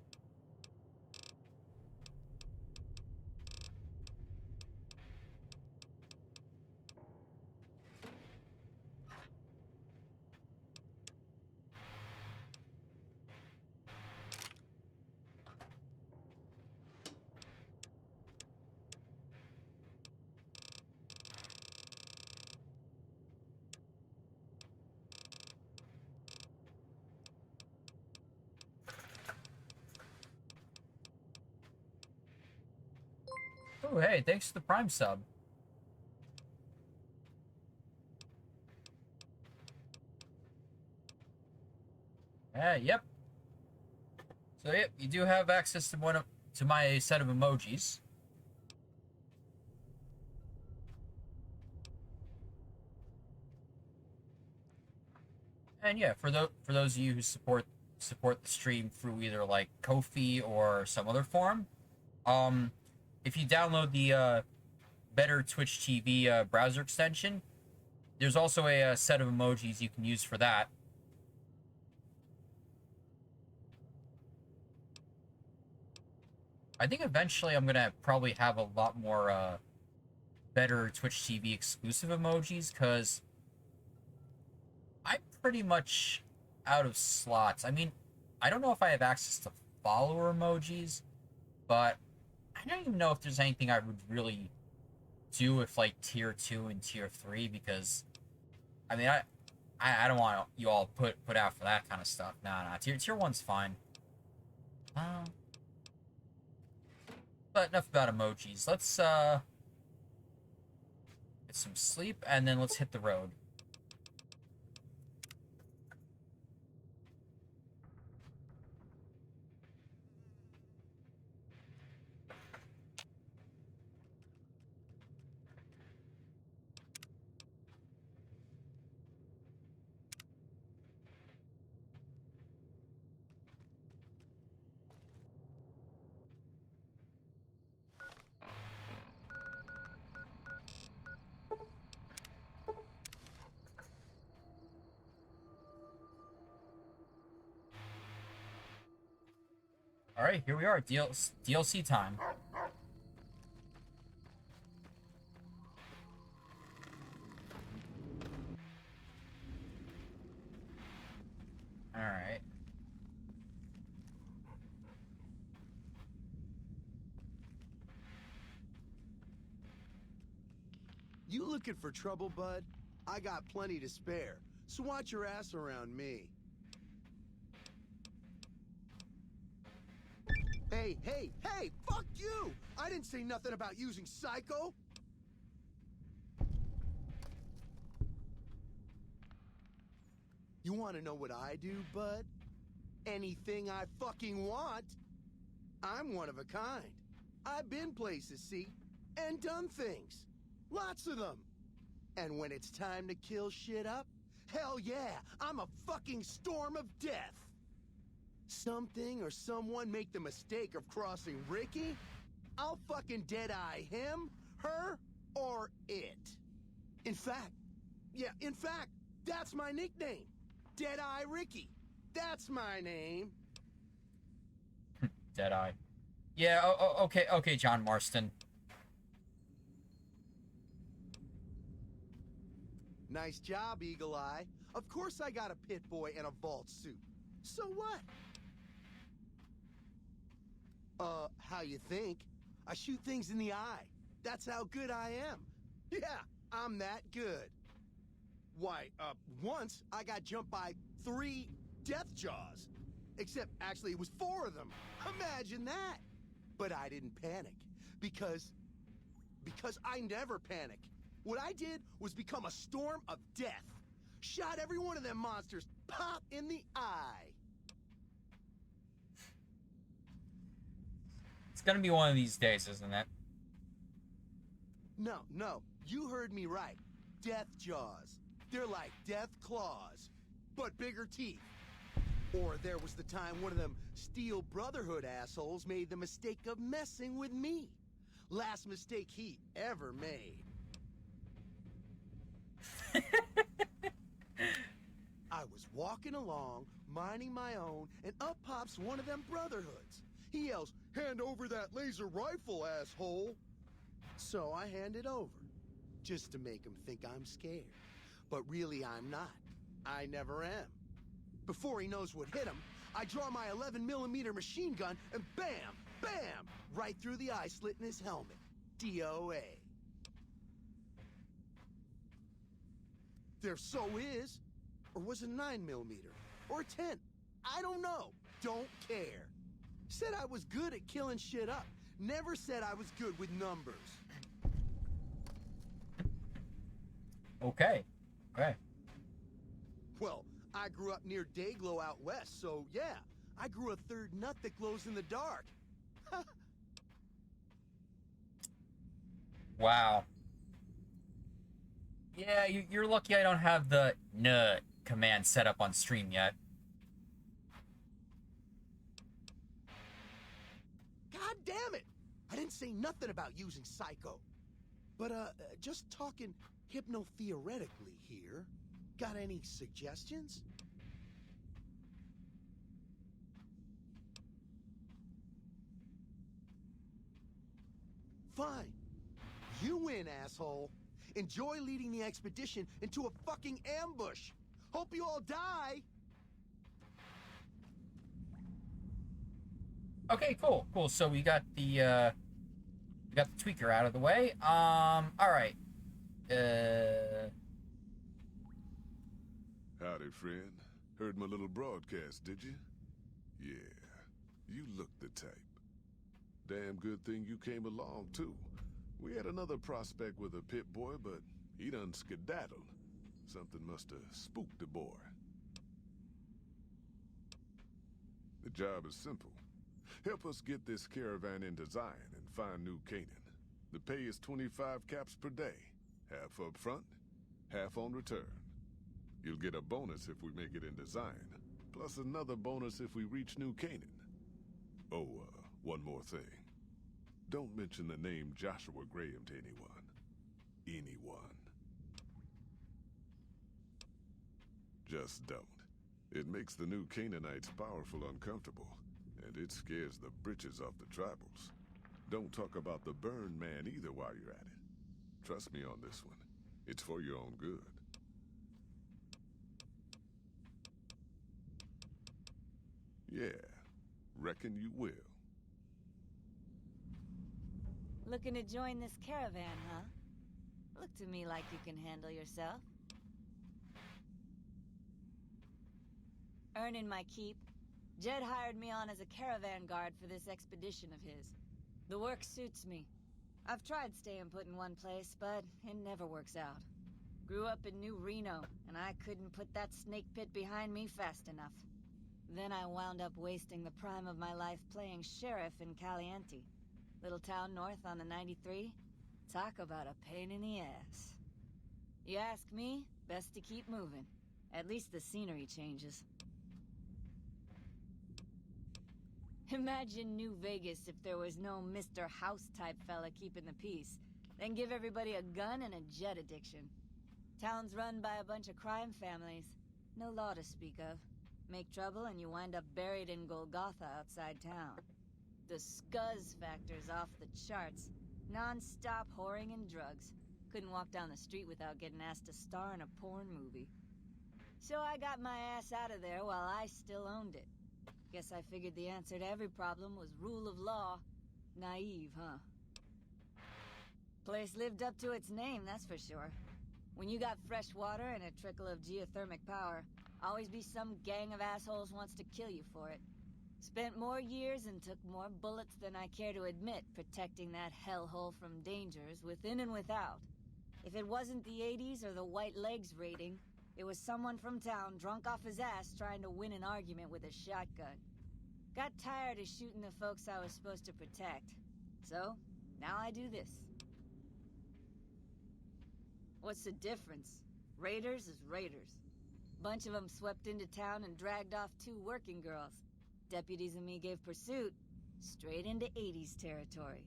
Oh, hey, thanks for the Prime sub. Yep. So, yep, you do have access to my set of emojis. And yeah, for those of you who support the stream through either like Ko-fi or some other form, if you download the Better Twitch TV browser extension, there's also a set of emojis you can use for that. I think eventually I'm gonna probably have a lot more Better Twitch TV exclusive emojis, because I'm pretty much out of slots. I mean, I don't know if I have access to follower emojis, but I don't even know if there's anything I would really do with like tier 2 and tier 3, because I mean I don't want you all put out for that kind of stuff. Nah, tier 1's fine. But enough about emojis. Let's get some sleep and then let's hit the road. Alright, here we are. DLC time. Alright. You looking for trouble, bud? I got plenty to spare, so watch your ass around me. Hey, fuck you! I didn't say nothing about using Psycho! You wanna know what I do, bud? Anything I fucking want. I'm one of a kind. I've been places, see? And done things. Lots of them. And when it's time to kill shit up, hell yeah, I'm a fucking storm of death. Something or someone make the mistake of crossing Ricky, I'll fucking dead-eye him, her, or it. In fact, that's my nickname. Dead-Eye Ricky. That's my name. Deadeye. Yeah, okay, John Marston. Nice job, Eagle Eye. Of course I got a pit boy and a vault suit. So what? How you think? I shoot things in the eye. That's how good I am. Yeah, I'm that good. Why, once I got jumped by 3 death jaws. Except, actually, it was 4 of them. Imagine that! But I didn't panic. Because I never panic. What I did was become a storm of death. Shot every one of them monsters pop in the eye. It's gonna be one of these days, isn't it? No, you heard me right. Death jaws. They're like death claws, but bigger teeth. Or there was the time one of them Steel Brotherhood assholes made the mistake of messing with me. Last mistake he ever made. I was walking along, minding my own, and up pops one of them Brotherhoods. He yells, "Hand over that laser rifle, asshole!" So I hand it over, just to make him think I'm scared. But really I'm not. I never am. Before he knows what hit him, I draw my 11mm machine gun and bam, bam, right through the eye slit in his helmet. DOA. There so is. Or was it 9mm? Or 10? I don't know. Don't care. Said I was good at killing shit up. Never said I was good with numbers. Okay. Well, I grew up near Dayglow out west, so yeah. I grew a third nut that glows in the dark. Wow. Yeah, you're lucky I don't have the nut command set up on stream yet. God damn it! I didn't say nothing about using Psycho. But, just talking hypno-theoretically here. Got any suggestions? Fine. You win, asshole. Enjoy leading the expedition into a fucking ambush. Hope you all die. Okay, cool. So we got the We got the tweaker out of the way. Alright. Howdy, friend. Heard my little broadcast, did you? Yeah, you look the type. Damn good thing you came along, too. We had another prospect with a pit boy, but he done skedaddled. Something must have spooked the boy. The job is simple. Help us get this caravan in design and find New Canaan. The pay is 25 caps per day. Half up front, half on return. You'll get a bonus if we make it in design, plus another bonus if we reach New Canaan. Oh, one more thing. Don't mention the name Joshua Graham to anyone. Anyone. Just don't. It makes the new Canaanites powerful uncomfortable, and it scares the britches off the tribals. Don't talk about the burn man either while you're at it. Trust me on this one. It's for your own good. Yeah, reckon you will. Looking to join this caravan, huh? Look to me like you can handle yourself. Earning my keep. Jed hired me on as a caravan guard for this expedition of his. The work suits me. I've tried staying put in one place, but it never works out. Grew up in New Reno, and I couldn't put that snake pit behind me fast enough. Then I wound up wasting the prime of my life playing sheriff in Caliente. Little town north on the 93. Talk about a pain in the ass. You ask me, best to keep moving. At least the scenery changes. Imagine New Vegas if there was no Mr. House-type fella keeping the peace. Then give everybody a gun and a jet addiction. Town's run by a bunch of crime families. No law to speak of. Make trouble and you wind up buried in Golgotha outside town. The scuzz factor's off the charts. Non-stop whoring and drugs. Couldn't walk down the street without getting asked to star in a porn movie. So I got my ass out of there while I still owned it. Guess I figured the answer to every problem was rule of law. Naive, huh? Place lived up to its name, that's for sure. When you got fresh water and a trickle of geothermic power, always be some gang of assholes wants to kill you for it. Spent more years and took more bullets than I care to admit protecting that hellhole from dangers within and without. If it wasn't the 80s or the white legs raiding, it was someone from town drunk off his ass trying to win an argument with a shotgun. Got tired of shooting the folks I was supposed to protect. So, now I do this. What's the difference? Raiders is raiders. Bunch of them swept into town and dragged off 2 working girls. Deputies and me gave pursuit, straight into 80s territory.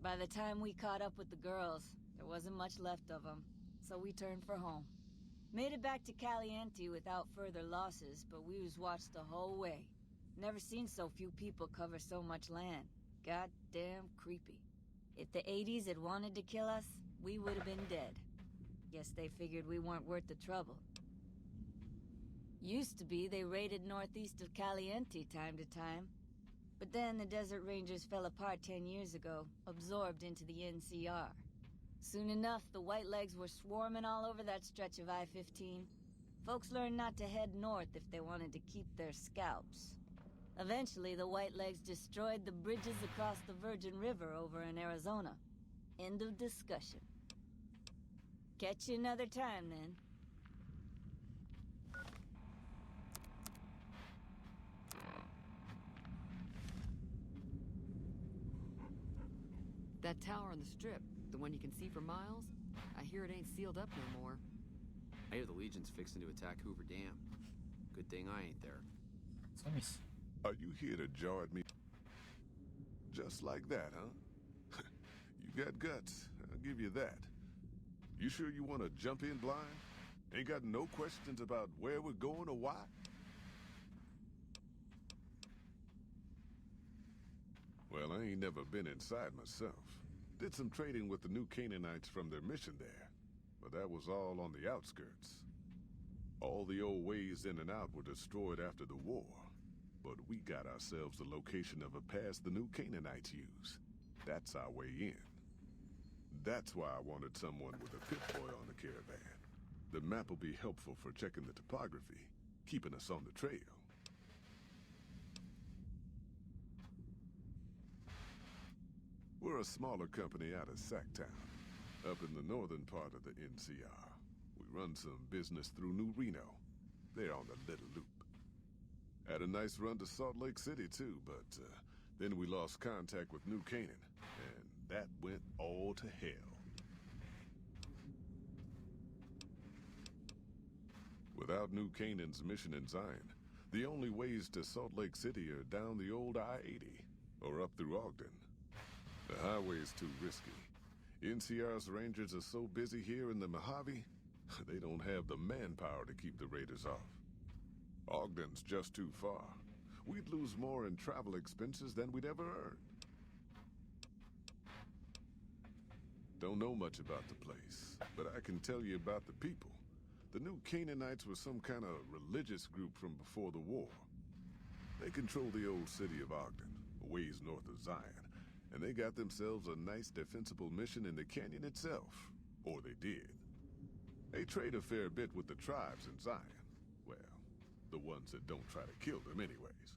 By the time we caught up with the girls, there wasn't much left of them, so we turned for home. Made it back to Caliente without further losses, but we was watched the whole way. Never seen so few people cover so much land. Goddamn creepy. If the 80s had wanted to kill us, we would have been dead. Guess they figured we weren't worth the trouble. Used to be they raided northeast of Caliente time to time. But then the Desert Rangers fell apart 10 years ago, absorbed into the NCR. Soon enough, the Whitelegs were swarming all over that stretch of I-15. Folks learned not to head north if they wanted to keep their scalps. Eventually, the Whitelegs destroyed the bridges across the Virgin River over in Arizona. End of discussion. Catch you another time, then. That tower on the strip, the one you can see for miles, I hear it ain't sealed up no more. I hear the Legion's fixing to attack Hoover Dam. Good thing I ain't there. So let me see. Are you here to jar at me? Just like that, huh? You got guts, I'll give you that. You sure you want to jump in blind? Ain't got no questions about where we're going or why? Well, I ain't never been inside myself. Did some trading with the new Canaanites from their mission there, but that was all on the outskirts. All the old ways in and out were destroyed after the war, but we got ourselves the location of a pass the new Canaanites use. That's our way in. That's why I wanted someone with a pit boy on the caravan. The map will be helpful for checking the topography, keeping us on the trail. We're a smaller company out of Sacktown, up in the northern part of the NCR. We run some business through New Reno. They're on the Little Loop. Had a nice run to Salt Lake City, too, but then we lost contact with New Canaan, and that went all to hell. Without New Canaan's mission in Zion, the only ways to Salt Lake City are down the old I-80, or up through Ogden. The highway's too risky. NCR's rangers are so busy here in the Mojave, they don't have the manpower to keep the raiders off. Ogden's just too far. We'd lose more in travel expenses than we'd ever earn. Don't know much about the place, but I can tell you about the people. The New Canaanites were some kind of religious group from before the war. They control the old city of Ogden, a ways north of Zion, and they got themselves a nice defensible mission in the canyon itself. Or they did. They trade a fair bit with the tribes in Zion. Well, the ones that don't try to kill them anyways.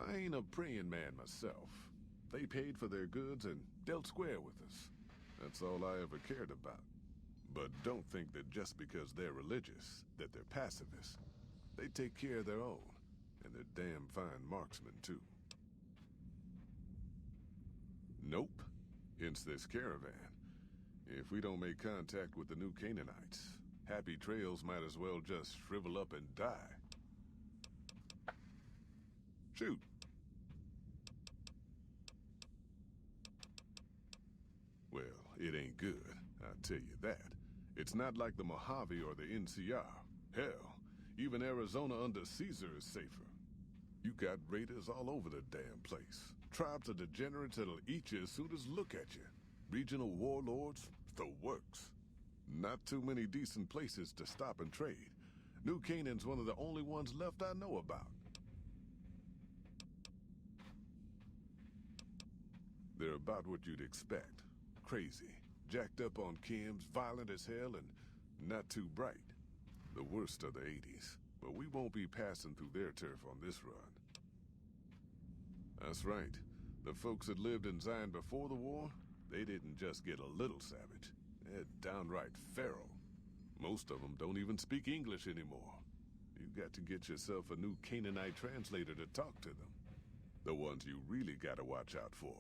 I ain't a praying man myself. They paid for their goods and dealt square with us. That's all I ever cared about. But don't think that just because they're religious, that they're pacifists. They take care of their own, and they're damn fine marksmen, too. Nope. Hence this caravan. If we don't make contact with the New Canaanites, Happy Trails might as well just shrivel up and die. Shoot. Well, it ain't good, I'll tell you that. It's not like the Mojave or the NCR. Hell, even Arizona under Caesar is safer. You got raiders all over the damn place. Tribes of degenerates that'll eat you as soon as look at you. Regional warlords, the works. Not too many decent places to stop and trade. New Canaan's one of the only ones left I know about. They're about what you'd expect. Crazy, jacked up on chems, violent as hell, and not too bright. The worst of the 80s, but we won't be passing through their turf on this run. That's right. The folks that lived in Zion before the war, they didn't just get a little savage. They're downright feral. Most of them don't even speak English anymore. You got to get yourself a new Canaanite translator to talk to them. The ones you really gotta watch out for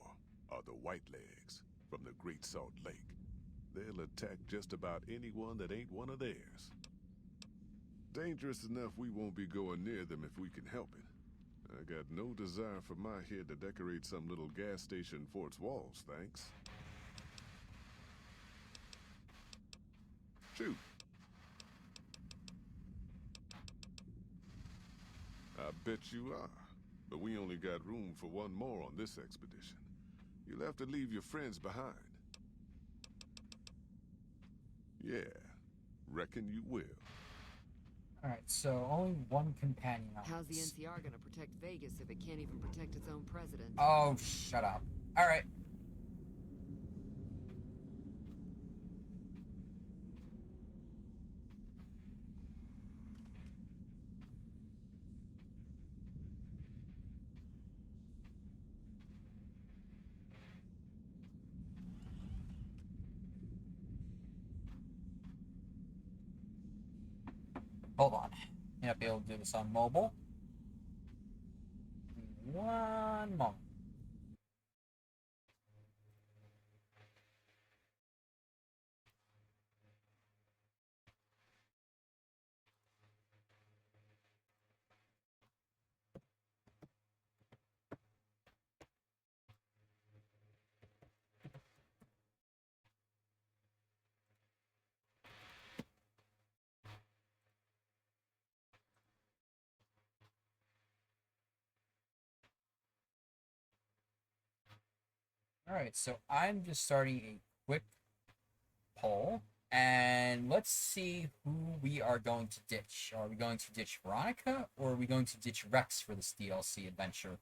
are the Whitelegs from the Great Salt Lake. They'll attack just about anyone that ain't one of theirs. Dangerous enough we won't be going near them if we can help it. I got no desire for my head to decorate some little gas station fort's walls, thanks. Shoot. I bet you are. But we only got room for one more on this expedition. You'll have to leave your friends behind. Yeah, reckon you will. Alright, so only one companion on How's the this. NCR gonna protect Vegas if it can't even protect its own president? Oh, shut up. Alright. Hold on. May not be able to do this on mobile. One moment. Alright, so I'm just starting a quick poll, And let's see who we are going to ditch. Are we going to ditch Veronica, or are we going to ditch Rex for this DLC adventure?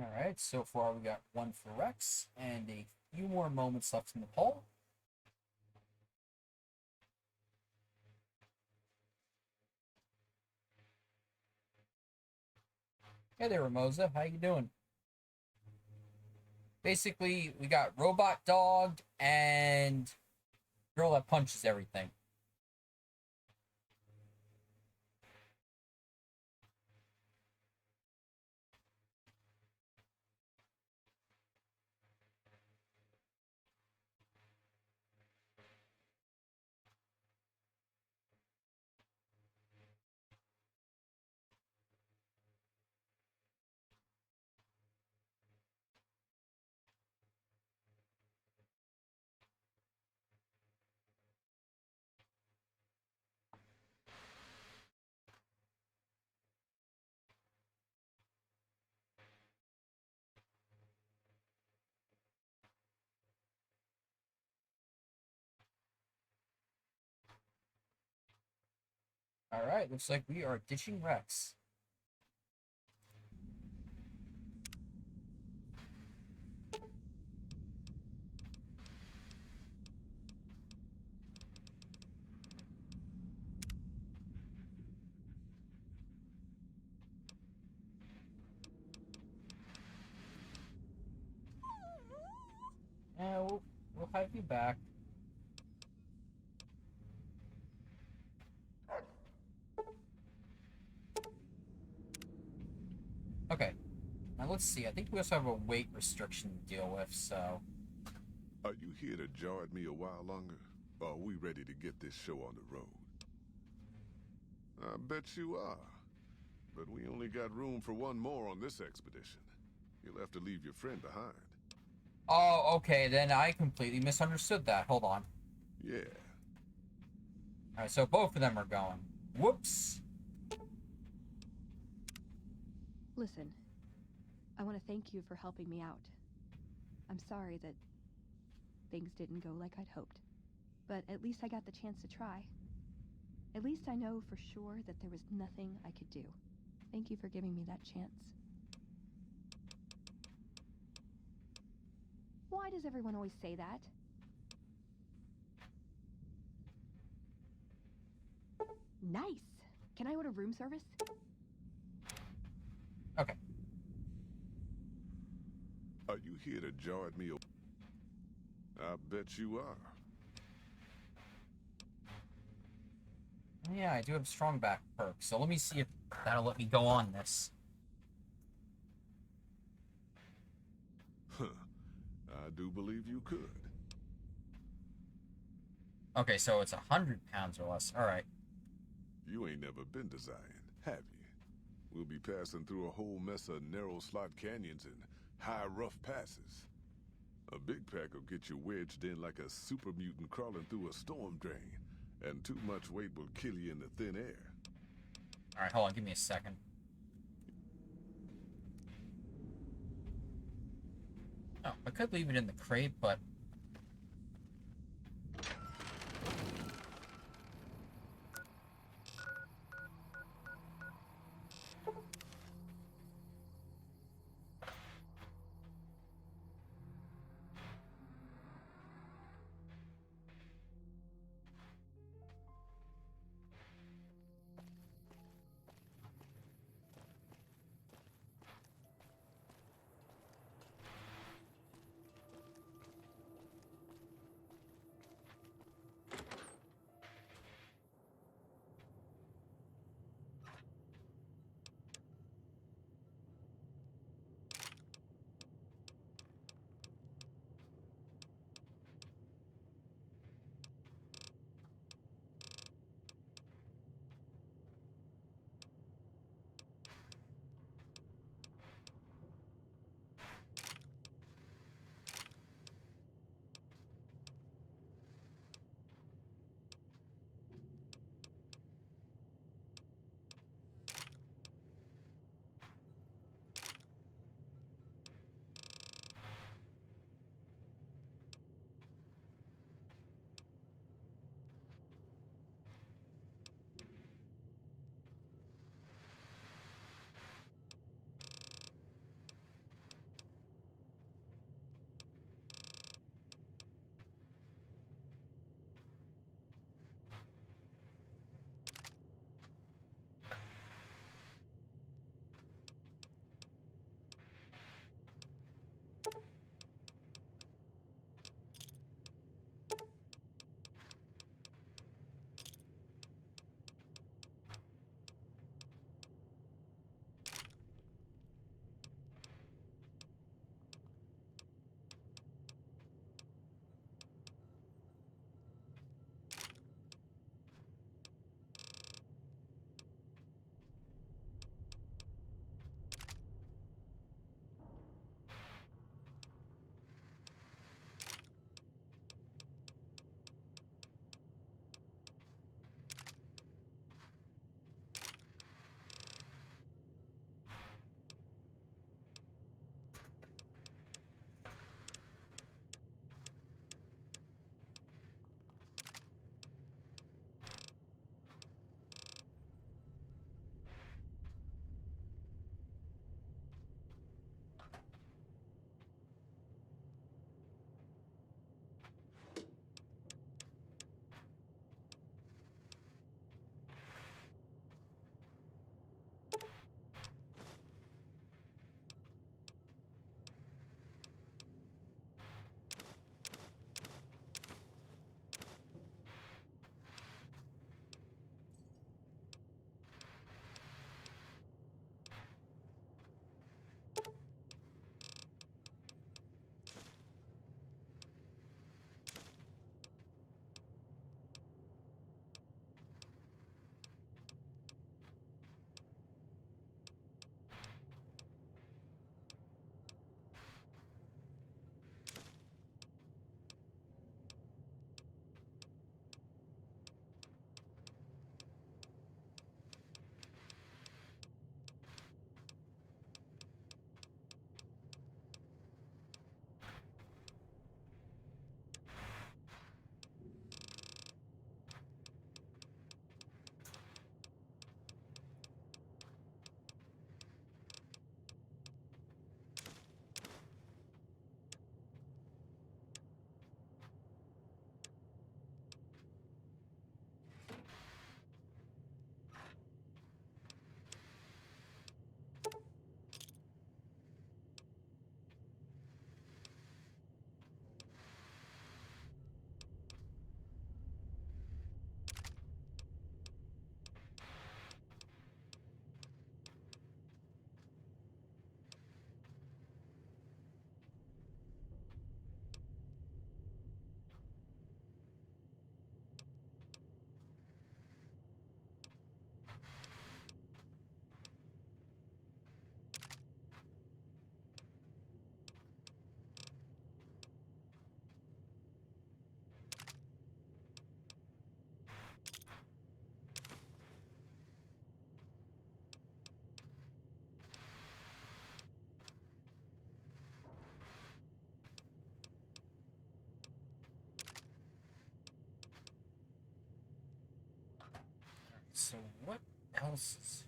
Alright, so far we got one for Rex, and a few more moments left in the poll. Hey there, Ramosa. How you doing? Basically, we got Robot Dog and Girl That Punches Everything. Alright, looks like we are ditching Rex. Yeah, we'll have you back. Okay, now let's see. I think we also have a weight restriction to deal with, so... Are you here to jar at me a while longer? Or are we ready to get this show on the road? I bet you are. But we only got room for one more on this expedition. You'll have to leave your friend behind. Oh, okay, then I completely misunderstood that. Hold on. Yeah. Alright, so both of them are going. Whoops! Listen, I want to thank you for helping me out. I'm sorry that things didn't go like I'd hoped, but at least I got the chance to try. At least I know for sure that there was nothing I could do. Thank you for giving me that chance. Why does everyone always say that? Nice! Can I order room service? Okay. Are you here to jar at me? I bet you are. Yeah, I do have strong back perk, so let me see if that'll let me go on this. Huh. I do believe you could. Okay, so it's 100 pounds or less. Alright. You ain't never been designed, have you? We'll be passing through a whole mess of narrow slot canyons and high rough passes. A big pack will get you wedged in like a super mutant crawling through a storm drain, and too much weight will kill you in the thin air. Alright, hold on, give me a second. Oh, I could leave it in the crate, but... so what else is...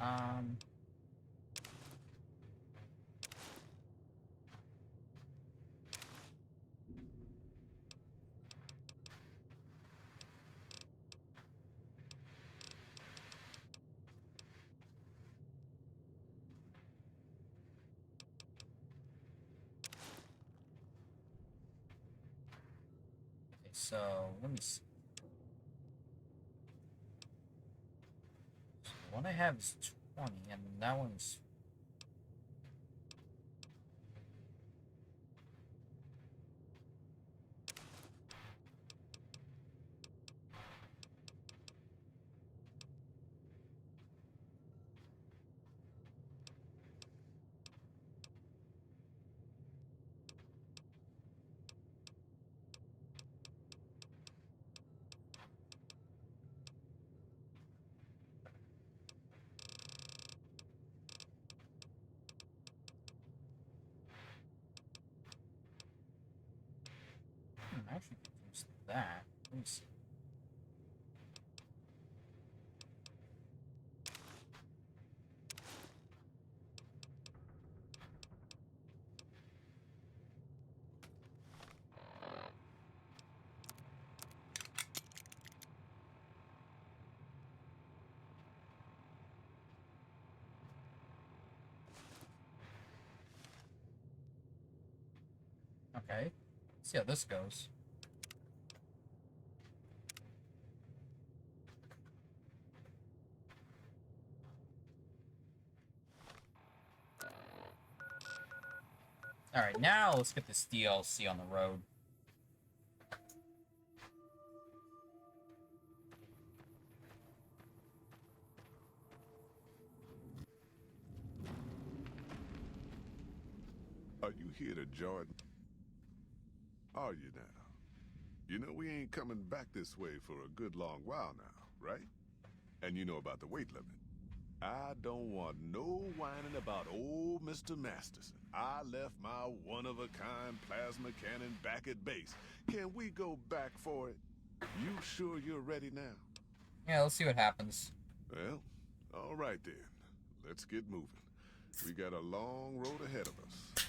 Um... So, let me see. So the one I have is 20, and that one's... I actually could use that. Let me see. Okay. Let's see how this goes. Alright, now let's get this DLC on the road. Are you here to Jordan? Are you now? You know we ain't coming back this way for a good long while now, right? And you know about the weight limit. I don't want no whining about old Mr. Masterson. I left my one-of-a-kind plasma cannon back at base. Can we go back for it? You sure you're ready now? Yeah, let's see what happens. Well, all right then. Let's get moving. We got a long road ahead of us.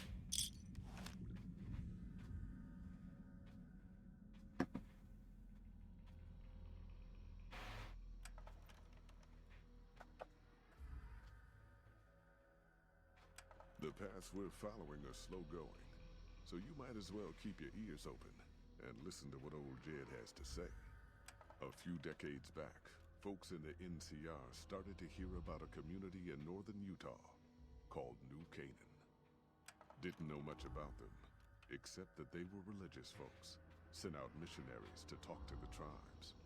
The paths we're following are slow going, so you might as well keep your ears open and listen to what old Jed has to say. A few decades back, folks in the NCR started to hear about a community in northern Utah called New Canaan. Didn't know much about them, except that they were religious folks, sent out missionaries to talk to the tribes.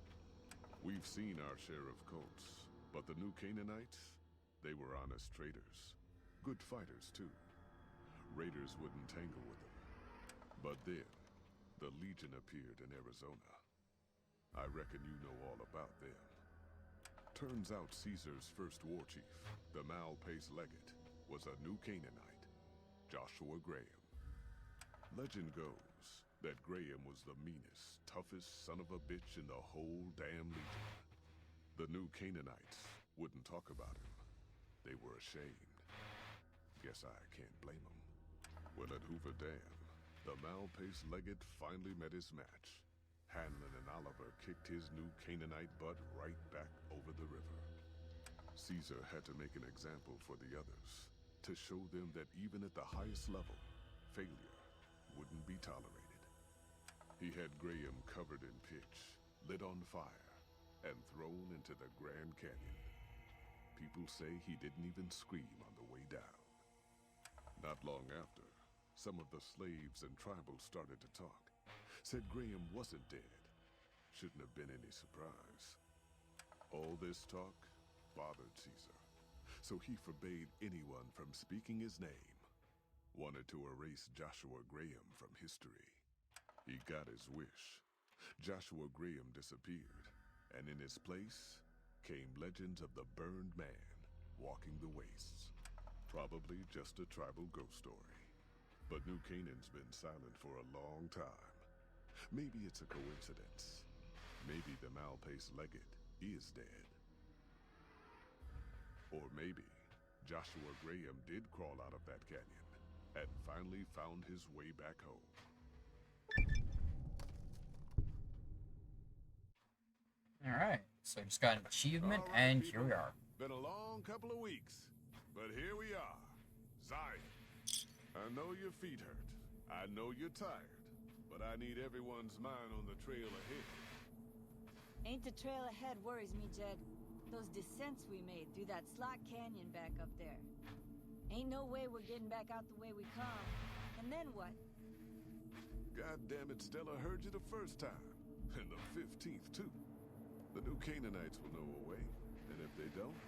We've seen our share of cults, but the New Canaanites, they were honest traders. Good fighters, too. Raiders wouldn't tangle with them. But then, the Legion appeared in Arizona. I reckon you know all about them. Turns out Caesar's first war chief, the Mal-Pace Legate, was a New Canaanite, Joshua Graham. Legend goes that Graham was the meanest, toughest son of a bitch in the whole damn Legion. The New Canaanites wouldn't talk about him. They were ashamed. Guess I can't blame them. Well, at Hoover Dam, the mal-paced Leggett finally met his match. Hanlon and Oliver kicked his new Canaanite butt right back over the river. Caesar had to make an example for the others, to show them that even at the highest level, failure wouldn't be tolerated. He had Graham covered in pitch, lit on fire, and thrown into the Grand Canyon. People say he didn't even scream on the way down. Not long after, some of the slaves and tribals started to talk. Said Graham wasn't dead. Shouldn't have been any surprise. All this talk bothered Caesar, so he forbade anyone from speaking his name. Wanted to erase Joshua Graham from history. He got his wish. Joshua Graham disappeared, and in his place came legends of the burned man walking the wastes. Probably just a tribal ghost story. But New Canaan's been silent for a long time. Maybe it's a coincidence. Maybe the mal-paced Leggett is dead. Or maybe Joshua Graham did crawl out of that canyon and finally found his way back home. Alright, so just got an achievement, All right, and people. here we are. Been a long couple of weeks, but here we are. Zion. I know your feet hurt. I know you're tired, but I need everyone's mind on the trail ahead. Ain't the trail ahead worries me, Jed. Those descents we made through that slot canyon back up there. Ain't no way we're getting back out the way we come. And then what? God damn it, Stella heard you the first time. And the 15th, too. The new Canaanites will know a way. And if they don't,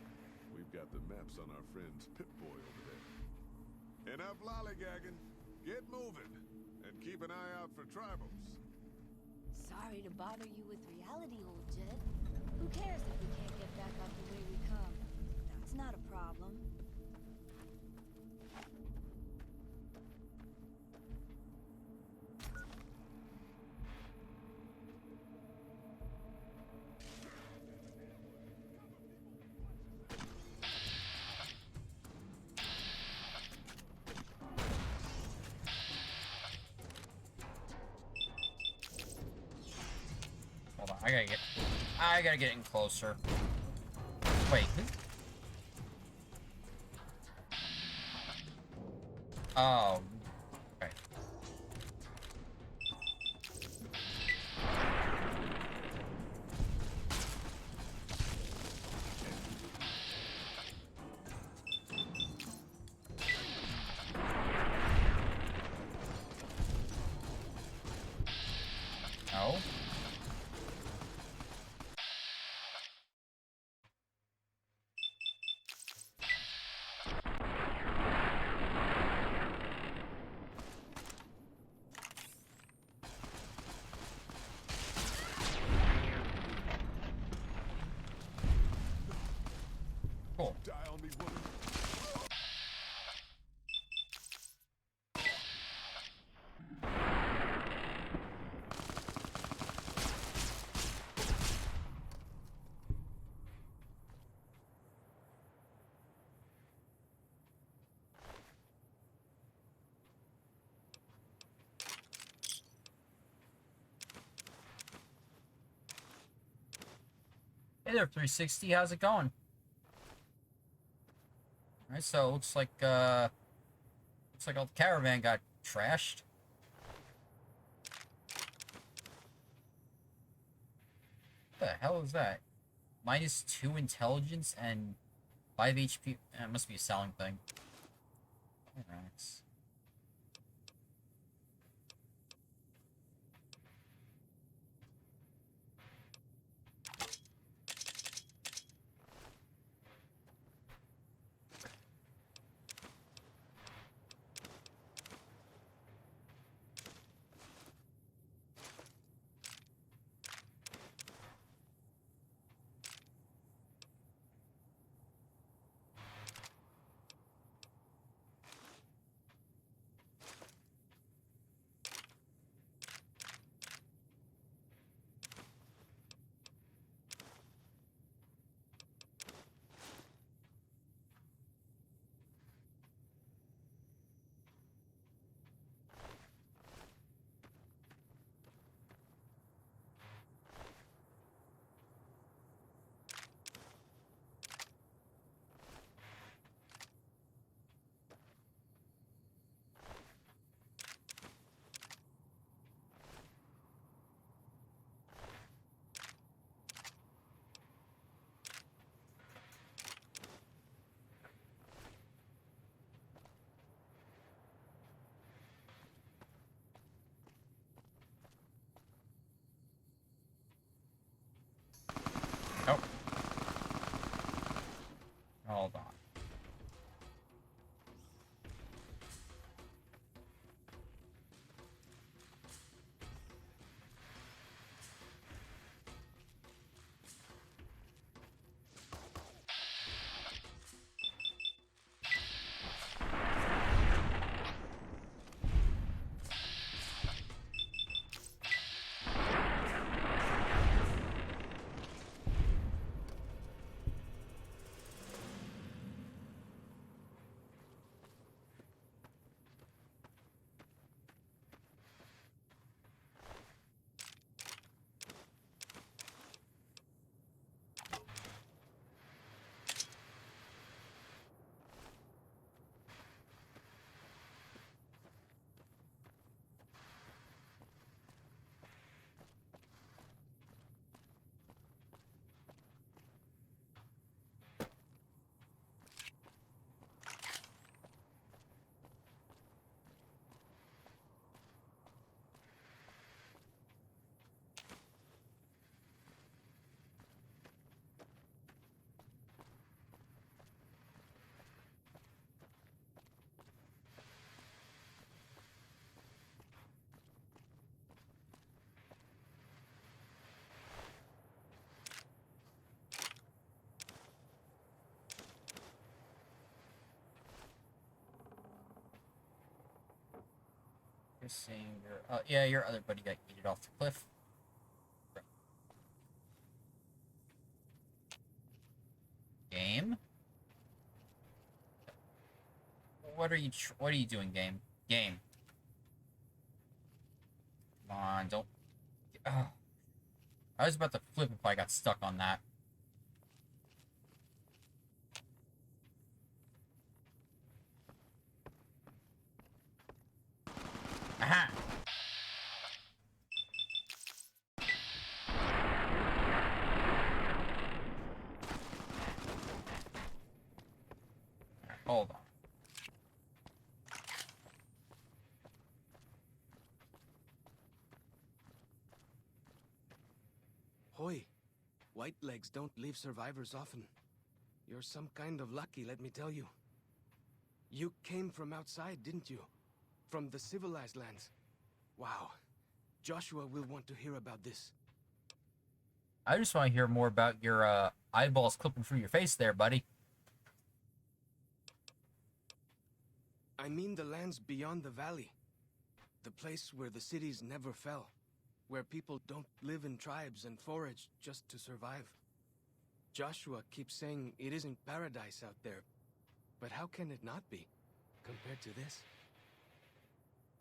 we've got the maps on our friend's Pip-Boy over there. Enough lollygagging. Get moving. And keep an eye out for tribals. Sorry to bother you with reality, old Jed. Who cares if we can't get back out the way we come? That's not a problem. Hold on, I gotta get in closer. Wait, who? Oh. Okay. No. Cool. Die on me, woman. Hey there, 360. How's it going? Alright, so it looks like all the caravan got trashed. What the hell is that? -2 intelligence and 5 HP. It must be a selling thing. Alright. Seeing your, yeah, your other buddy got yeeted off the cliff. Game? What are you doing, game? Game. Come on, don't. Oh. I was about to flip if I got stuck on that. Aha! Hold on. Hoy, white legs don't leave survivors often. You're some kind of lucky, let me tell you. You came from outside, didn't you? From the civilized lands. Wow. Joshua will want to hear about this. I just want to hear more about your eyeballs clipping through your face there, buddy. I mean the lands beyond the valley. The place where the cities never fell. Where people don't live in tribes and forage just to survive. Joshua keeps saying it isn't paradise out there. But how can it not be, compared to this?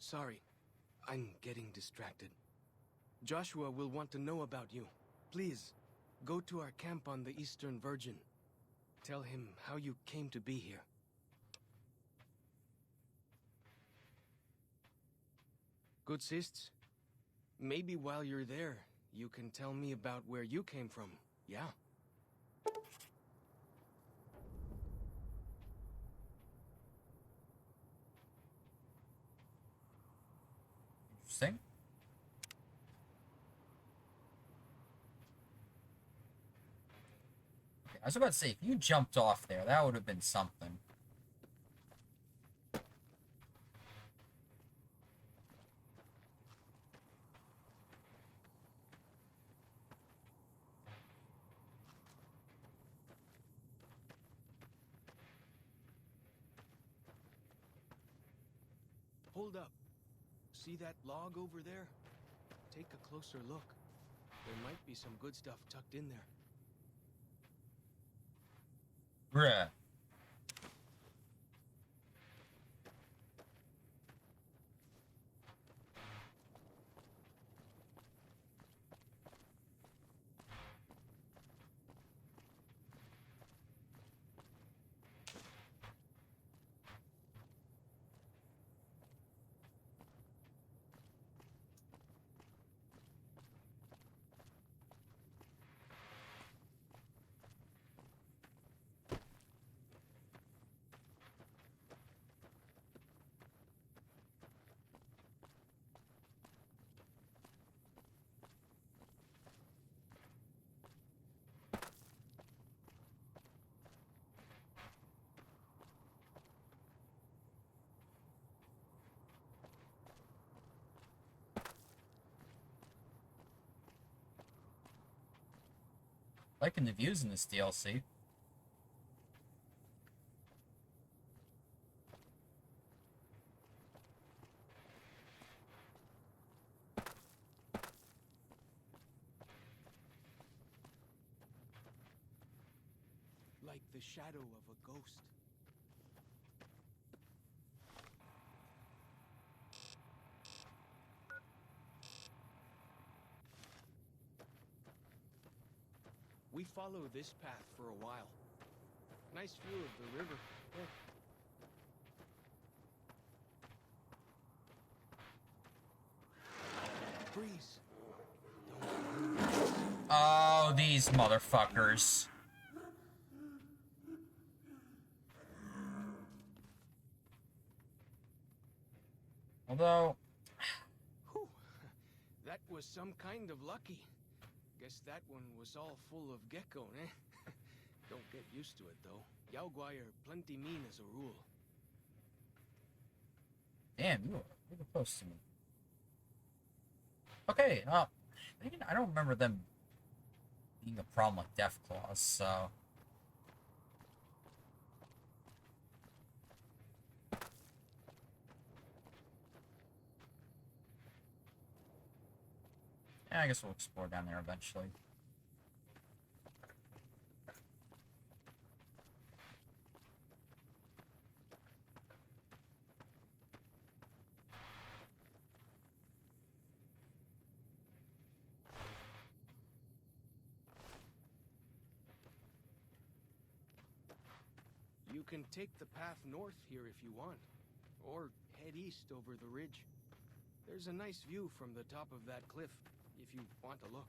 Sorry, I'm getting distracted. Joshua will want to know about you. Please, go to our camp on the Eastern Virgin. Tell him how you came to be here. Good sists. Maybe while you're there, you can tell me about where you came from, yeah? Interesting. Okay, I was about to say, if you jumped off there, that would have been something. Hold up. See that log over there? Take a closer look. There might be some good stuff tucked in there. Bruh. Liking the views in this DLC. Like the shadow of a ghost. We follow this path for a while. Nice view of the river. Yeah. Breeze. Oh, these motherfuckers. Although... Whew. That was some kind of lucky. Guess that one was all full of gecko, eh? Don't get used to it, though. Yaoguai are plenty mean as a rule. Damn, you were really close to me. Okay, I don't remember them being a problem like Deathclaws, so... I guess we'll explore down there eventually. You can take the path north here if you want, or head east over the ridge. There's a nice view from the top of that cliff, if you want to look.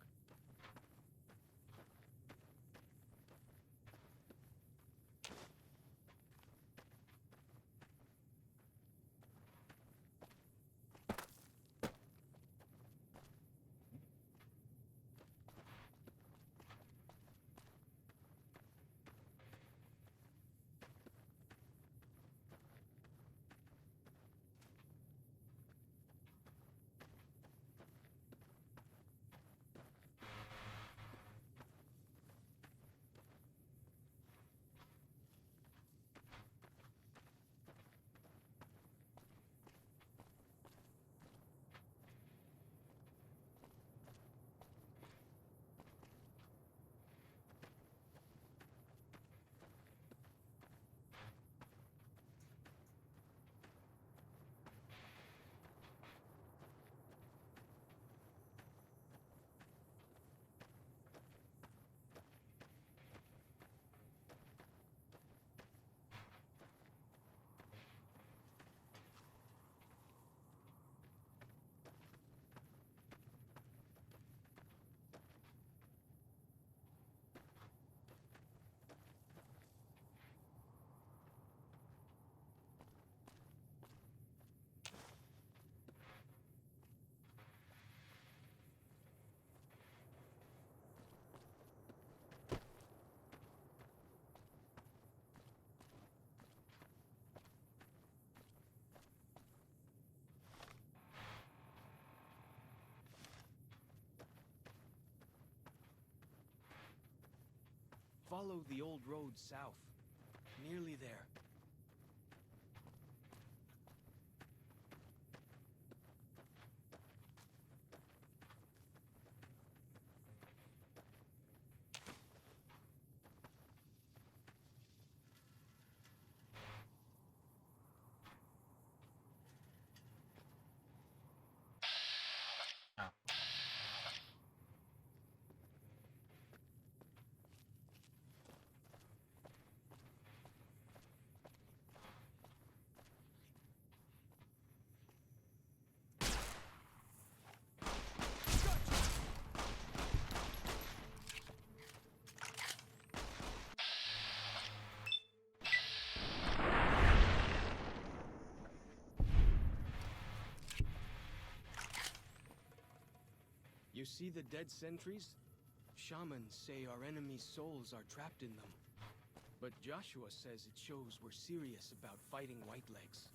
Follow the old road south. Nearly there. You see the dead sentries? Shamans say our enemies' souls are trapped in them. But Joshua says it shows we're serious about fighting Whitelegs.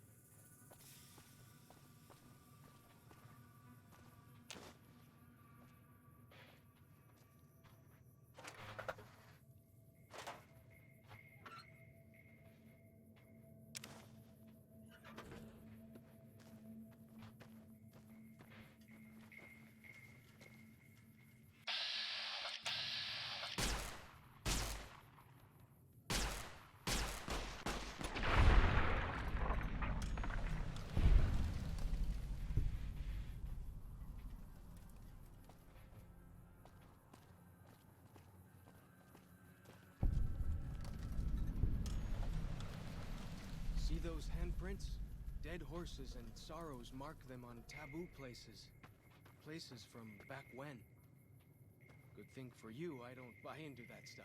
See those handprints? Dead horses and sorrows mark them on taboo places. Places from back when. Good thing for you, I don't buy into that stuff.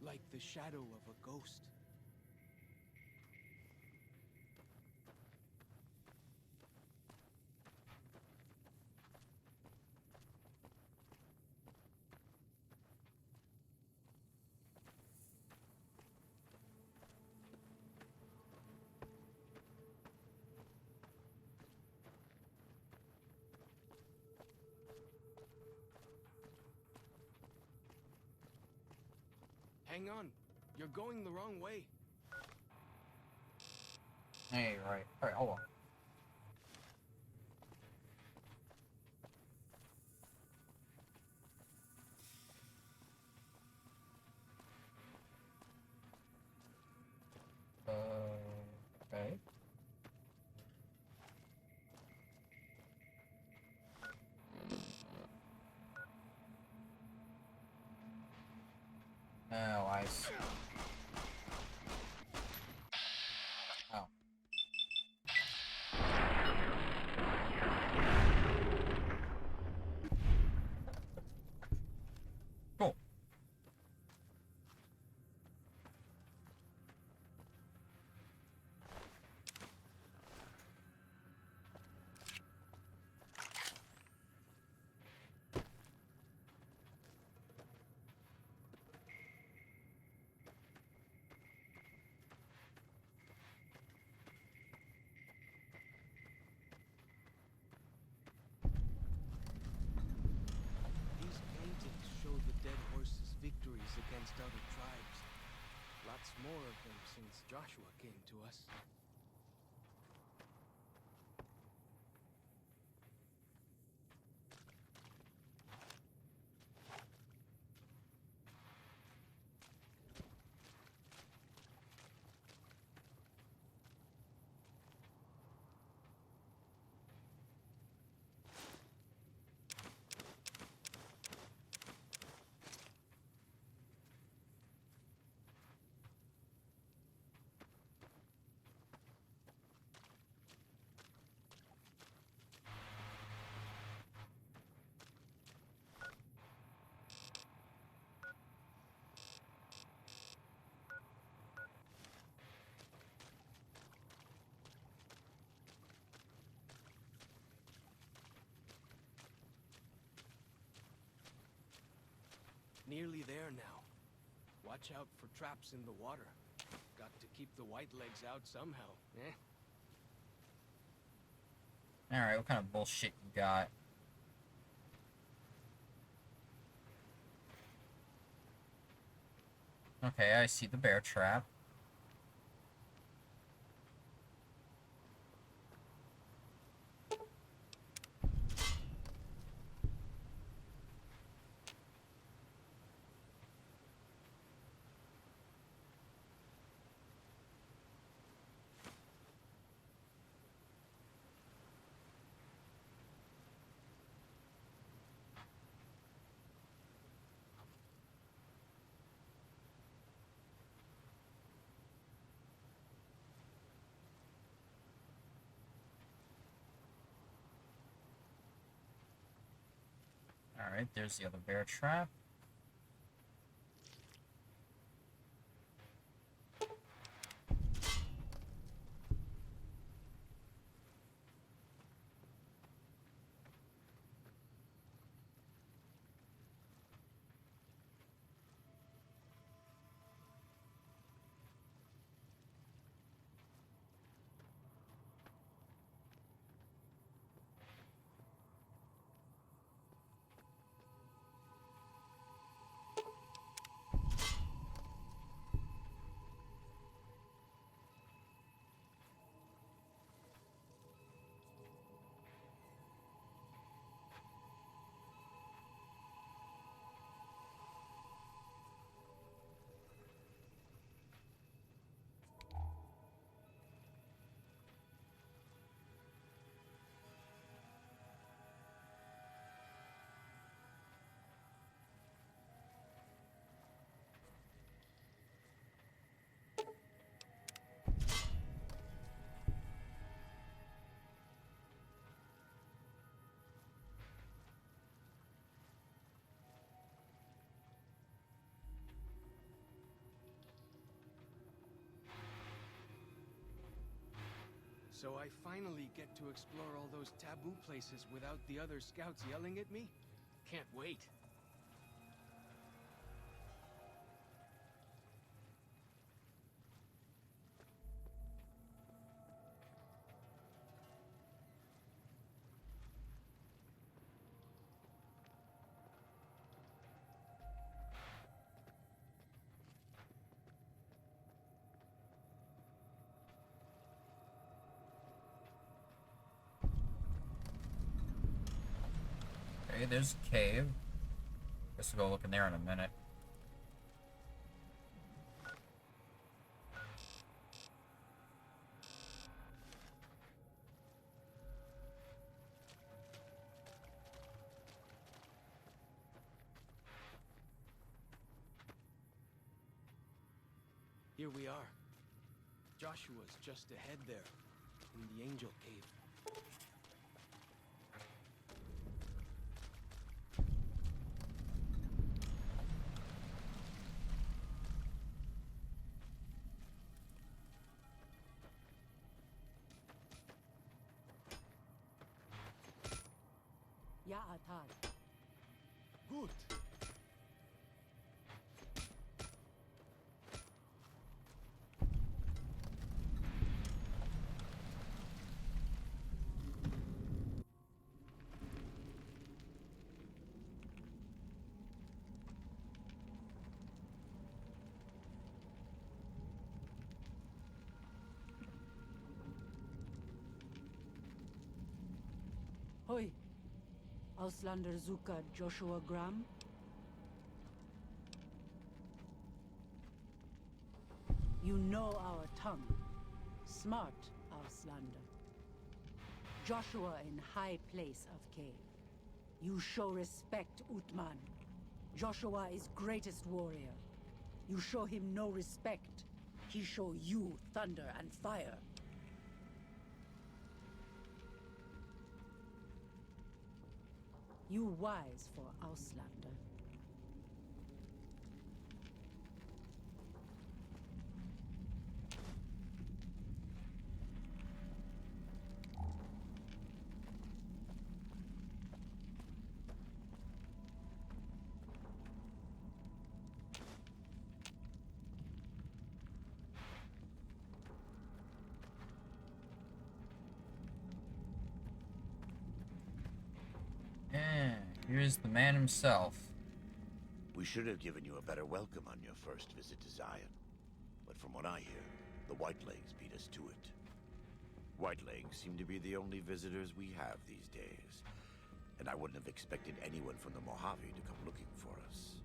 Like the shadow of a ghost. hang on. You're going the wrong way. Hey, right. Alright, hold on. Okay. Oh, I see. Oh. Cool. These paintings show the dead horses' victories against other tribes. Lots more of them since Joshua came to us. Nearly there now. Watch out for traps in the water. Got to keep the white legs out somehow, eh? Alright, what kind of bullshit you got? Okay, I see the bear trap. Alright, there's the other bear trap. So I finally get to explore all those taboo places without the other scouts yelling at me? Can't wait. Okay, there's a cave. Guess we'll go look in there in a minute. Here we are. Joshua's just ahead there, in the Angel Cave. Ja, Atal. Gut. Hoi. Auslander Zuka Joshua Graham? You know our tongue. Smart, Auslander. Joshua in high place of cave. You show respect, Utman. Joshua is greatest warrior. You show him no respect. He show you thunder and fire. You wise for Auslander. Here's the man himself. We should have given you a better welcome on your first visit to Zion. But from what I hear, the Whitelegs beat us to it. Whitelegs seem to be the only visitors we have these days. And I wouldn't have expected anyone from the Mojave to come looking for us.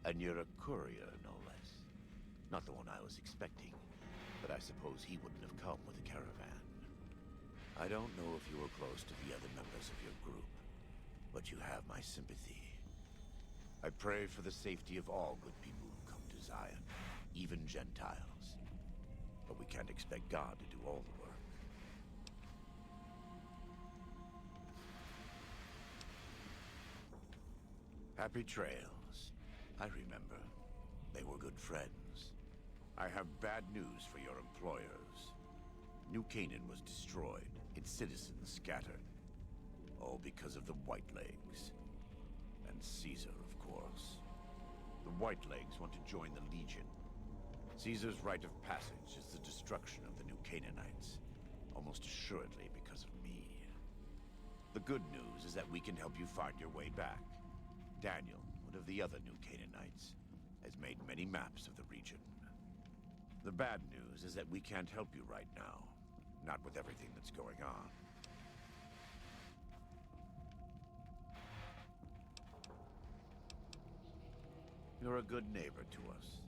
And you're a courier, no less. Not the one I was expecting, but I suppose he wouldn't have come with a caravan. I don't know if you were close to the other members of your group, but you have my sympathy. I pray for the safety of all good people who come to Zion, even Gentiles. But we can't expect God to do all the work. Happy trails. I remember. They were good friends. I have bad news for your employers. New Canaan was destroyed, its citizens scattered. All because of the Whitelegs. And Caesar, of course. The Whitelegs want to join the Legion. Caesar's rite of passage is the destruction of the New Canaanites. Almost assuredly because of me. The good news is that we can help you find your way back. Daniel, one of the other New Canaanites, has made many maps of the region. The bad news is that we can't help you right now. Not with everything that's going on. You're a good neighbor to us.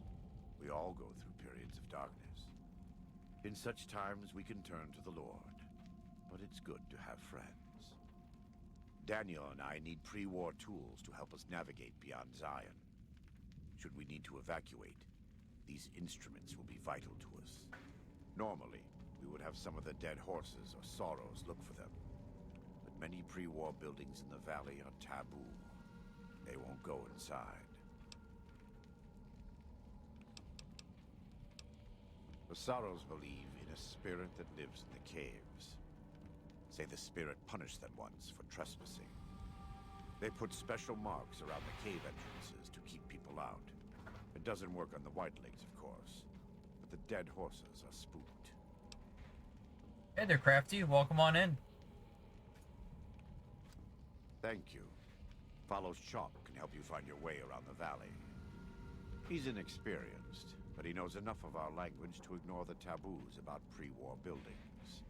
We all go through periods of darkness. In such times, we can turn to the Lord. But it's good to have friends. Daniel and I need pre-war tools to help us navigate beyond Zion. Should we need to evacuate, these instruments will be vital to us. Normally, we would have some of the dead horses or sorrows look for them. But many pre-war buildings in the valley are taboo. They won't go inside. The Sorrows believe in a spirit that lives in the caves. Say the spirit punished them once for trespassing. They put special marks around the cave entrances to keep people out. It doesn't work on the Whitelegs, of course, but the dead horses are spooked. Hey there, Crafty. Welcome on in. Thank you. Follows Chalk can help you find your way around the valley. He's inexperienced, but he knows enough of our language to ignore the taboos about pre-war buildings.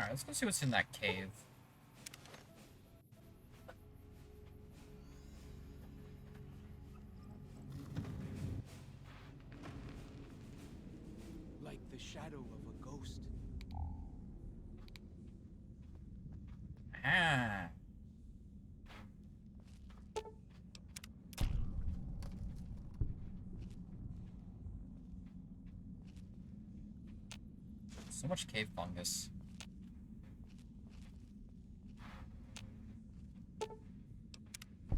Alright, let's go see what's in that cave. Like the shadow of a ghost. Ah. So much cave fungus.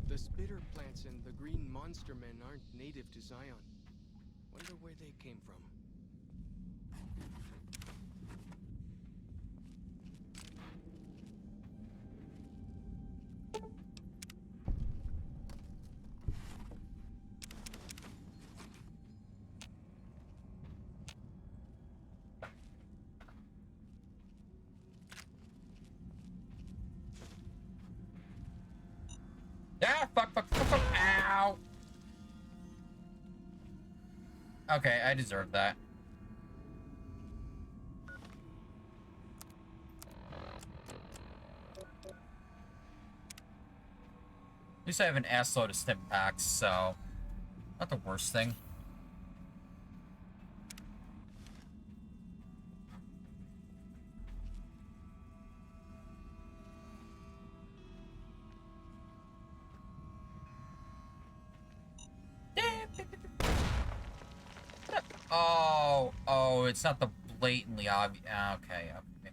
The spitter plants and the green monster men aren't native to Zion. Wonder where they came from. Ah, fuck, ow! Okay, I deserve that. At least I have an assload of stim packs, so not the worst thing. Oh, it's not the blatantly obvious. Okay, okay.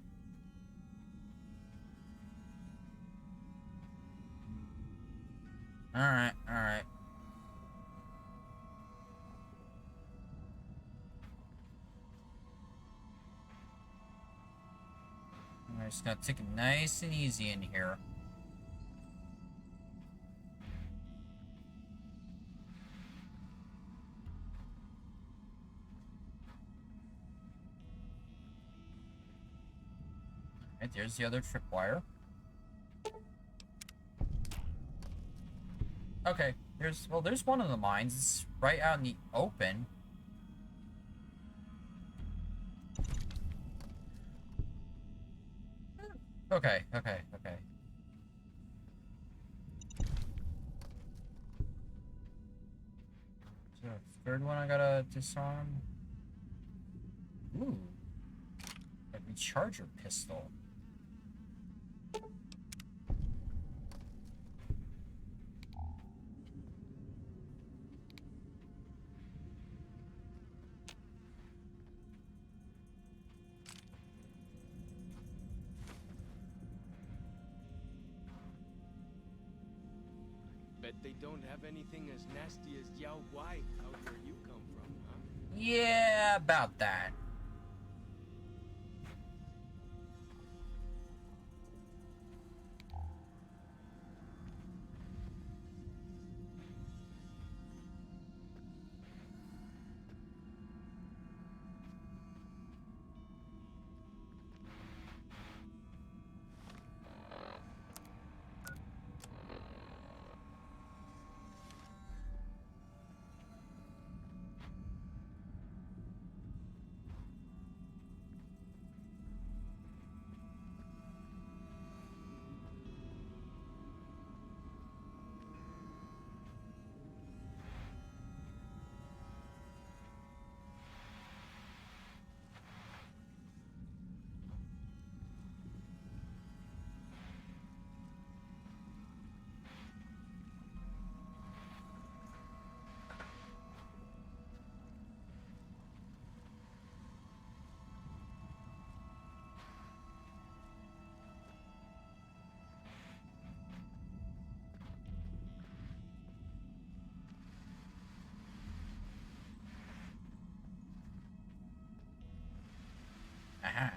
Alright. I'm just gonna take it nice and easy in here. Alright, there's the other tripwire. Okay, there's one of the mines. It's right out in the open. Okay. So, third one I gotta disarm. Ooh. A recharger pistol. Bet they don't have anything as nasty as Yao Guai out where you come from, huh? Yeah, about that. Aha.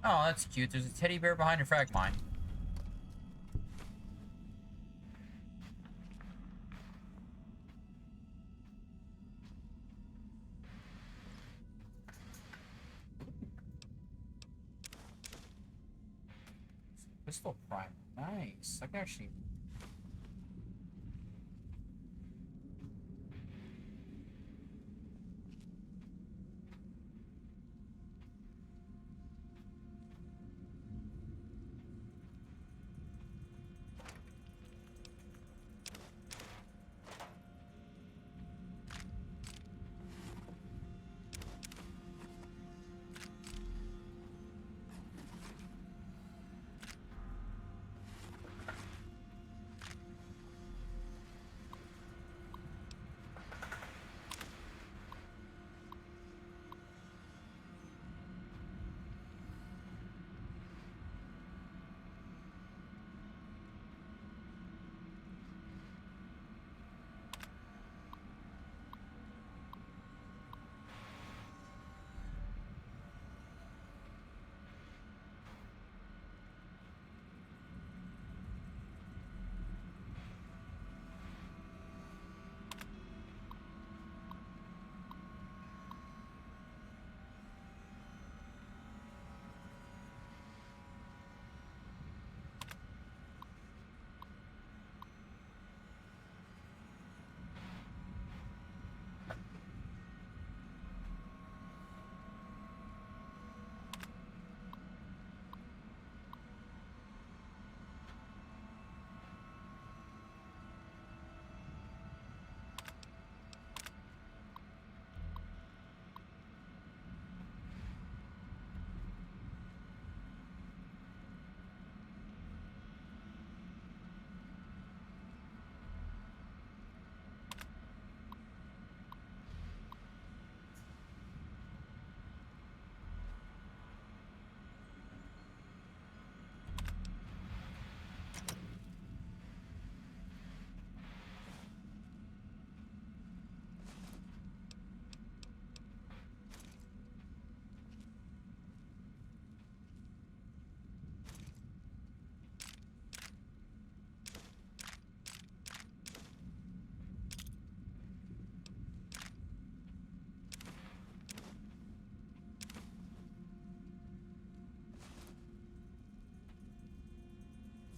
Oh, that's cute. There's a teddy bear behind a frag mine. Pistol prime. Nice. I can actually...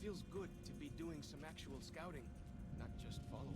feels good to be doing some actual scouting, not just following.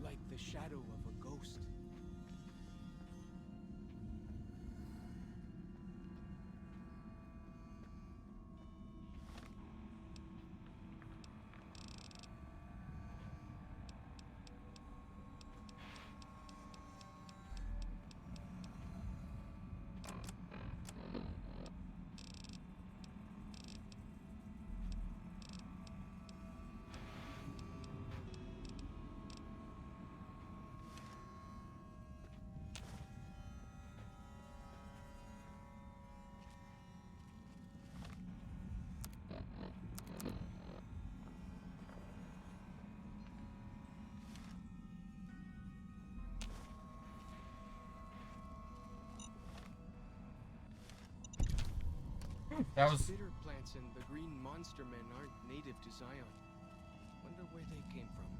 Like the shadow of a ghost. That was... Bitter plants and the green monster men aren't native to Zion. Wonder where they came from.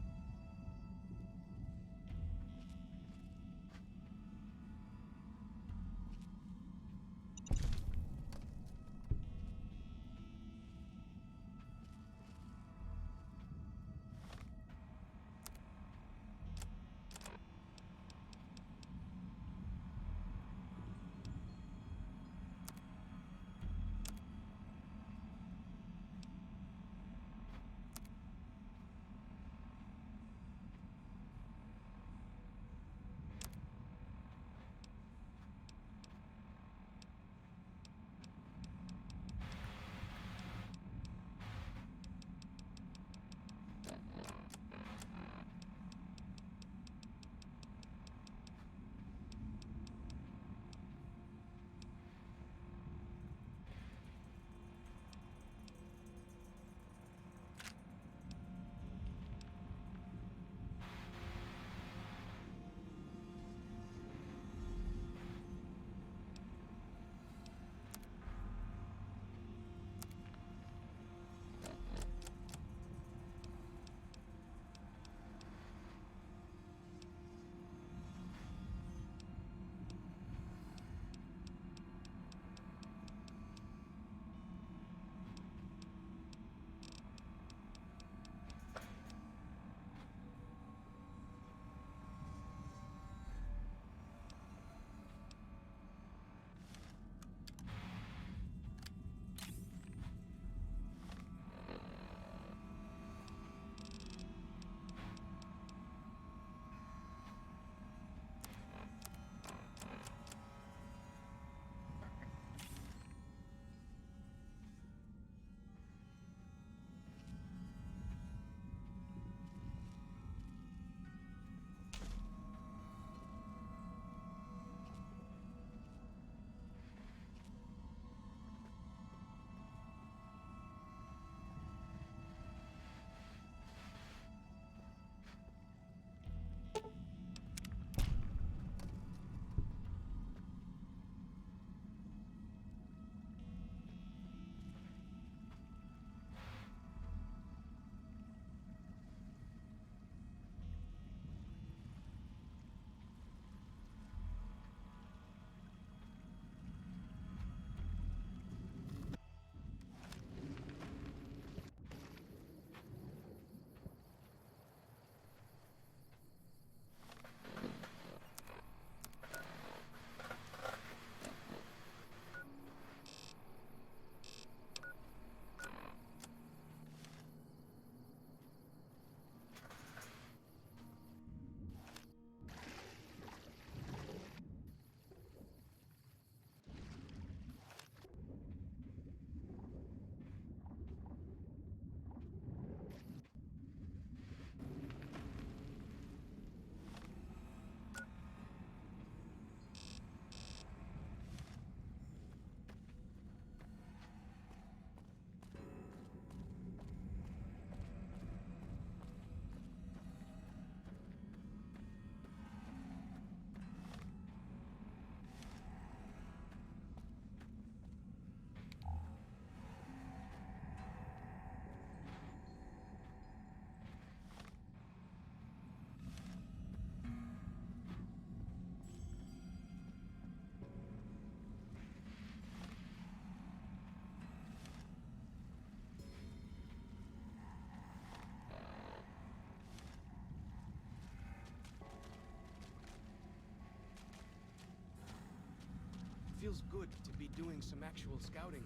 Feels good to be doing some actual scouting,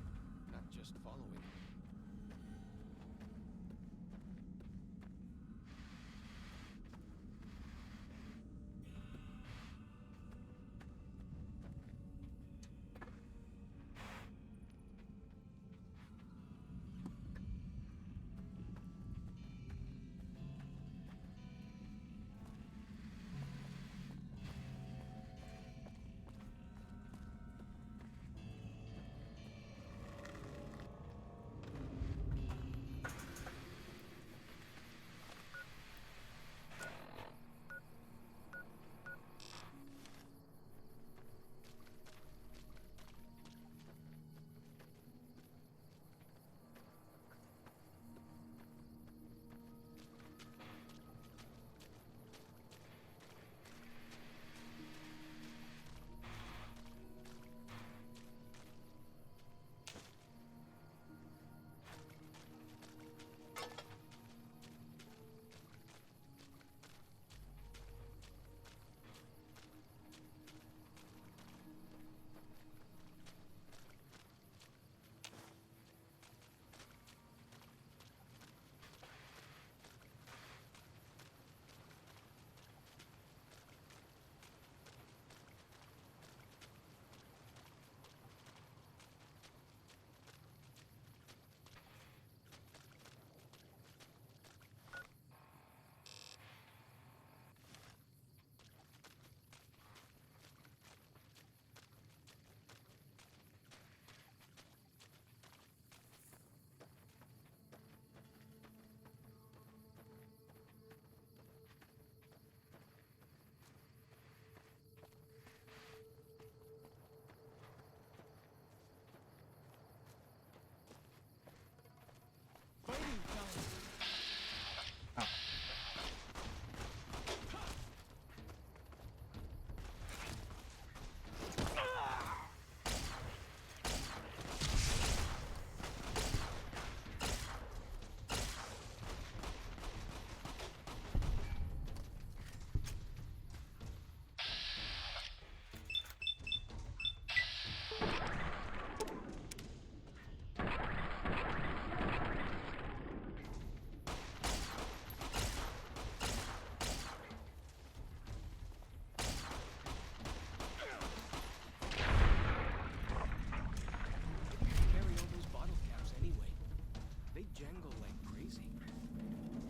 not just following.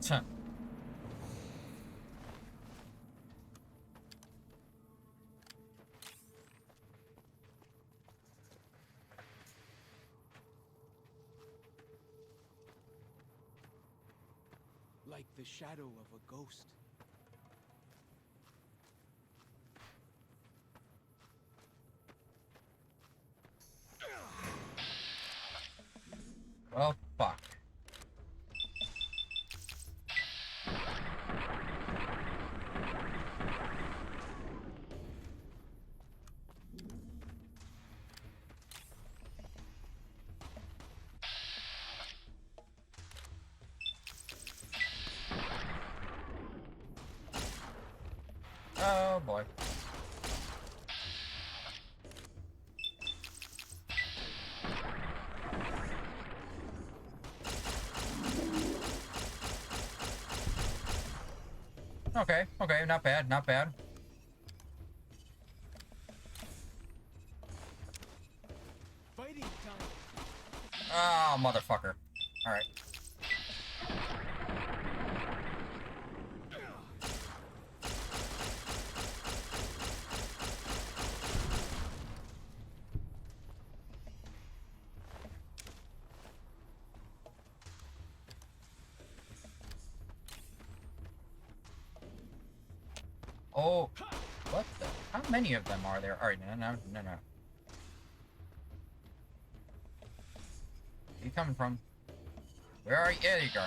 Huh. Like the shadow of a ghost. Well, fuck. Oh boy. Okay, okay, not bad, not bad. Fighting time. Ah, motherfucker. Alright. Oh, what the? How many of them are there? Alright, no. Where are you coming from? Where are you? There you go.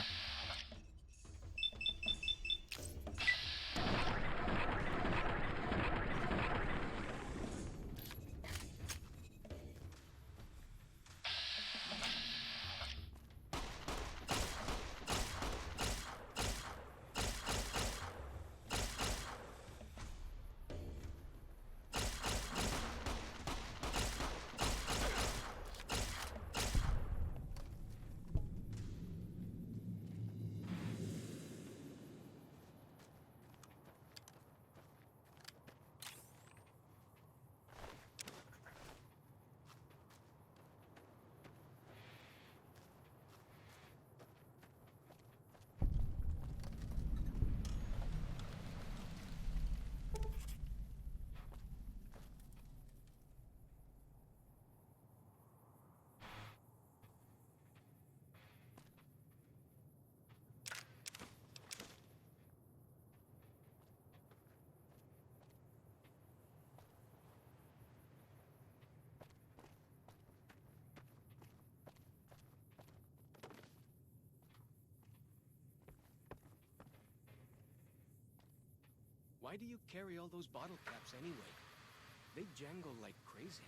Why do you carry all those bottle caps anyway? They jangle like crazy.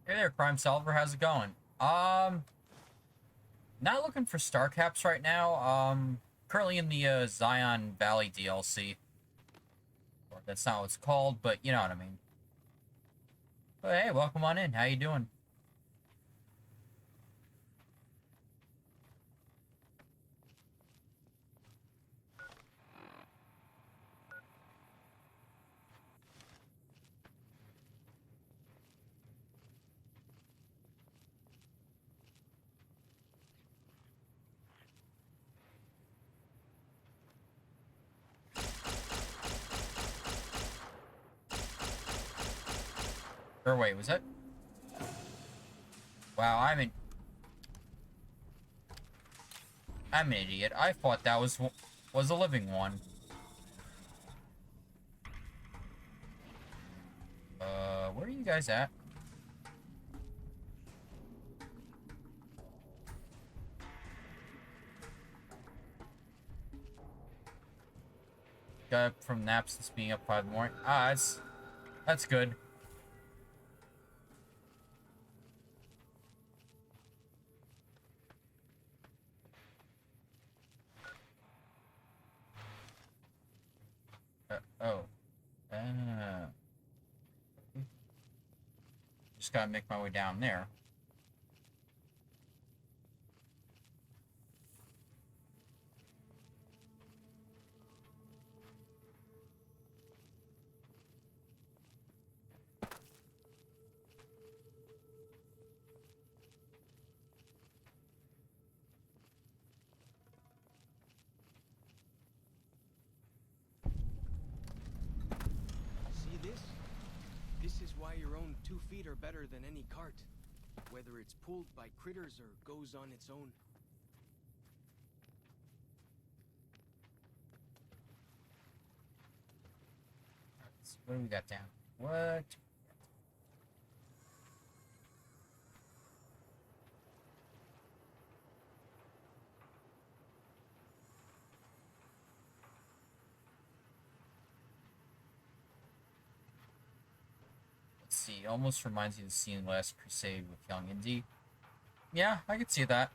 Hey there, Crime Solver. How's it going? Not looking for star caps right now. Currently in the Zion Valley DLC. Or that's not what it's called, but you know what I mean. But hey, welcome on in. How you doing? Or wait, was that? Wow, I'm an idiot. I thought that was a living one. Where are you guys at? Got up from naps since being up 5 in the morning. Ah, that's good. Oh. Just gotta make my way down there. See this? This is why your own 2 feet are better than any cart. Whether it's pulled by critters or goes on its own. What do we got down? What? Let's see. Almost reminds you of the scene in Last Crusade with young Indy. Yeah, I could see that.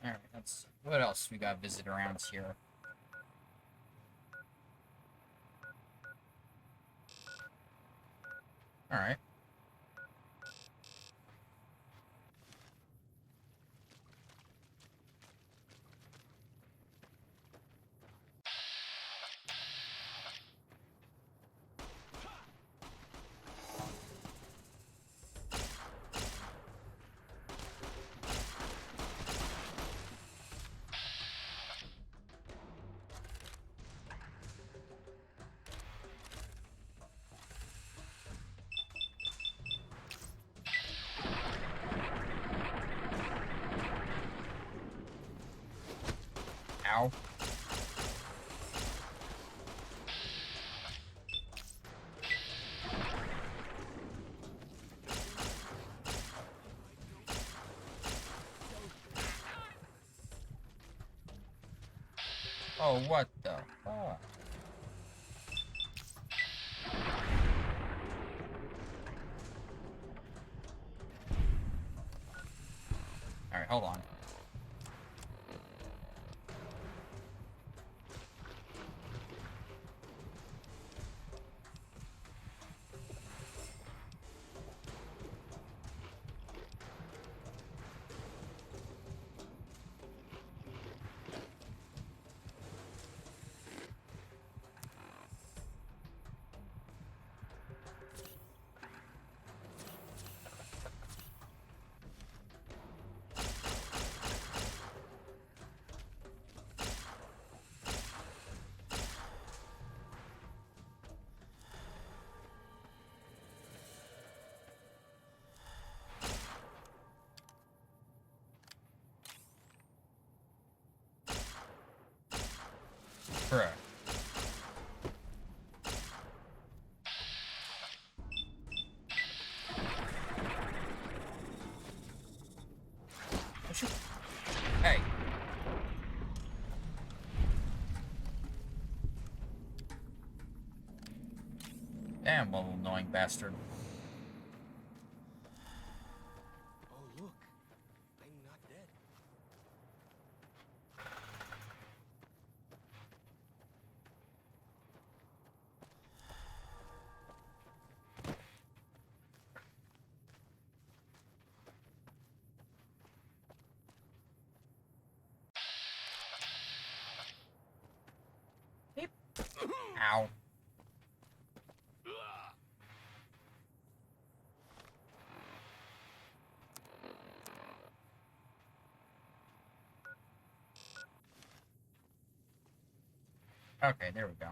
Alright, let's... What else we got visit around here? Alright. Ow. Oh, what the fuck? Alright, hold on. Correct. Hey. Damn, little annoying bastard. Oh, look. I'm not dead. Beep. Ow. Okay, there we go.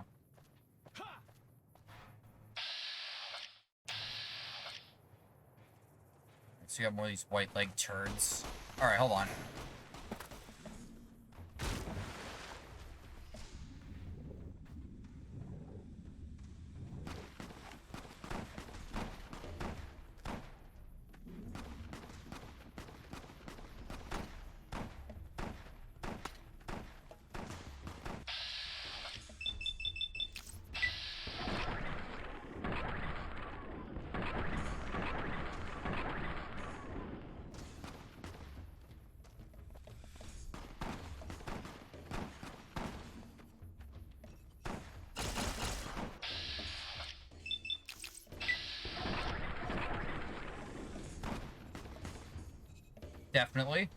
So you got more of these white leg turds. Alright, hold on. Definitely.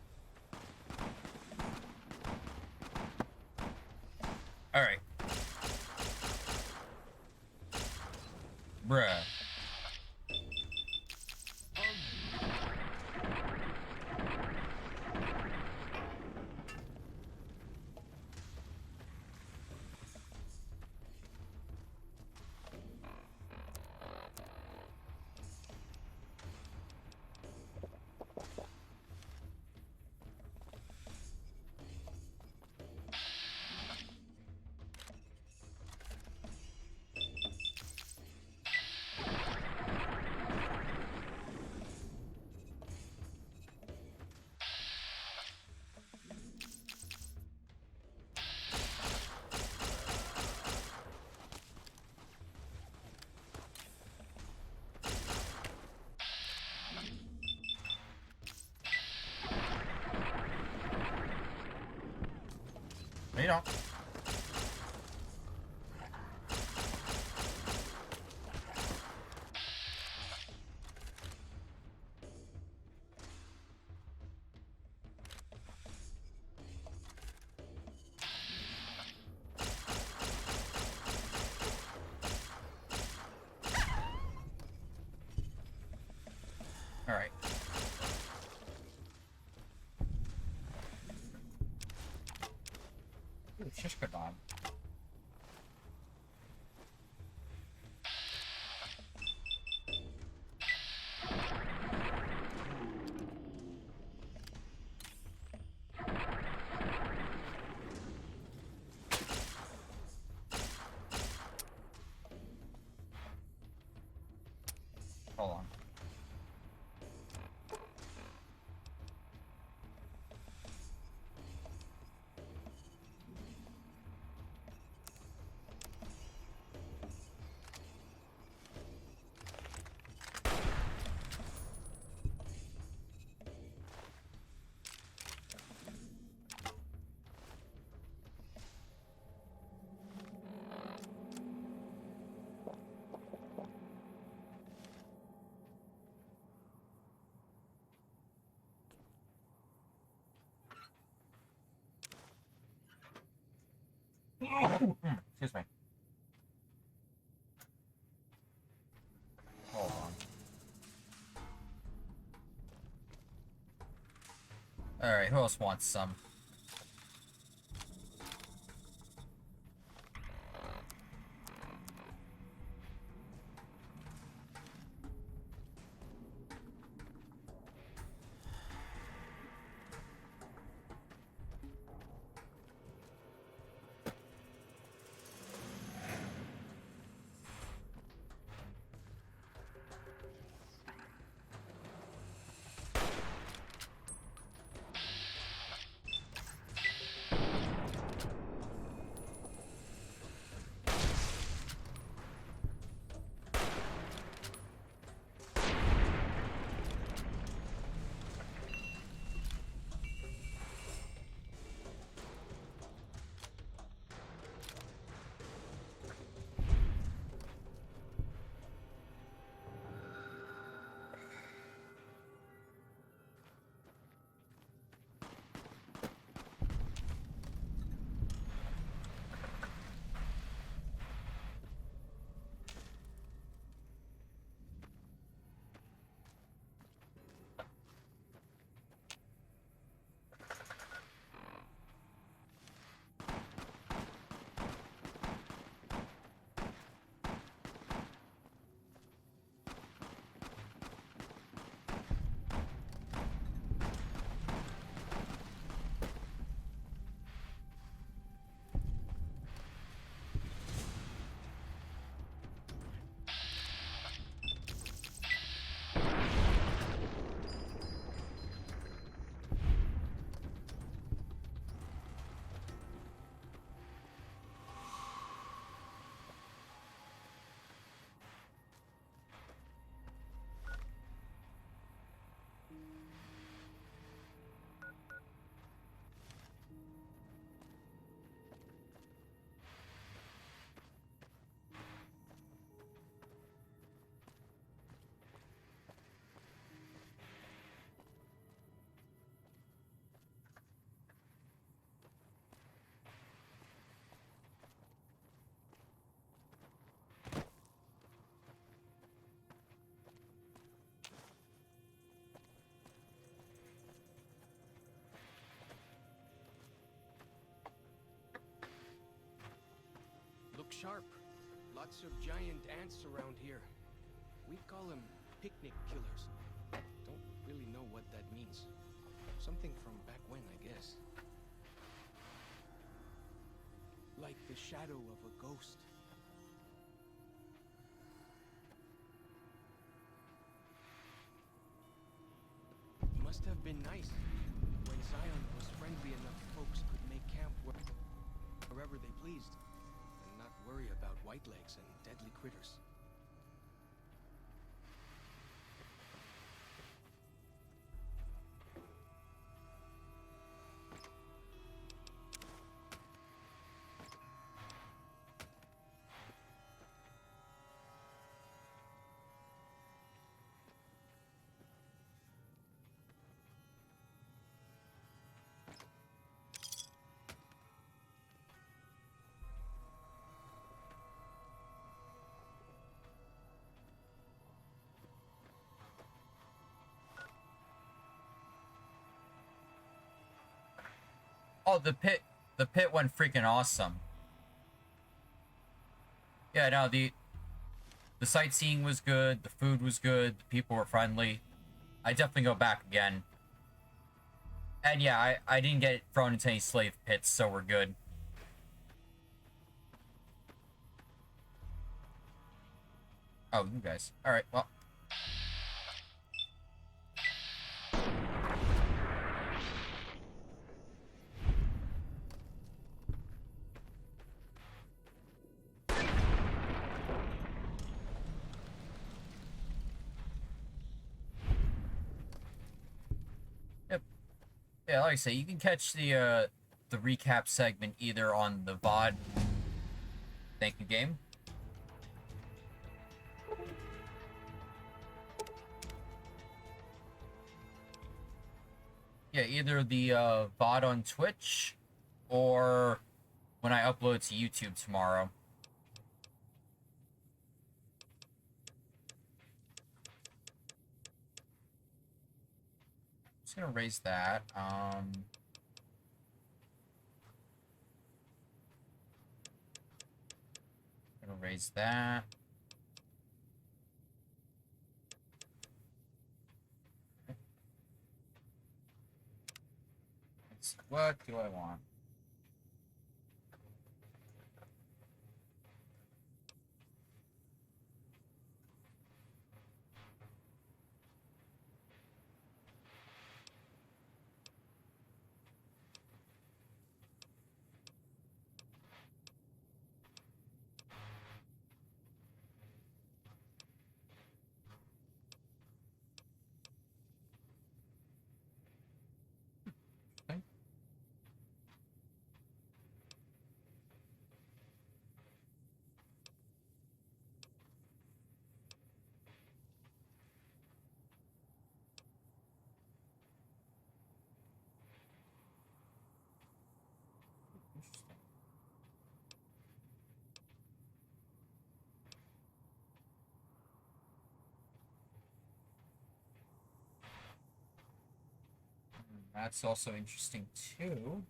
Alright. Bruh. No, you don't. Alright. Ooh, shish kebab. Hold on. Excuse me. Hold on. Alright, who else wants some? sharp. Lots of giant ants around here. We call them picnic killers. Don't really know what that means. Something from back when, I guess. Like the shadow of a ghost. Must have been nice when Zion was friendly enough folks could make camp wherever they pleased and not worry about whitelegs and deadly critters. Oh, the pit went freaking awesome. Yeah, no, the sightseeing was good, the food was good, the people were friendly. I definitely go back again. And yeah, I didn't get thrown into any slave pits, so we're good. Oh, you guys. Alright, well. Yeah, like I say, you can catch the recap segment either on the VOD. Thank you, game. Yeah, either the VOD on Twitch or when I upload to YouTube tomorrow. Just gonna raise that. Gonna raise that. Let's see, what do I want? Okay. Interesting. That's also interesting too.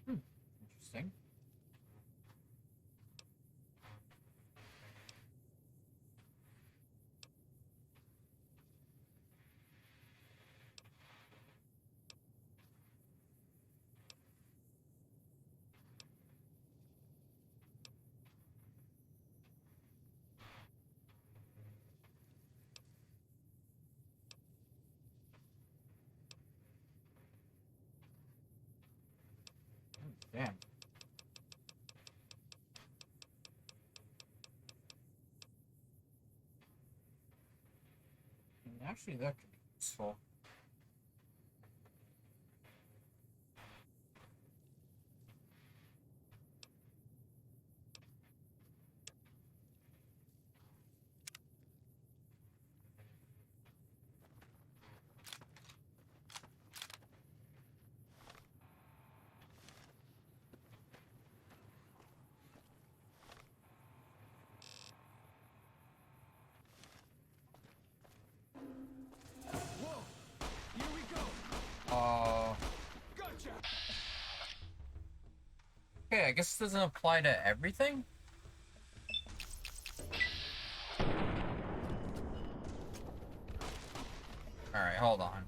Interesting. Damn. Actually, that could be useful. Okay, I guess it doesn't apply to everything? Alright, hold on.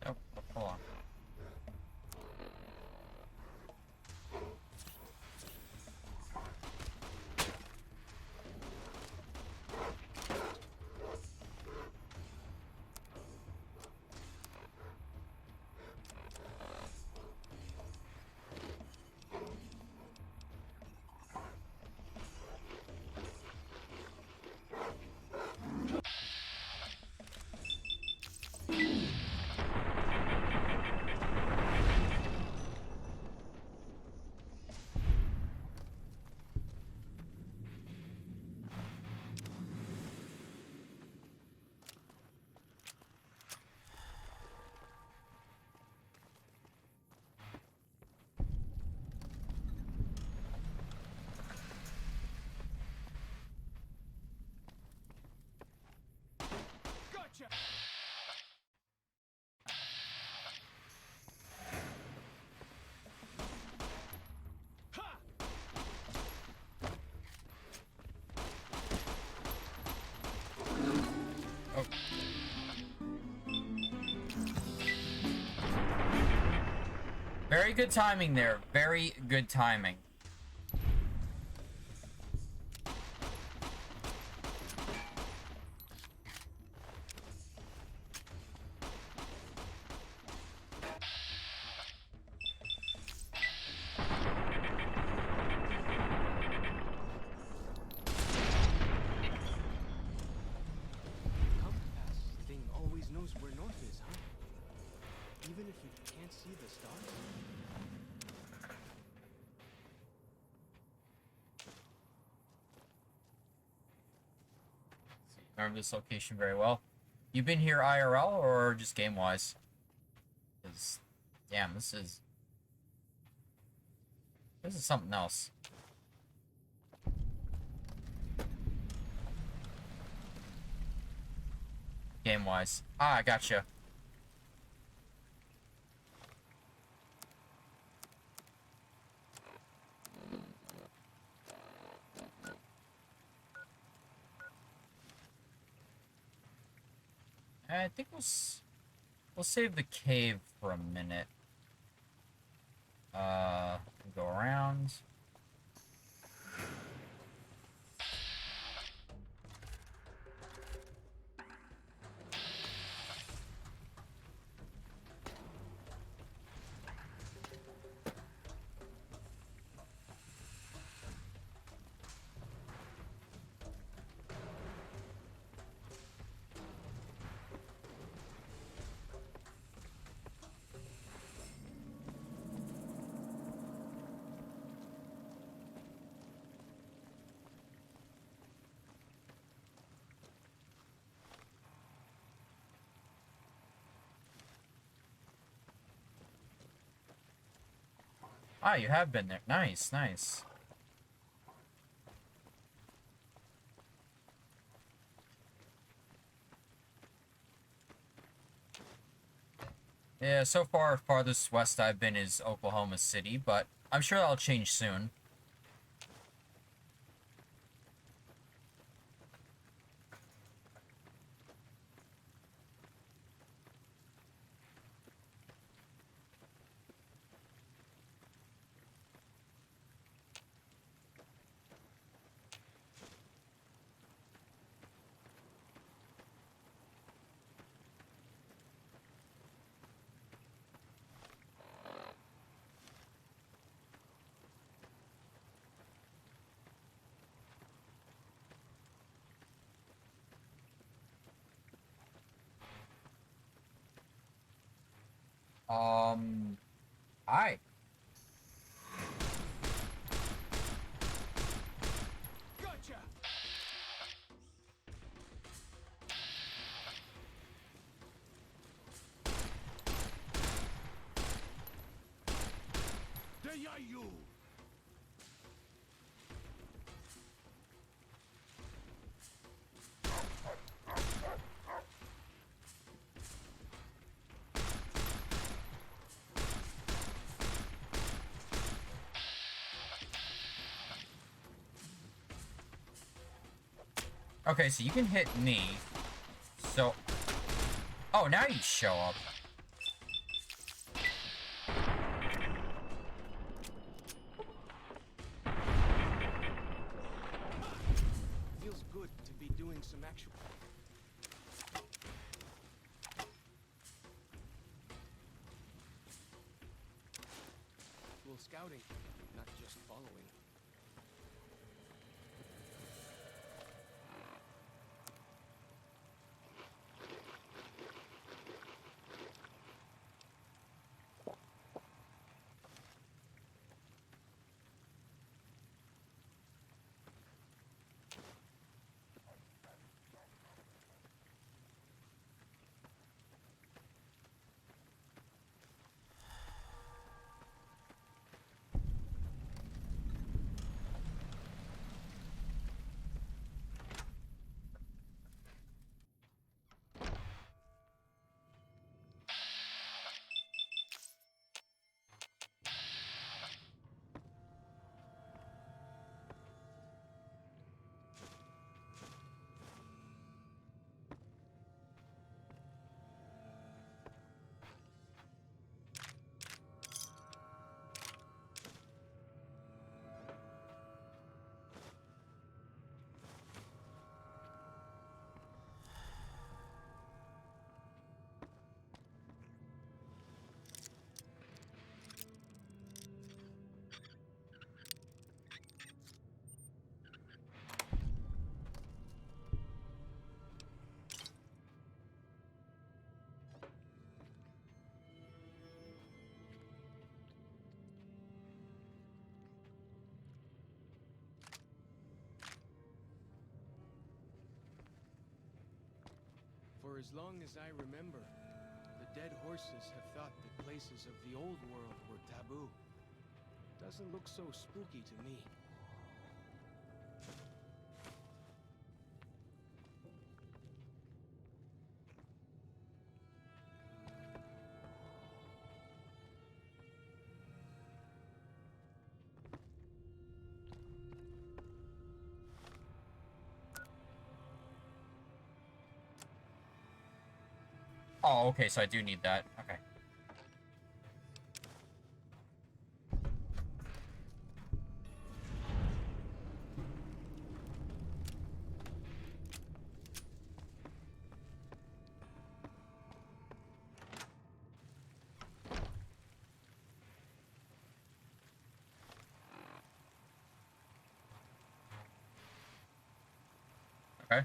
Oh, hold on. Gotcha! Ha! Oh. Very good timing there. Very good timing. Compass thing always knows where north is, huh? Even if it can't see the stars? Remember this location very well. You've been here IRL or just game-wise? Because, damn, this is something else. Game-wise. Ah, I gotcha. I think we'll save the cave for a minute. Go around. Ah, you have been there. Nice, nice. Yeah, so far, farthest west I've been is Oklahoma City, but I'm sure that'll change soon. Hi. Gotcha! There are you! Okay, so you can hit me. So... Oh, now you show up. Feels good to be doing some actual... scouting, not just following. For as long as I remember, the dead horses have thought that places of the old world were taboo. Doesn't look so spooky to me. Oh, okay, so I do need that. Okay. Okay.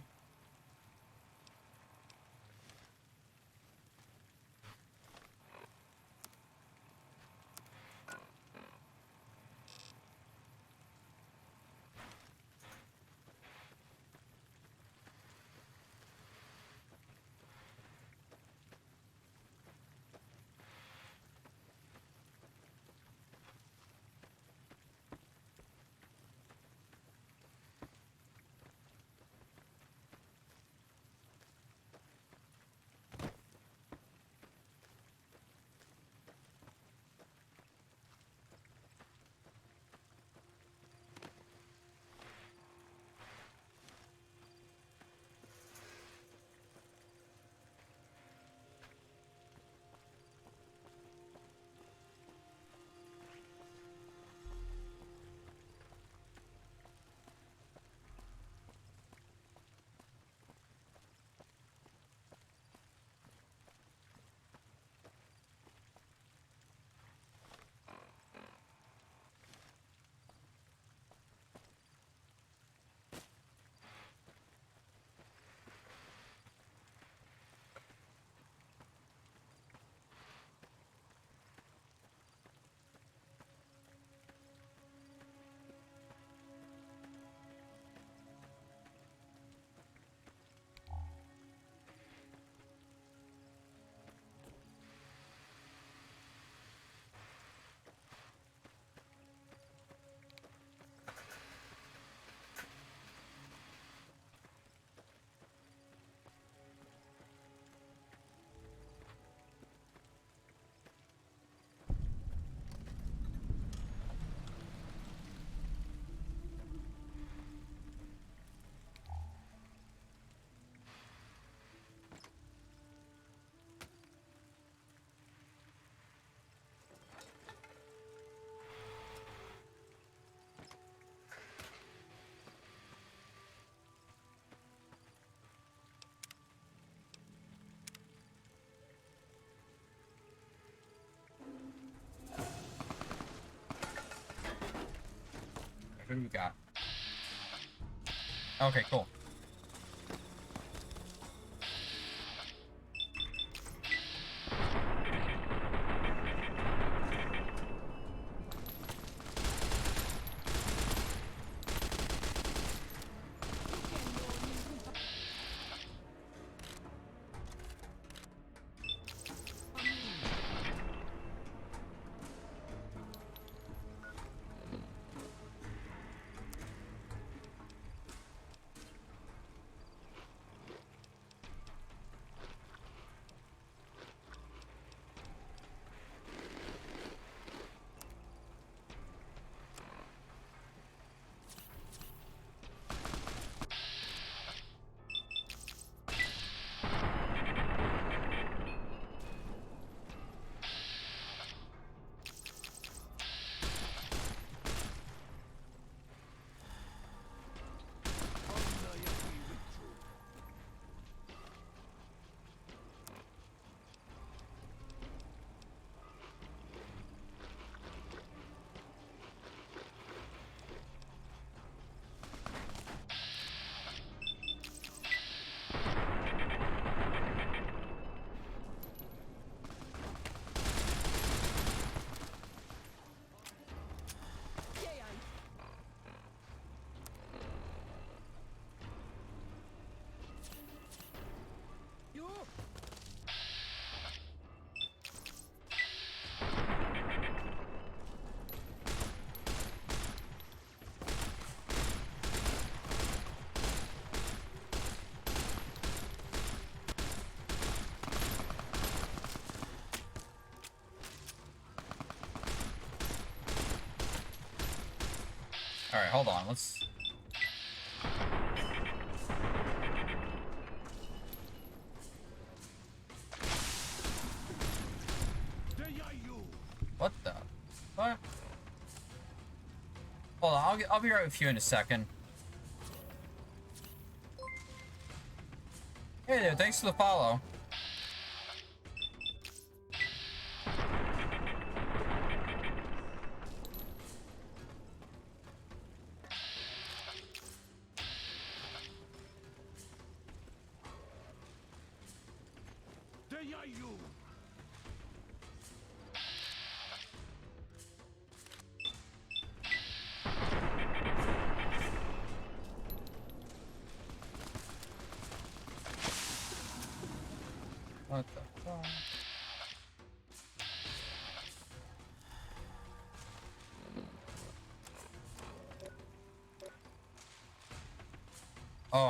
do we got? Okay, cool. Alright, hold on, let's... What the? What? Hold on, I'll be right with you in a second. Hey there, thanks for the follow. What the fuck? Oh,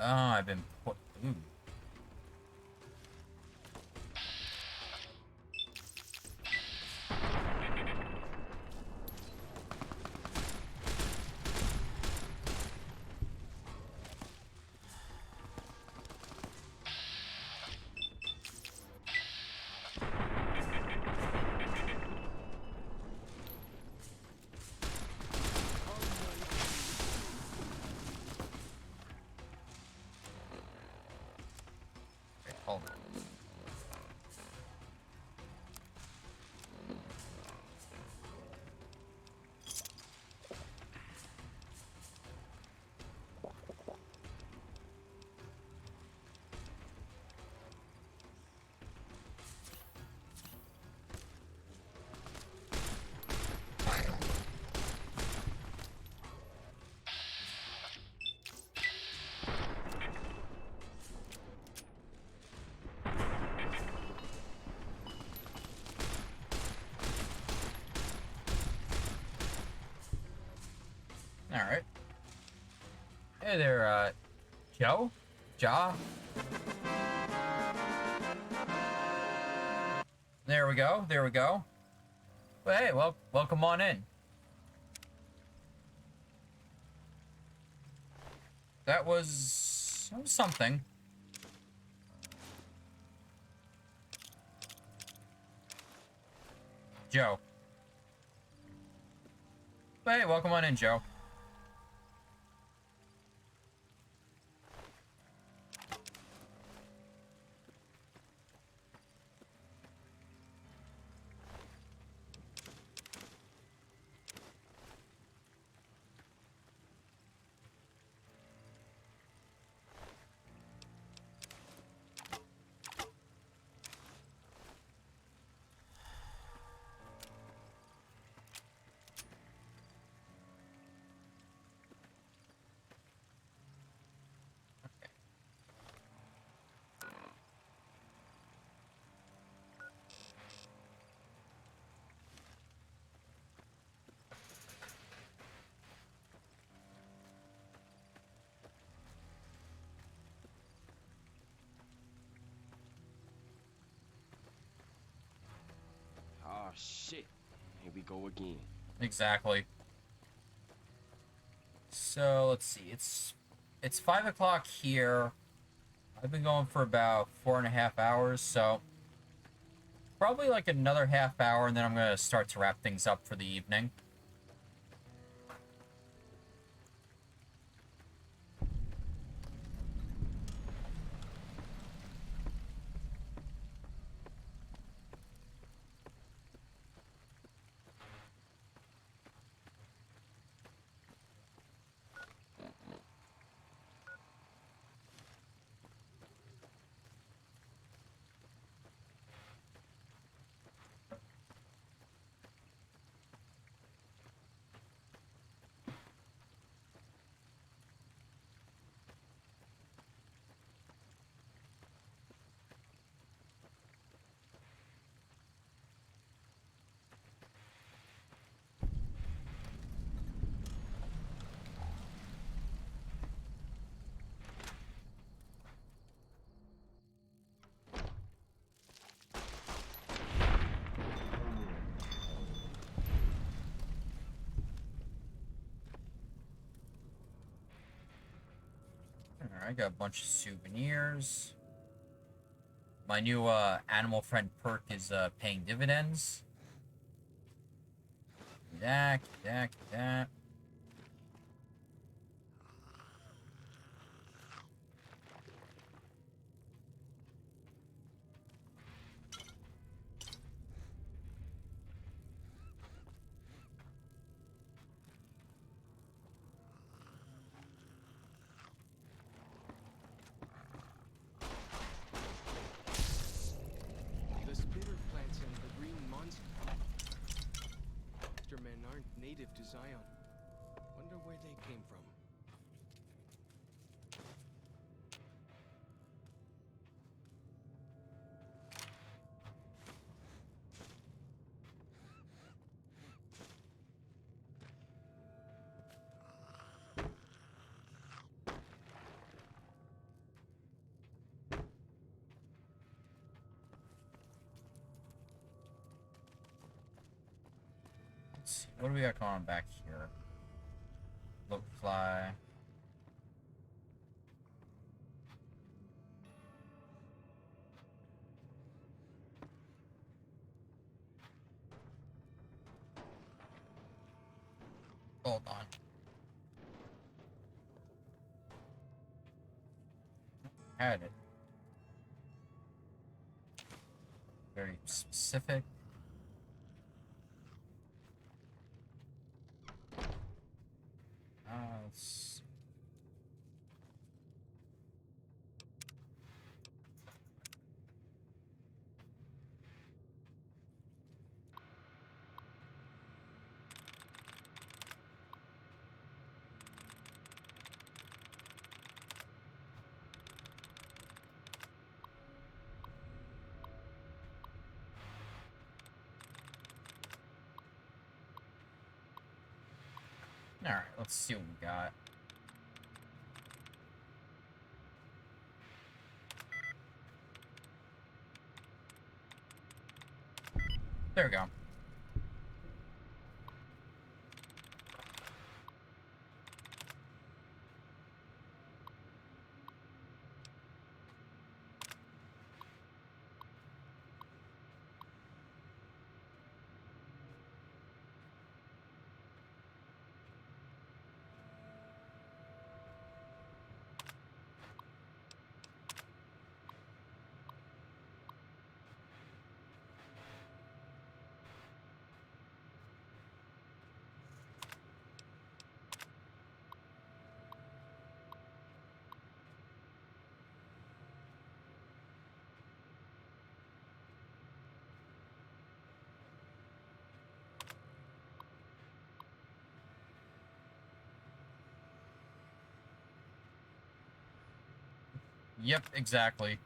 I've been put. Ooh. Hold on. Alright. Hey there, Joe? Ja? There we go, there we go. Well, hey, welcome on in. That was something. Joe. Well, hey, welcome on in, Joe. shit. Here we go again. Exactly. So let's see. It's 5 o'clock here. I've been going for about 4.5 hours, so probably like another half hour, and then I'm gonna start to wrap things up for the evening. I got a bunch of souvenirs. My new animal friend perk is paying dividends. That. The spitter plants and the green monster men aren't native to Zion. Wonder where they came from. Let's see, what do we got going on back here? Look fly. Hold on. Had it. Very specific. Let's... Alright, let's see what we got. There we go. Yep, exactly.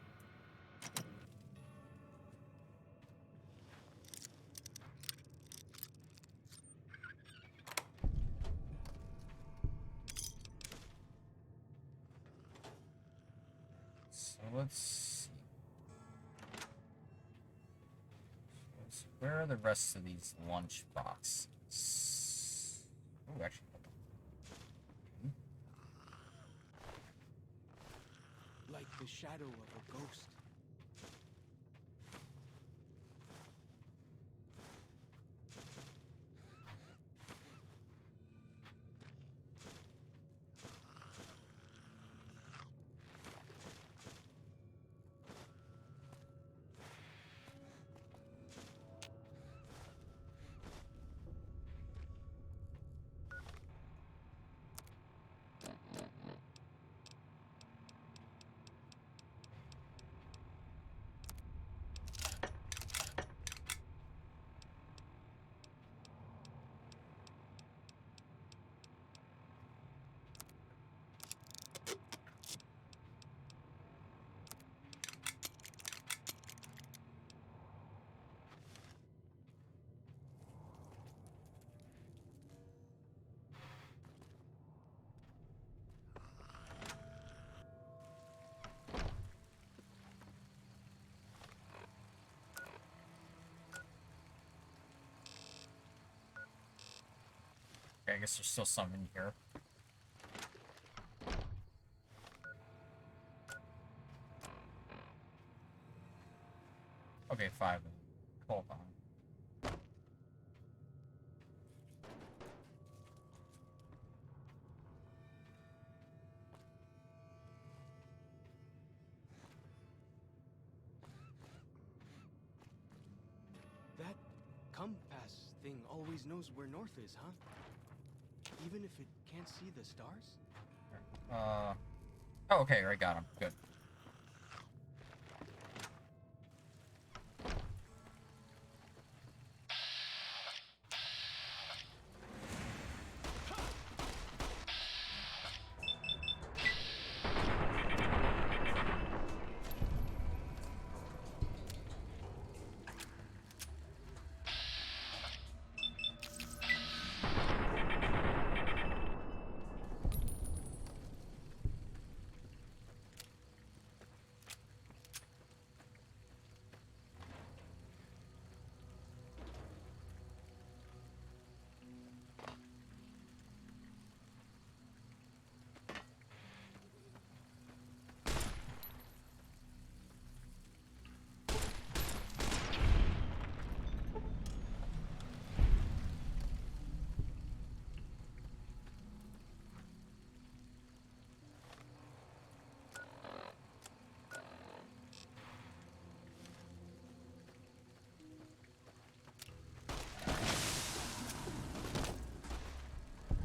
So let's see. Where are the rest of these lunch boxes? Ooh, actually. Like the shadow of a ghost. Okay, I guess there's still some in here. Okay, 5. Hold on. That compass thing always knows where north is, huh? Even if it can't see the stars? Oh, okay, I got him. Good.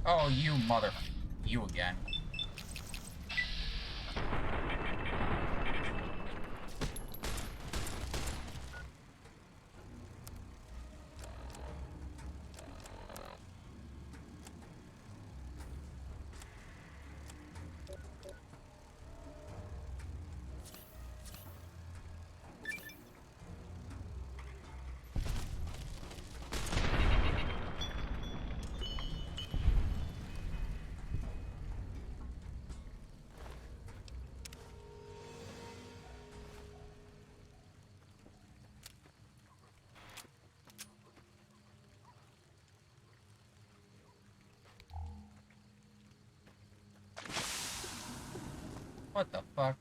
Oh, you mother... You again. What the fuck?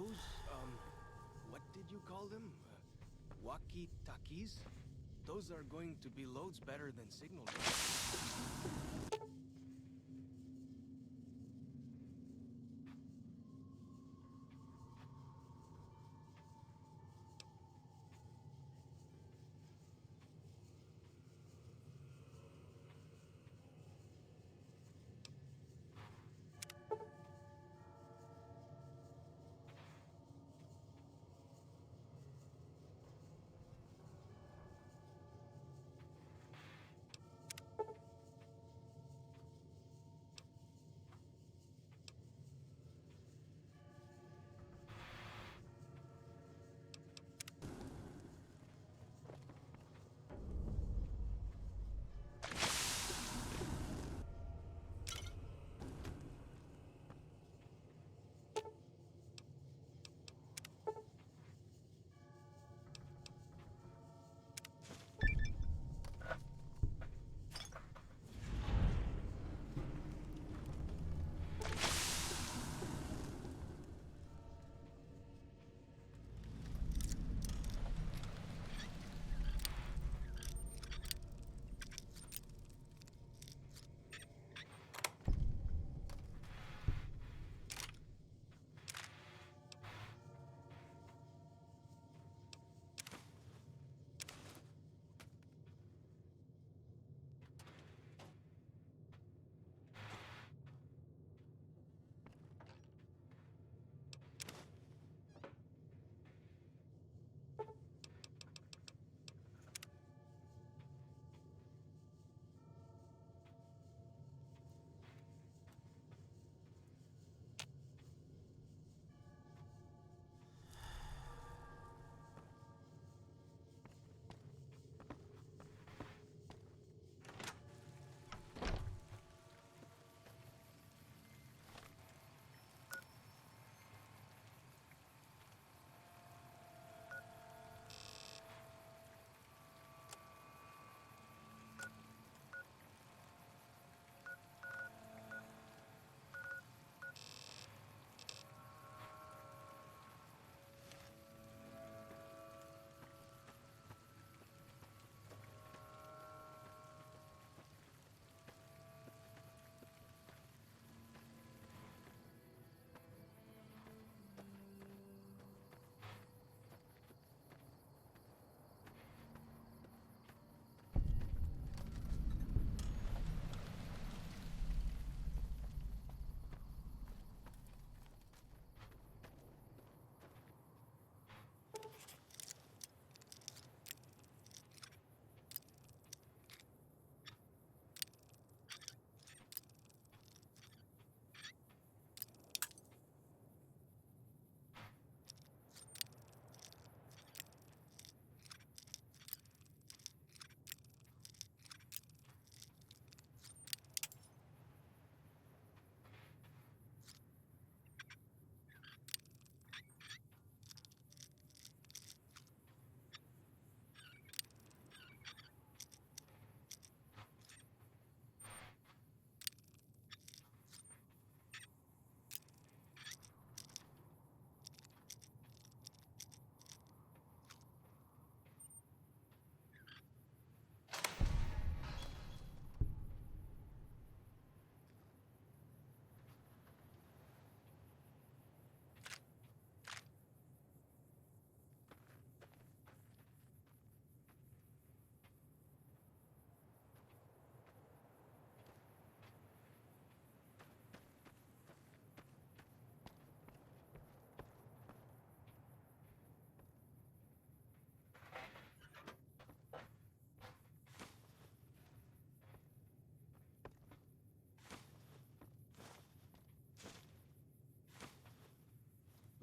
those, what did you call them? Walkie-talkies? Those are going to be loads better than signal.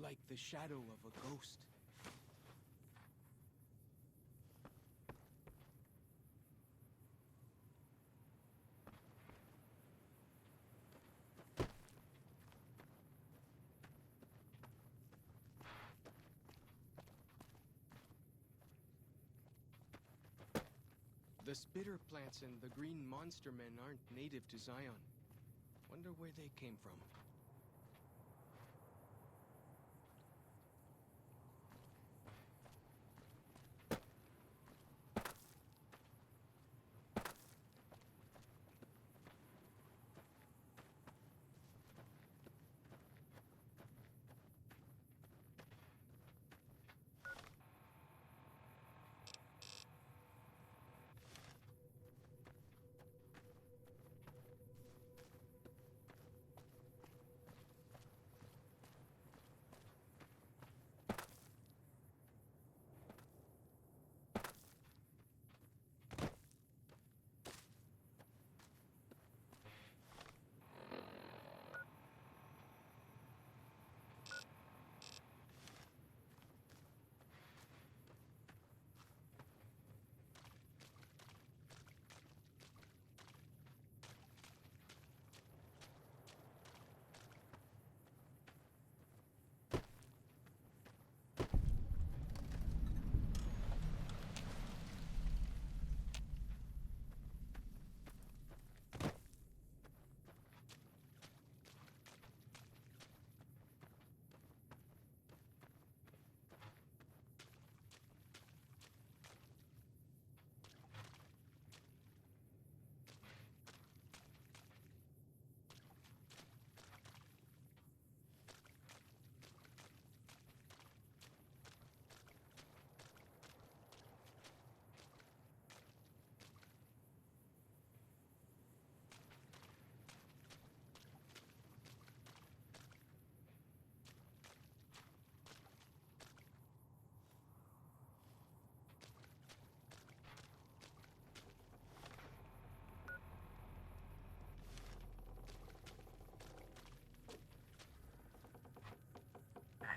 Like the shadow of a ghost. The spitter plants and the green monster men aren't native to Zion. Wonder where they came from.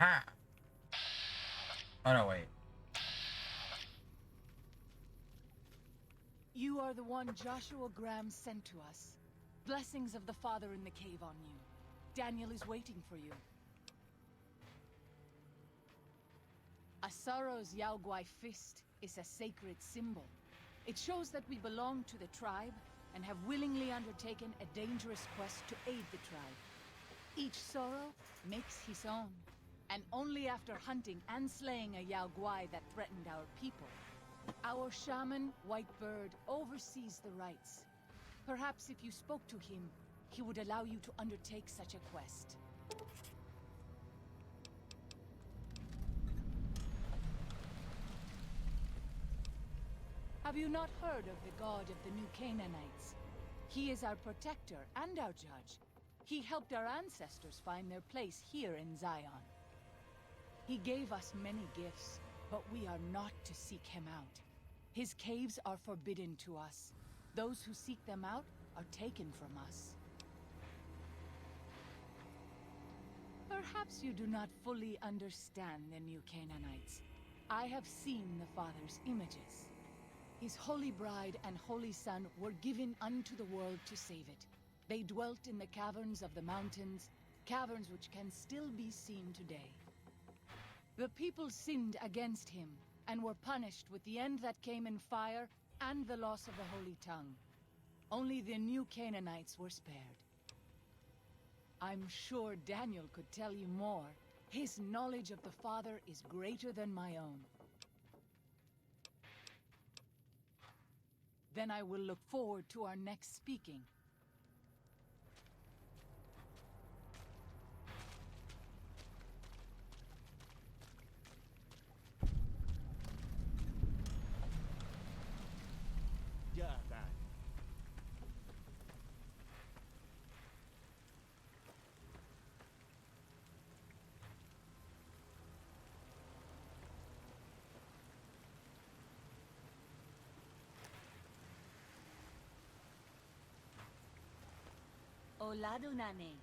Ha! Oh no, wait. You are the one Joshua Graham sent to us. Blessings of the Father in the cave on you. Daniel is waiting for you. Asaro's Yaoguai fist is a sacred symbol. It shows that we belong to the tribe and have willingly undertaken a dangerous quest to aid the tribe. Each Sorrow makes his own, and only after hunting and slaying a Yaoguai that threatened our people. Our shaman, Whitebird, oversees the rites. Perhaps if you spoke to him, he would allow you to undertake such a quest. Have you not heard of the god of the New Canaanites? He is our protector and our judge. He helped our ancestors find their place here in Zion. He gave us many gifts, but we are not to seek him out. His caves are forbidden to us. Those who seek them out are taken from us. Perhaps you do not fully understand the New Canaanites. I have seen the Father's images. His holy bride and holy son were given unto the world to save it. They dwelt in the caverns of the mountains, caverns which can still be seen today. The people sinned against him, and were punished with the end that came in fire and the loss of the holy tongue. Only the New Canaanites were spared. I'm sure Daniel could tell you more. His knowledge of the Father is greater than my own. Then I will look forward to our next speaking. Oladu Nane.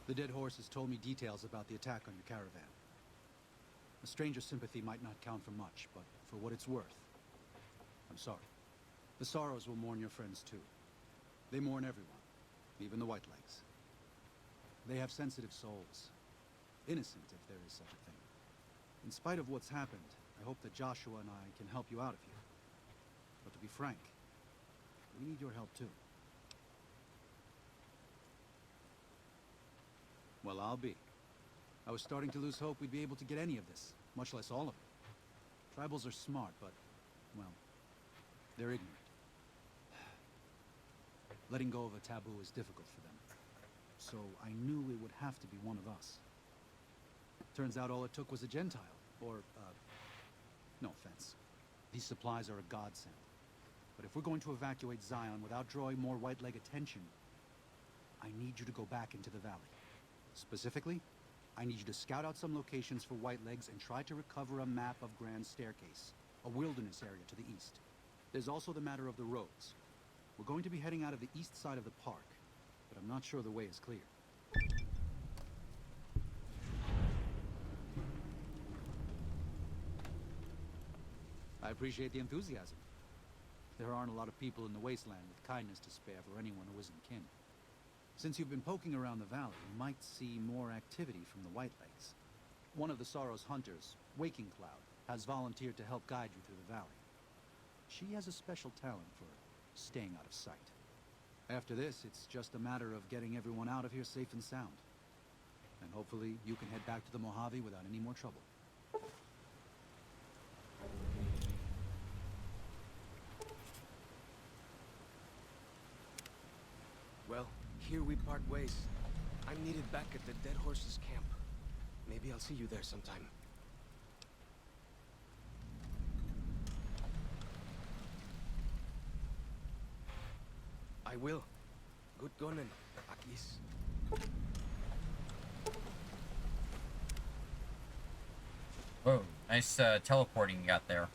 The dead horse has told me details about the attack on your caravan. A stranger's sympathy might not count for much, but for what it's worth, I'm sorry. The Sorrows will mourn your friends too. They mourn everyone, even the Whitelegs. They have sensitive souls. Innocent, if there is such a thing. In spite of what's happened, I hope that Joshua and I can help you out of here. But to be frank, we need your help too. Well, I'll be. I was starting to lose hope we'd be able to get any of this, much less all of it. Tribals are smart, but, well, they're ignorant. Letting go of a taboo is difficult for them. So I knew it would have to be one of us. Turns out all it took was a Gentile, or, no offense. These supplies are a godsend. But if we're going to evacuate Zion without drawing more Whiteleg attention, I need you to go back into the valley. Specifically, I need you to scout out some locations for Whitelegs and try to recover a map of Grand Staircase, a wilderness area to the east. There's also the matter of the roads. We're going to be heading out of the east side of the park, but I'm not sure the way is clear. I appreciate the enthusiasm. There aren't a lot of people in the wasteland with kindness to spare for anyone who isn't kin. Since you've been poking around the valley, you might see more activity from the Whitelegs. One of the Sorrow's hunters, Waking Cloud, has volunteered to help guide you through the valley. She has a special talent for staying out of sight. After this, it's just a matter of getting everyone out of here safe and sound. And hopefully you can head back to the Mojave without any more trouble. Well, here we part ways. I'm needed back at the Dead Horses camp. Maybe I'll see you there sometime. I will. Good gunning, Akis. Whoa, nice teleporting you got there.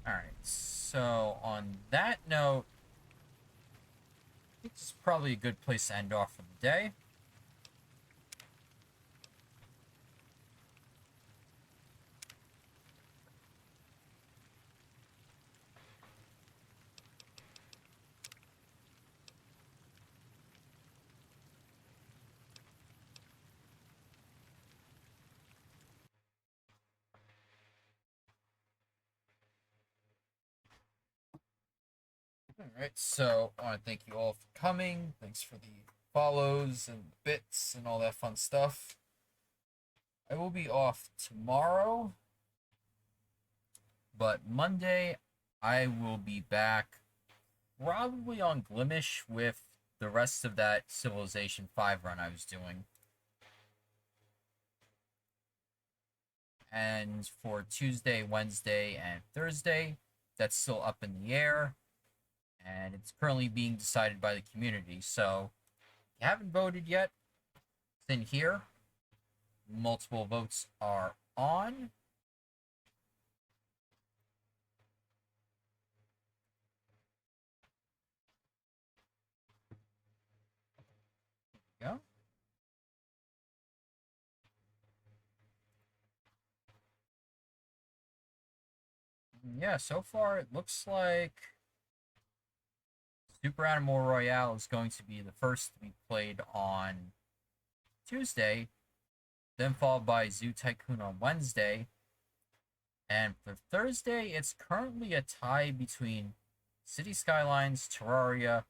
Alright, so on that note, I think this is probably a good place to end off for the day. Alright, so I want to thank you all for coming. Thanks for the follows and bits and all that fun stuff. I will be off tomorrow, but Monday I will be back probably on Glimish with the rest of that Civilization 5 run I was doing. And for Tuesday, Wednesday, and Thursday, that's still up in the air. And it's currently being decided by the community. So, if you haven't voted yet, it's in here. Multiple votes are on. There we go. Yeah, so far it looks like Super Animal Royale is going to be the first to be played on Tuesday, then followed by Zoo Tycoon on Wednesday. And for Thursday, it's currently a tie between City Skylines, Terraria,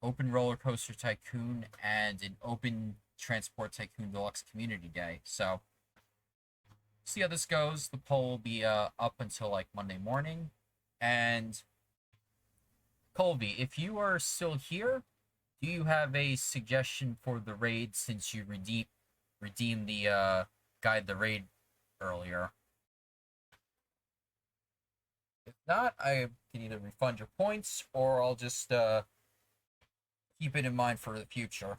Open Roller Coaster Tycoon, and an Open Transport Tycoon Deluxe Community Day. So, see how this goes. The poll will be up until like Monday morning. And Colby, if you are still here, do you have a suggestion for the raid since you redeemed the guide the raid earlier? If not, I can either refund your points or I'll just keep it in mind for the future.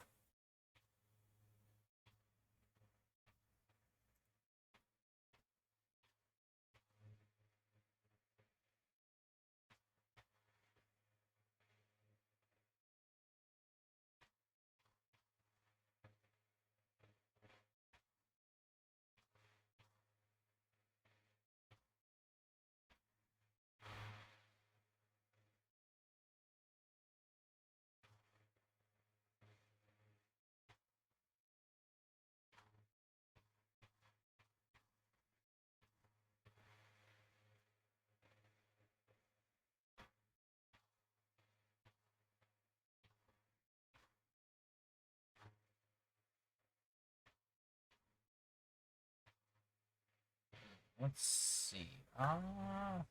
Let's see. Yeah,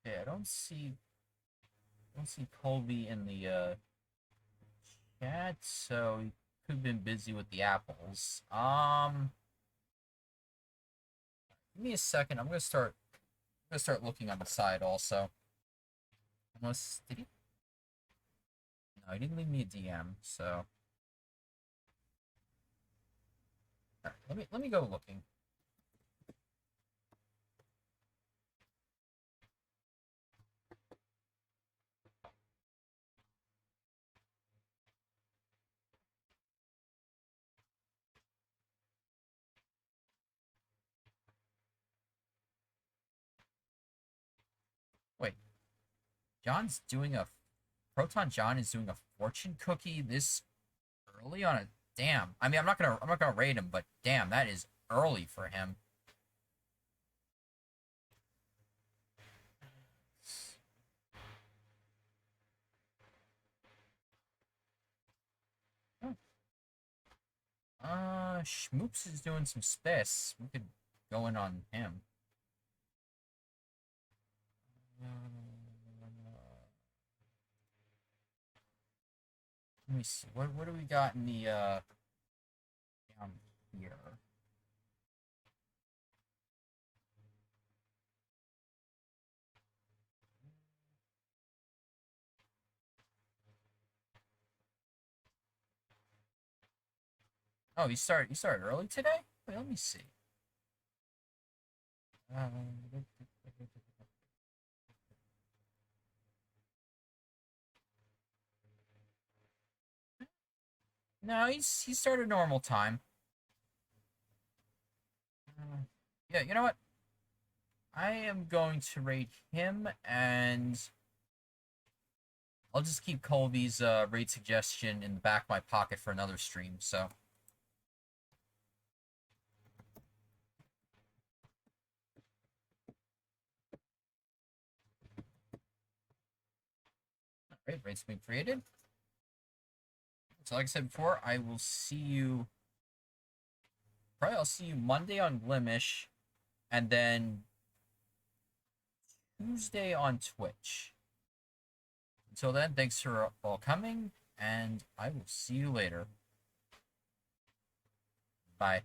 I don't see Colby in the chat, so he could have been busy with the apples. Give me a second. I'm gonna start looking on the side also. Unless did he? No, he didn't leave me a DM, so. Alright, let me go looking. Wait. Proton John is doing a fortune cookie this early on a Damn. I mean, I'm not gonna rate him, but damn, that is early for him. Schmoops is doing some spiss. We could go in on him. Let me see. What do we got in the down here? Oh, he started early today? Wait, let me see. No, he started normal time. Yeah, you know what? I am going to rate him, and I'll just keep Colby's rate suggestion in the back of my pocket for another stream, so. Alright, rates being created. So like I said before, I will see you... Probably I'll see you Monday on Glimish, and then Tuesday on Twitch. Until then, thanks for all coming, and I will see you later. Bye.